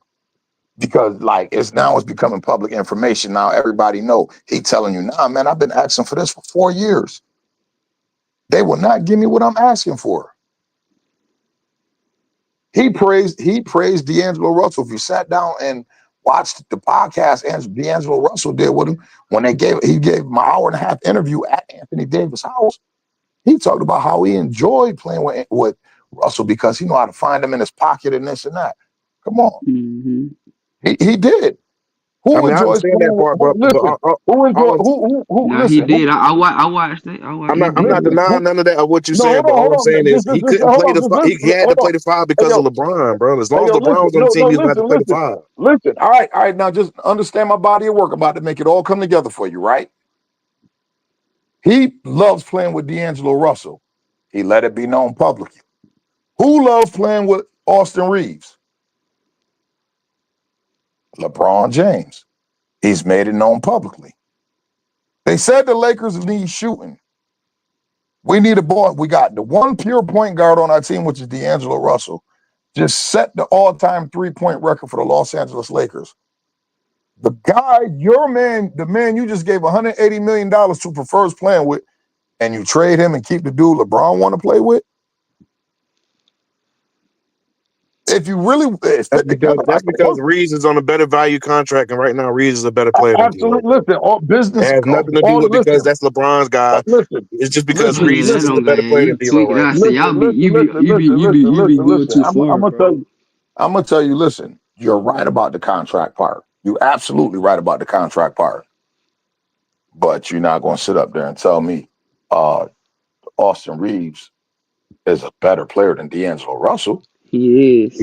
Because like it's becoming public information. Now everybody know he telling you, nah, man, I've been asking for this for 4 years. They will not give me what I'm asking for. He praised D'Angelo Russell. If you sat down and watched the podcast D'Angelo Russell did with him, when he gave my 1.5-hour interview at Anthony Davis' house, he talked about how he enjoyed playing with Russell because he knew how to find him in his pocket and this and that. Come on. Mm-hmm. He did. I understand that part, but He did. I watched it. I'm not denying none of that of what you're saying, but all I'm saying is he couldn't play the five. He had to play the five because of LeBron, bro. As long as LeBron was on the team, he was going to play the five. Listen, all right. Now just understand my body of work. I'm about to make it all come together for you, right? He loves playing with D'Angelo Russell. He let it be known publicly. Who loves playing with Austin Reeves? LeBron James. He's made it known publicly. They said the Lakers need shooting. We need a ball. We got the one pure point guard on our team, which is D'Angelo Russell. Just set the all-time three-point record for the Los Angeles Lakers. The guy, the man you just gave $180 million to prefers playing with, and you trade him and keep the dude LeBron want to play with? If you really, that's because Reeves is on a better value contract, and right now Reeves is a better player. Absolutely, listen. All business it has nothing to do with because that's LeBron's guy. It's just because Reeves is a better player than D'Lo. Right? You be going too far. I'm gonna tell you. Listen, you're right about the contract part. You're absolutely right about the contract part. But you're not gonna sit up there and tell me Austin Reeves is a better player than D'Angelo Russell. He is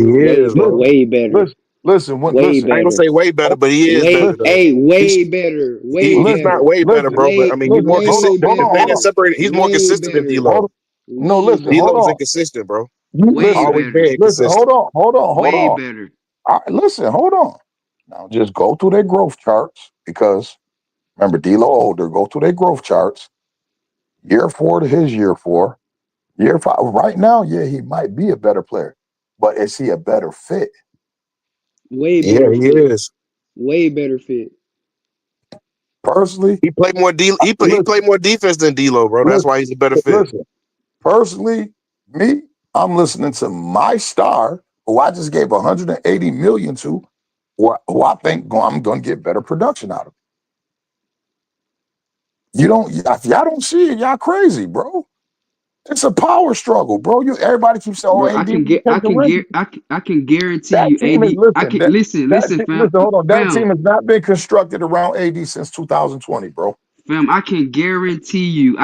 way better. Listen, I ain't gonna say way better, but he is better. Way better. He's not way better, bro. But I mean, he's more consistent. He's more consistent than D'Lo. No, listen, D'Lo's inconsistent, bro. Always been inconsistent. Hold on. Way better. All right, listen, hold on. Now just go through their growth charts because remember D'Lo older. Go through their growth charts. Year 4 to his year 4. Year 5. Right now, yeah, he might be a better player, but is he a better fit? Way better. Yeah, he is. Way better fit. Personally, he played more he played more defense than D'Lo, bro. That's why he's a better fit. Listen, personally, I'm listening to my star, who I just gave $180 million to, who I think I'm going to get better production out of. If y'all don't see it, y'all crazy, bro. It's a power struggle, bro. Everybody keeps saying, "Oh, AD." I can guarantee you, AD. Listen, fam. Hold on. That team has not been constructed around AD since 2020, bro. Fam, I can guarantee you.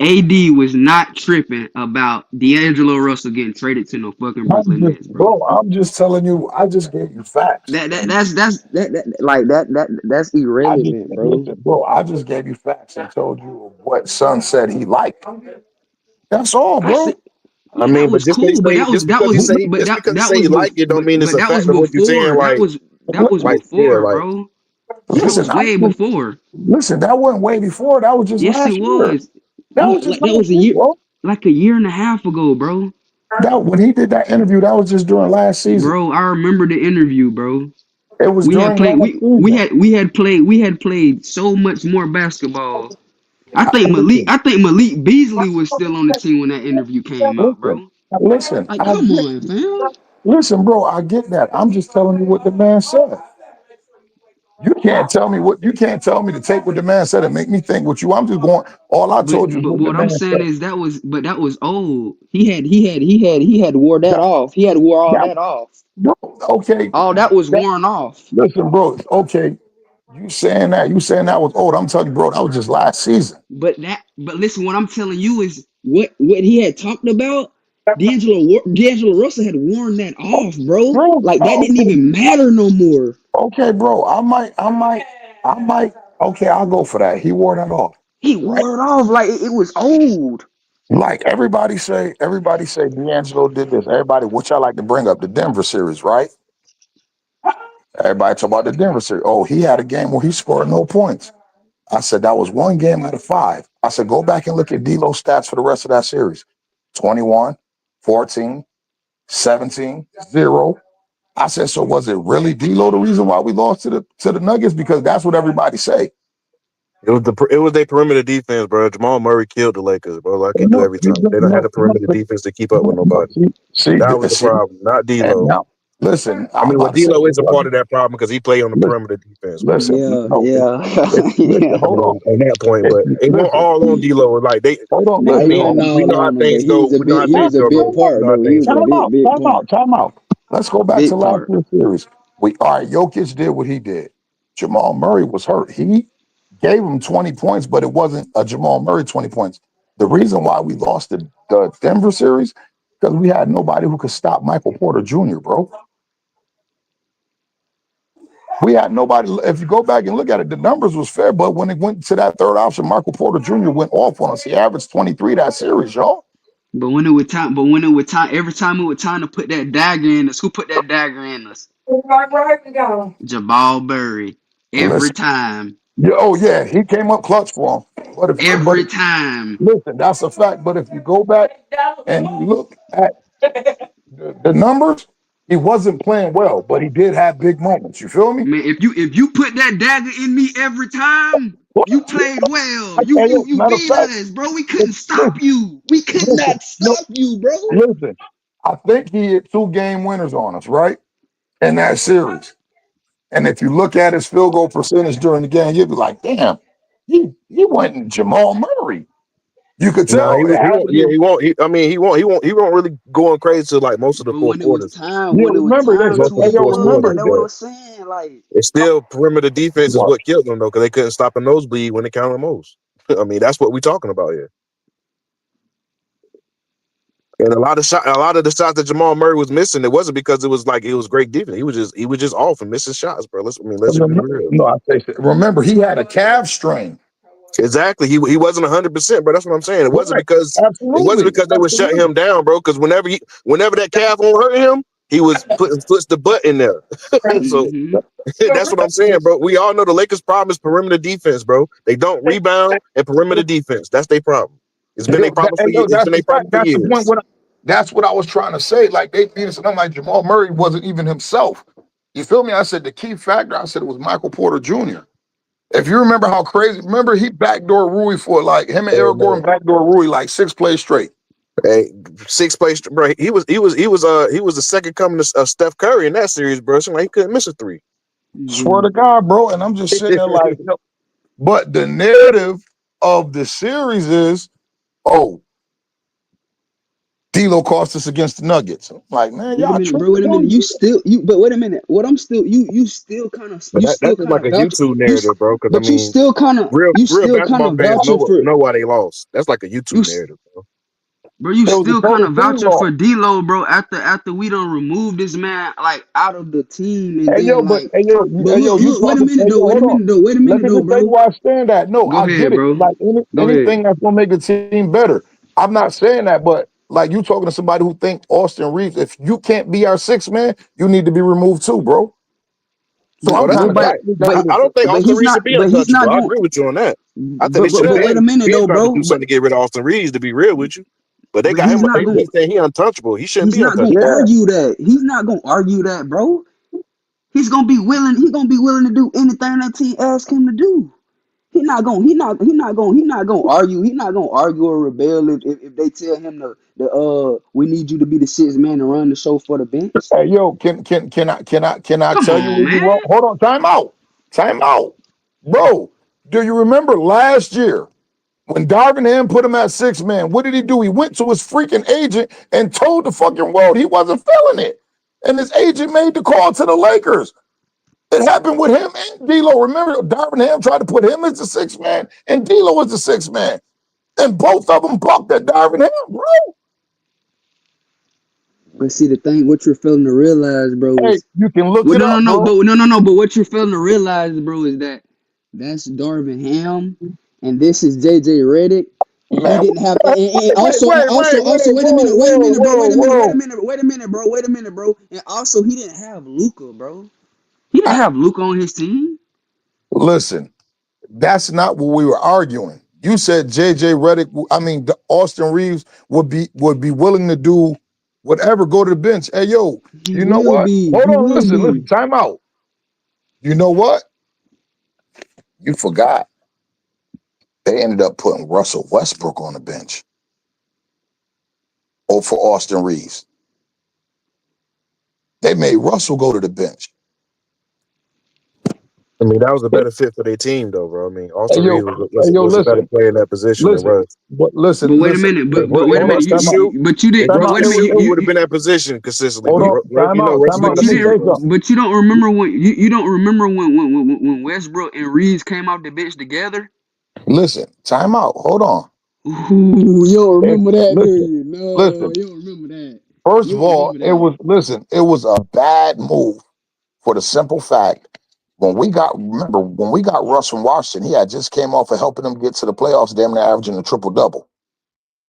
AD was not tripping about D'Angelo Russell getting traded to no fucking Brooklyn Nets, bro. I'm just telling you. I just gave you facts. That's irrelevant, bro. Listen, bro, I just gave you facts and told you what Son said he liked. That's all, bro. I mean, but just because you say you like it, don't mean it's a fact of what you're saying. Like that was before, bro. Listen, that was way before. Listen, that wasn't way before. That was just last year. Was. That was a year, bro. Like a year and a half ago, bro. When he did that interview, that was just during last season. Bro, I remember the interview, bro. It was we had played so much more basketball. I think Malik Beasley was still on the team when that interview came out, bro. Listen, like, come on, fam. Listen, bro, I get that. I'm just telling you what the man said. You can't tell me to take what the man said and make me think what you. I'm just going. All I told you. But what I'm saying is that was old. He had wore that off. He had wore all that off. Bro, okay. All that was worn off. Listen, bro. Okay. You saying that was old. I'm telling you, bro, that was just last season. But listen, what I'm telling you is what he had talked about. D'Angelo Russell had worn that off, bro. Bro, Like that didn't okay, even matter no more. okay, bro. I might. Okay, I'll go for that. He wore that off, He right? wore it off like it was old. Like everybody say D'Angelo did this. Everybody, which I like to bring up the Denver series, right? Everybody talk about the Denver series. Oh, he had a game where he scored no points. I said that was one game out of 5. I said go back and look at D'Lo's stats for the rest of that series. 21, 14, 17, 0. I said, so was it really D'Lo the reason why we lost to the Nuggets? Because that's what everybody say. It was their perimeter defense, bro. Jamal Murray killed the Lakers, bro, like he do No, every time. They don't have the perimeter defense to keep up with nobody. see, That was the problem, not and D'Lo. now, listen, I I'm mean, well, about to say, D'Lo is a part of that problem because he played on the perimeter defense, bro. listen, Yeah, no, yeah, listen, yeah. I hold on. mean, on that point, but it won't Listen, all on D'Lo. Like they, hold on, Nah, I he listen. wasn't mean, we all know how on him, but things he go. was a We know big how he things was a go, big bro. We part know how though. He things was a go. big part. Time out. Let's go back to Big last part. year's series. All right, Jokic did what he did. Jamal Murray was hurt. He gave him 20 points, but it wasn't a Jamal Murray 20 points. The reason why we lost the Denver series, because we had nobody who could stop Michael Porter Jr., bro. We had nobody. If you go back and look at it, the numbers was fair, but when it went to that third option, Michael Porter Jr. went off on us. He averaged 23 that series, y'all. Every time it was time to put that dagger in us, who put that dagger in us? Jabal Murray. Every Listen, time. yeah, oh yeah, he came up clutch for him. But Every time. listen, that's a fact. But if you go back and you look at the numbers, he wasn't playing well, but he did have big moments. You feel me? Man, if you put that dagger in me every time, you played well. You Hey, you yo, you matter of beat fact, us, bro. We couldn't stop listen, you. We could listen, not no, stop you, bro. listen. I think he hit 2 game winners on us, right? In that series. And if you look at his field goal percentage during the game, you'd be like, damn, he wasn't Jamal Murray. You could Nah, tell it he had won't. to Yeah, be. he won't. He won't really going crazy to like most of the But fourth quarters. Yeah, when it was remember time this. Most to of the Hey, yo, fourth erupt, remember bro, quarters, that's what but I'm saying. Like, it's still perimeter defense is what? what killed them though, because they couldn't stop a nosebleed when it counted most. I mean, that's what we're talking about here. And a lot of the shots that Jamal Murray was missing, it wasn't because it was great defense. He was just off and missing shots, bro. Let's just be real. No, remember he had a calf strain. Exactly. He wasn't 100%, bro. That's what I'm saying. Right. It wasn't Absolutely. because they were shutting Absolutely. him down, bro. Because whenever that calf won't hurt him, he was putting the butt in there. So mm-hmm. that's what I'm saying, bro. We all know the Lakers' problem is perimeter defense, bro. They don't rebound and perimeter defense. That's their problem. It's been a problem for years. It's That's been the a fact. problem for That's the point. years. That's what I was trying to say. Like they needed something like Jamal Murray wasn't even himself. You feel me? I said the key factor. I said it was Michael Porter Jr. If you remember how crazy, remember he backdoor Rui for like him and Hey, Eric man. Gordon backdoor Rui like 6 plays straight. Hey, 6 plays, bro. He was the second coming of Steph Curry in that series, bro. Seemed like he couldn't miss a three. Swear Mm-hmm. to God, bro. And I'm just sitting there like, but the narrative of the series is, oh, D'Lo cost us against the Nuggets. I'm like, man, Wait a y'all minute, bro. tripping Wait a minute. on But wait a minute. What I'm still But that's just like a vouching YouTube narrative, bro. Because I but mean, you real still kind basketball of fans vouching for know why they lost. That's like a you YouTube narrative, bro. bro. You it was a still kind total of team vouching loss. for D'Lo, bro. After we don't remove this man like out of the team, and Hey yo, then like, but hey yo, you look. Wait a talking? minute Hey though. yo, Wait a hold on. minute though. Wait a Let minute me though, just tell you bro. why I stand that. No, Go I get ahead, it. bro. Like Go ahead. anything that's gonna make the team better. I'm not saying that, but like you talking to somebody who think Austin Reeves, if you can't be our 6th man, you need to be removed too, bro. So But I'm Oh, that's kind a of nobody. fact. backing you But down I with don't think but Austin he's Reeves not. should be But he's untouchable. not I going. agree with you on that. I think they should But have wait a minute been though, trying to do bro. something to get rid of Austin Reeves. To be real with you, but they But got he's him. not going. They saying he untouchable. He shouldn't He's be not gonna untouchable. Yeah. argue that. He's not gonna argue that, bro. He's gonna be willing. He's gonna be willing to do anything that team asks him to do. He not gonna argue. He not gonna argue or rebel if they tell him we need you to be the 6th man to run the show for the bench. Hey yo, can I Come tell you on, where you man. wrong? Hold on, time out, bro. Do you remember last year? When Darvin Ham put him at 6 man, what did he do? He went to his freaking agent and told the fucking world he wasn't feeling it. And his agent made the call to the Lakers. It happened with him and D'Lo. Remember, Darvin Ham tried to put him as the 6th man and D'Lo as the 6th man. And both of them bucked at Darvin Ham, bro. But see, the thing, what you're failing to realize, bro, Hey, is you can look well, it no, no, up, no, bro. but no. But what you're failing to realize, bro, is that that's Darvin Ham, and this is JJ Redick, and he Man, didn't have, and wait, also, wait, wait, also, wait, wait a minute, whoa, wait a whoa, minute, bro, whoa, whoa. wait a minute, bro, and also he didn't have Luka, bro. He didn't have Luka on his team. Listen, that's not what we were arguing. You said JJ Redick, I mean Austin Reeves would be willing to do whatever, go to the bench. Hey, yo, He you know will what? be. Hold He on, will listen, be. time out. You know what? You forgot. They ended up putting Russell Westbrook on the bench. Oh, for Austin Reeves. They made Russell go to the bench. I mean, that was a better fit for their team, though, bro. I mean, Hey Austin yo, Reeves hey yo, was a better listen, player in that position than listen, Russ. but But listen, wait a listen. minute. Hey, But wait a hold on, minute. Russ could time out, shoot. But you If did. time But Russ out. wait a could Hey, shoot, minute. he hey, would have been at position consistently. hold But on, time you know, out, Russ time is out. not But Let the you me same, tell you bro. something. didn't. But you don't remember you don't remember when Westbrook and Reeves came off the bench together. Listen, time out. Hold on. Ooh, you don't If, remember that, do listen, you? No, listen. you don't remember that. First You of don't all, remember it that. was listen. It was a bad move for the simple fact when we got Russ from Washington, he had just came off of helping them get to the playoffs, damn near averaging a triple double.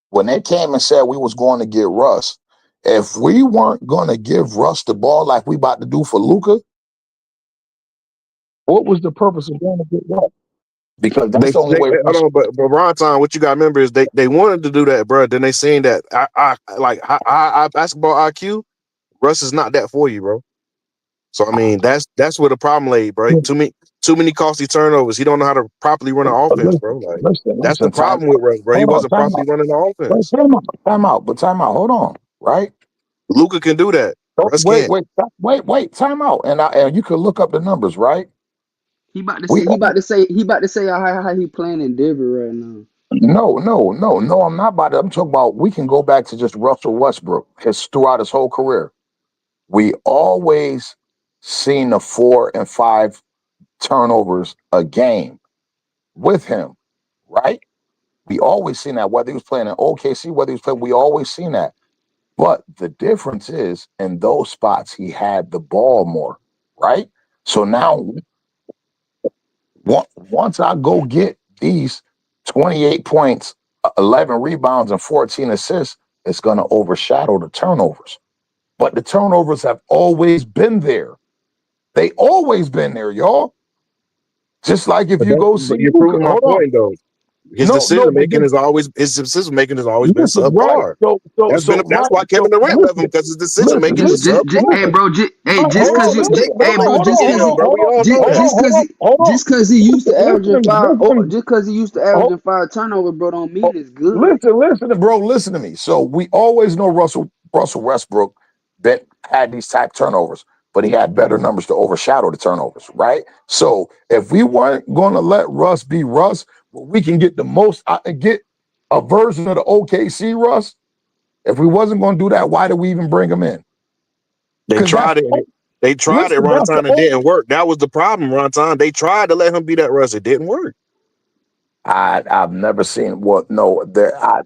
When they came and said we was going to get Russ, if we weren't going to give Russ the ball like we about to do for Luka, what was the purpose of going to get Russ? Because that's the only way Hold Russ. on, but Ron Time, what you got to remember is they wanted to do that, bro. Then they seen that I basketball IQ, Russ is not that for you, bro. So I mean, that's where the problem lay, bro. Too many costly turnovers. He don't know how to properly run an offense, bro. Like that's the Listen. Time problem with out. Russ, bro. He Hold on. wasn't Time properly out. running the Wait, offense. time out. But time out. Hold on. Right. Luka can do that. Oh, Russ can't. wait. Time out. And you could look up the numbers, right? He about to We say. He about to say how he playing in Denver right now. No. I'm not about it. I'm talking about we can go back to just Russell Westbrook throughout his whole career. We always seen the 4 and 5 turnovers a game with him, right? We always seen that whether he was playing in OKC, whether he was playing, we always seen that. But the difference is in those spots he had the ball more, right? So now once I go get these 28 points, 11 rebounds, and 14 assists, it's going to overshadow the turnovers. But the turnovers have always been there. They always been there, y'all. Just like if you go see But you're Luka. proving my Hold on. point, though. His No, decision but making is always been listen, right. subpar. That's Right. why So Kevin Durant left him, listen, because his decision making was Hey, subpar. listen. bro, hey, Right, just hold cause on, you, listen. hey, bro, just cause he, Bro. We all know that. Hold just cause he used to on. averaging five, Listen. just cause he used to Hold, averaging 5 turnovers, bro, don't mean hold, it's good. bro. Listen to me. So we always know Russell Westbrook that had these type turnovers, but he had better numbers to overshadow the turnovers, right? So if we weren't going to let Russ be Russ, we can get the most. Get a version of the OKC Russ. If we wasn't going to do that, why did we even bring him in? They Because tried it. They tried it, listen, Ron that's the Time, and it didn't work. That was the problem, Ron Time. They tried to let him be that Russ. It didn't work. I've never seen what no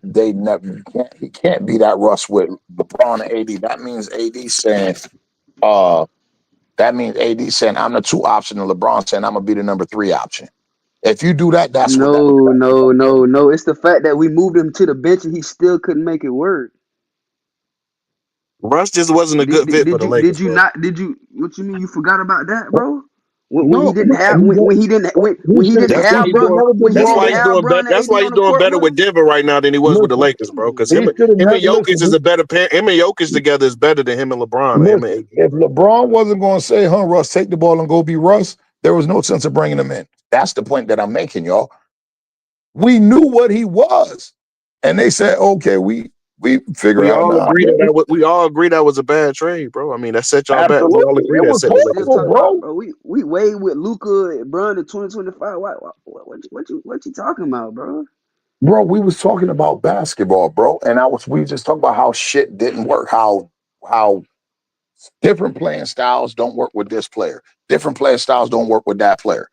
they never he can't be that Russ with LeBron and AD. Uh that means AD saying I'm the 2 option and LeBron saying I'm gonna be the number 3 option. If you do that, that's what that No. It's the fact that we moved him to the bench and he still couldn't make it work. Russ just wasn't a good fit for the Lakers, Did you bro. not? Did you? What you mean? You forgot about that, bro? When he no, didn't have when he didn't he That's why have he's bro doing. when he That's didn't why he's have doing better. Bron and That's AD why he's on the doing court better with with him. Denver right now than he was with the listen, Lakers, bro. Because he should have him and never Jokic is listen. a better pair. Him and Jokic together is better than him and LeBron or him and Listen, AD, if bro. LeBron wasn't going to say, Russ, take the ball and go be Russ, there was no sense of bringing him in. That's the point that I'm making, y'all. We knew what he was. And they said, okay, we figure We out, all nah, agree that was a bad trade, bro. I mean, that set y'all back. We all absolutely. agree It that was set the We still Lakers horrible, talking back. about, bro. bro. We weighed with Luka and Bron in 2025. What you talking about, bro? Bro, we was talking about basketball, bro. And we just talking about how shit didn't work, how different playing styles don't work with this player. Different playing styles don't work with that player.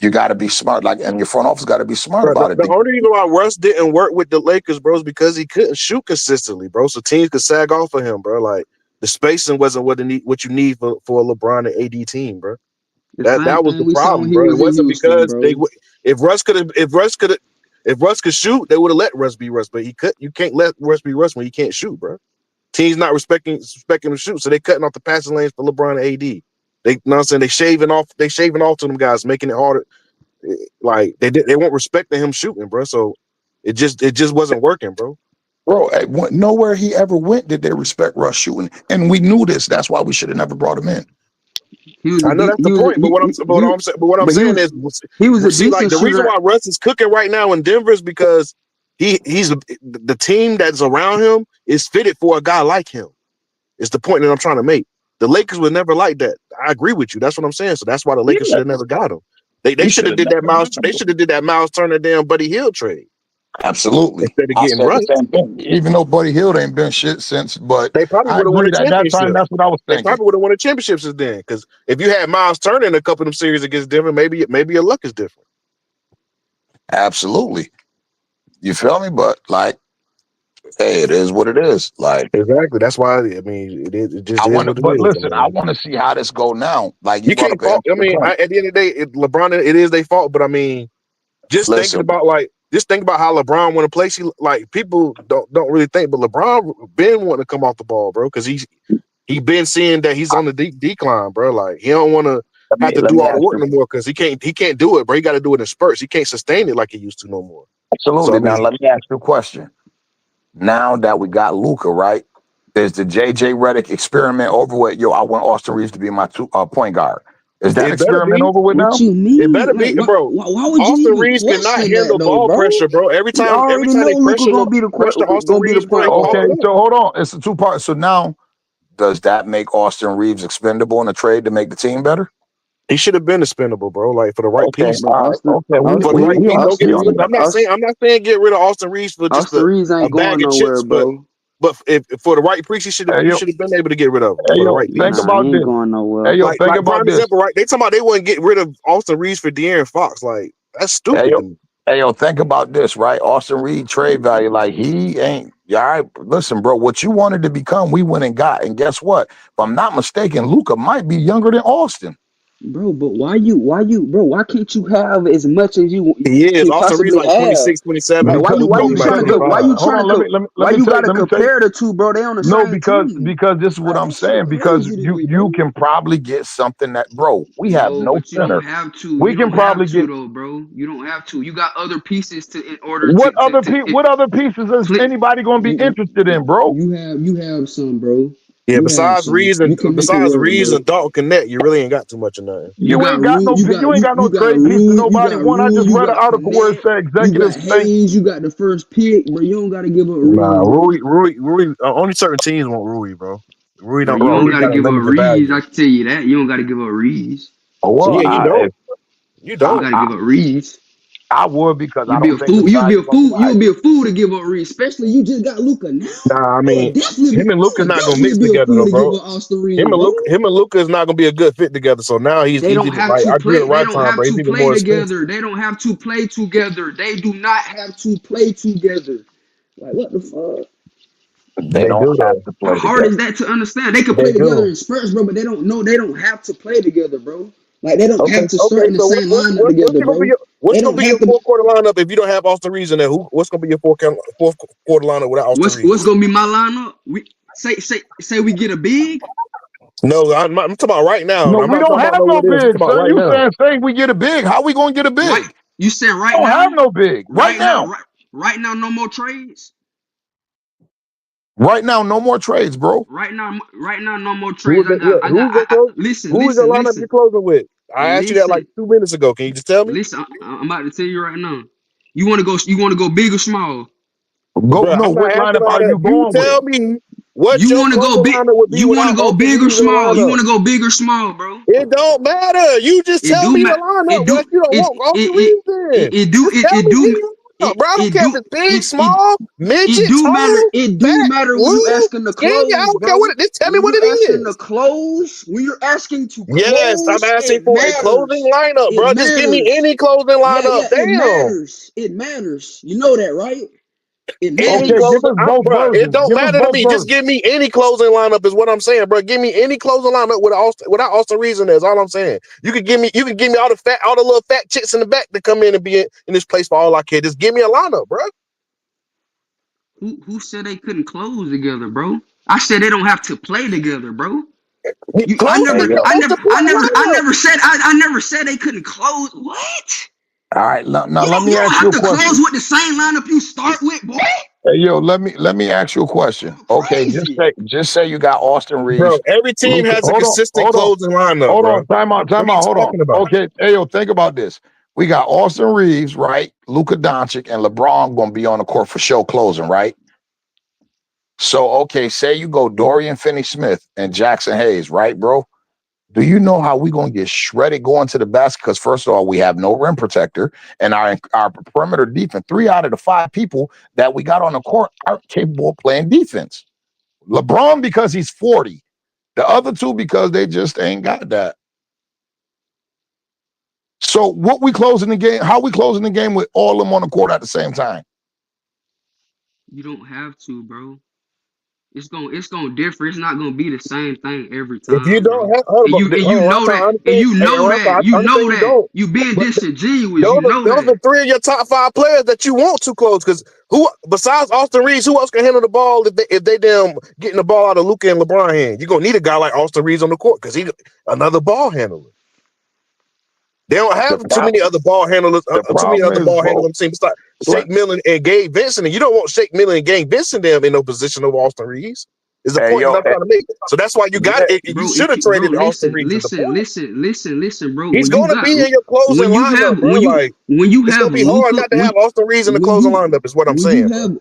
You got to be smart, like, and your front office got to be smart Bro, about it. the only reason why Russ didn't work with the Lakers, bro, is because he couldn't shoot consistently, bro. So teams could sag off of him, bro. Like the spacing wasn't what you need for a LeBron and AD team, bro. The same That was thing the we saw when problem, he bro. It was in wasn't Houston, because bro. if Russ could shoot, they would have let Russ be Russ. But you can't let Russ be Russ when he can't shoot, bro. Teams not respecting him to shoot, so they cutting off the passing lanes for LeBron and AD. They, you know what I'm saying? They shaving off to them guys, making it harder. Like they weren't respecting him shooting, bro. So it just wasn't working, bro. Bro, nowhere he ever went did they respect Russ shooting, and we knew this. That's why we should have never brought him in. I know that's the point, but what I'm saying is, he was a see, like decent the reason shooter. why Russ is cooking right now in Denver is because he's the team that's around him is fitted for a guy like him. It's the point that I'm trying to make. The Lakers were never like that. I agree with you. That's what I'm saying. So that's why the Lakers should have never got him. They should have did that Miles. They should have did that Miles Turner damn Buddy Hield trade. Absolutely. Instead of I getting said Russ. the same thing. Even though Buddy Hield ain't been shit since, but they probably I would have won agree a at that time. championship. That's what I was They thinking. probably would have won a championship since then. Because if you had Miles Turner in a couple of them series against Denver, maybe your luck is different. Absolutely. You feel me? But like, hey, it is what it is. Like, exactly. That's why I mean it just I is want what to. it But is. listen, I want to see how this go now. Like you You brought can't up an fault. I interesting mean, point. at the end of the day, LeBron, it is their fault. But I mean, just think about how LeBron want to play. Like people don't really think, but LeBron been wanting to come off the ball, bro, because he been seeing that he's on the decline, bro. Like he don't want to have to do all the work no more because he can't do it, bro. He got to do it in spurts. He can't sustain it like he used to no more. Absolutely. So, I mean, now let me ask you a question. Now that we got Luka, right? Is the JJ Redick experiment over with? Yo, I want Austin Reeves to be my point guard. Is that experiment over with now? What you mean? It better be, bro. Why would Austin you even Reeves cannot question handle that, though, ball bro? pressure, bro. Every We time already they know Luka pressure gonna be the Austin Reeves, bro. Okay, so hold on. It's a two-part. So now, does that make Austin Reeves expendable in a trade to make the team better? He should have been expendable, bro. Like for the right piece. For the right piece. Don't get me wrong. I'm not saying get rid of Austin Reeves for just Austin Reeves ain't a bag going of nowhere, chips, bro. but if for the right priest, you should have been able to get rid of him for the right piece. Think about he ain't this. going nowhere. Like prime example, right? They talking about they wouldn't get rid of Austin Reeves for De'Aaron Fox. Like that's stupid to me. Hey, yo, think about this, right? Austin Reed trade value, like he ain't. All right, listen, bro. What you wanted to become, we went and got, and guess what? If I'm not mistaken, Luka might be younger than Austin. Bro, but why can't you have as much as you He is. can Austin Reeves possibly like 26, 27. Like, why you trying to gotta compare the two, bro? They on the same team. Because this is what I'm saying. Because you can probably get something that, bro, we have no but you center. don't have to. We you can don't probably have to, get though, bro. You don't have to. You got other pieces in order what to other pieces is anybody going to be interested in, bro? You have some, bro. Yeah, besides Reeves and Dalton Connect, you really ain't got too much of nothing. You ain't got no trade piece to nobody. I just read an article where it said executives think you got the first pick, but you don't got to give up Reeves. Nah, Rui. Only certain teams want Rui, bro. Rui don't. You don't got to give up limited Reeves. value. I can tell you that. You don't got to give up Reeves. Well, yeah, you don't. You don't. got to give up Reeves. I would because You'd be a fool. You'd be a fool. You'd be a fool to give up Reeves, especially you just got Luka now. Nah, I mean, him and Luka not gonna mix together, though, bro. Him and Luka is not gonna be a good fit together. So now they don't have to play. They don't have to play together. They don't have to play together. They do not have to play together. Like what the fuck? They don't have to play together. How hard is that to understand? They can play together in spurts, bro, but they don't know. They don't have to play together, bro. Like they don't have to start in the same lineup together, bro. What's gonna be your fourth quarter lineup if you don't have Austin Reeves in there? What's gonna be your fourth quarter lineup without Austin Reeves? What's gonna be my lineup? We say we get a big. No, I'm talking about right now. No, we don't have no big, son. You saying we get a big? How we gonna get a big? Right. You said right now. We don't have no big. Right now. Right now, no more trades. Right now, no more trades, bro. Right now, no more trades. Listen. Who's the lineup you're closing with? I asked you that like 2 minutes ago. Can you just tell me? Listen, I'm about to tell you right now. You want to go big or small? What lineup are you going with? Tell me what you want to go big. You want to go big or small? You want to go big or small, bro? It don't matter. You just tell me the lineup. You don't want Austin Reeves in. bro. I don't it care if do it's big, it small, midget, it do matter. tall, It do fat, matter when you lean, asking to skinny. I close, don't care bro. what it is. Tell me When what you're it asking to is. close, when you're asking to Yes, I'm close, asking it for a closing matters. lineup, It bro. Just give me matters. any closing Yeah, lineup. yeah, it Damn. matters. It matters. You know that, right? It Any Okay, give matters. us closing, both bro. It versions. don't Give us matter to both me. Just versions. give me any closing lineup is what I'm saying, bro. Give me any closing lineup without Austin Reeves in there. Is all I'm saying. You can give me all the little fat chicks in the back that come in and be in this place for all I care. Just give me a lineup, bro. Who said they couldn't close together, bro? I said they don't have to play together, bro. Close Hey, yo. together. I never said they couldn't close. What? All right, now You let don't me you don't ask you have a to close question. with the same lineup you start with, boy. Hey, yo, let me ask you a question. You Okay, crazy. just say you got Austin Bro, Reeves, every team Luka. has a consistent closing lineup, bro. Time out, What are you hold on. talking about? Okay, hey, yo, think about this. We got Austin Reeves, right? Luka Doncic and LeBron gonna be on the court for show closing, right? So, okay, say you go Dorian Finney-Smith and Jackson Hayes, right, bro? Do you know how we gonna get shredded going to the basket? Because first of all, we have no rim protector, and our perimeter defense. 3 out of the 5 people that we got on the court aren't capable of playing defense. LeBron because he's 40. The other 2 because they just ain't got that. So what we closing the game? How we closing the game with all of them on the court at the same time? You don't have to, bro. It's gonna differ. It's not gonna be the same thing every If you time, don't bro. have, hold And on, you Ron, know I that. And understand. Hey, Ron, I you understand know you that. don't. You being But disingenuous. You know those that. are 3 of your top 5 players that you want to close. Because who besides Austin Reeves, who else can handle the ball if they damn getting the ball out of Luka and LeBron hand? You're gonna need a guy like Austin Reeves on the court because he's another ball handler. They don't The have too pro- many other ball handlers. the Too many problem other is, ball handlers bro. on the team. It's like Shake Milton and Gabe Vincent, and you don't want Shake Milton and Gabe Vincent them in no position of Austin Reeves. Is the Hey point that yo, I'm trying to make. So that's why you got yeah, it. You Bro, should if have you bro, traded Austin Reeves. Is the point? listen, bro. He's going to be in your closing lineup, bro. Like When you it's have going to be hard not to have Austin Reeves in the when closing lineup. Is what I'm you saying, bro. have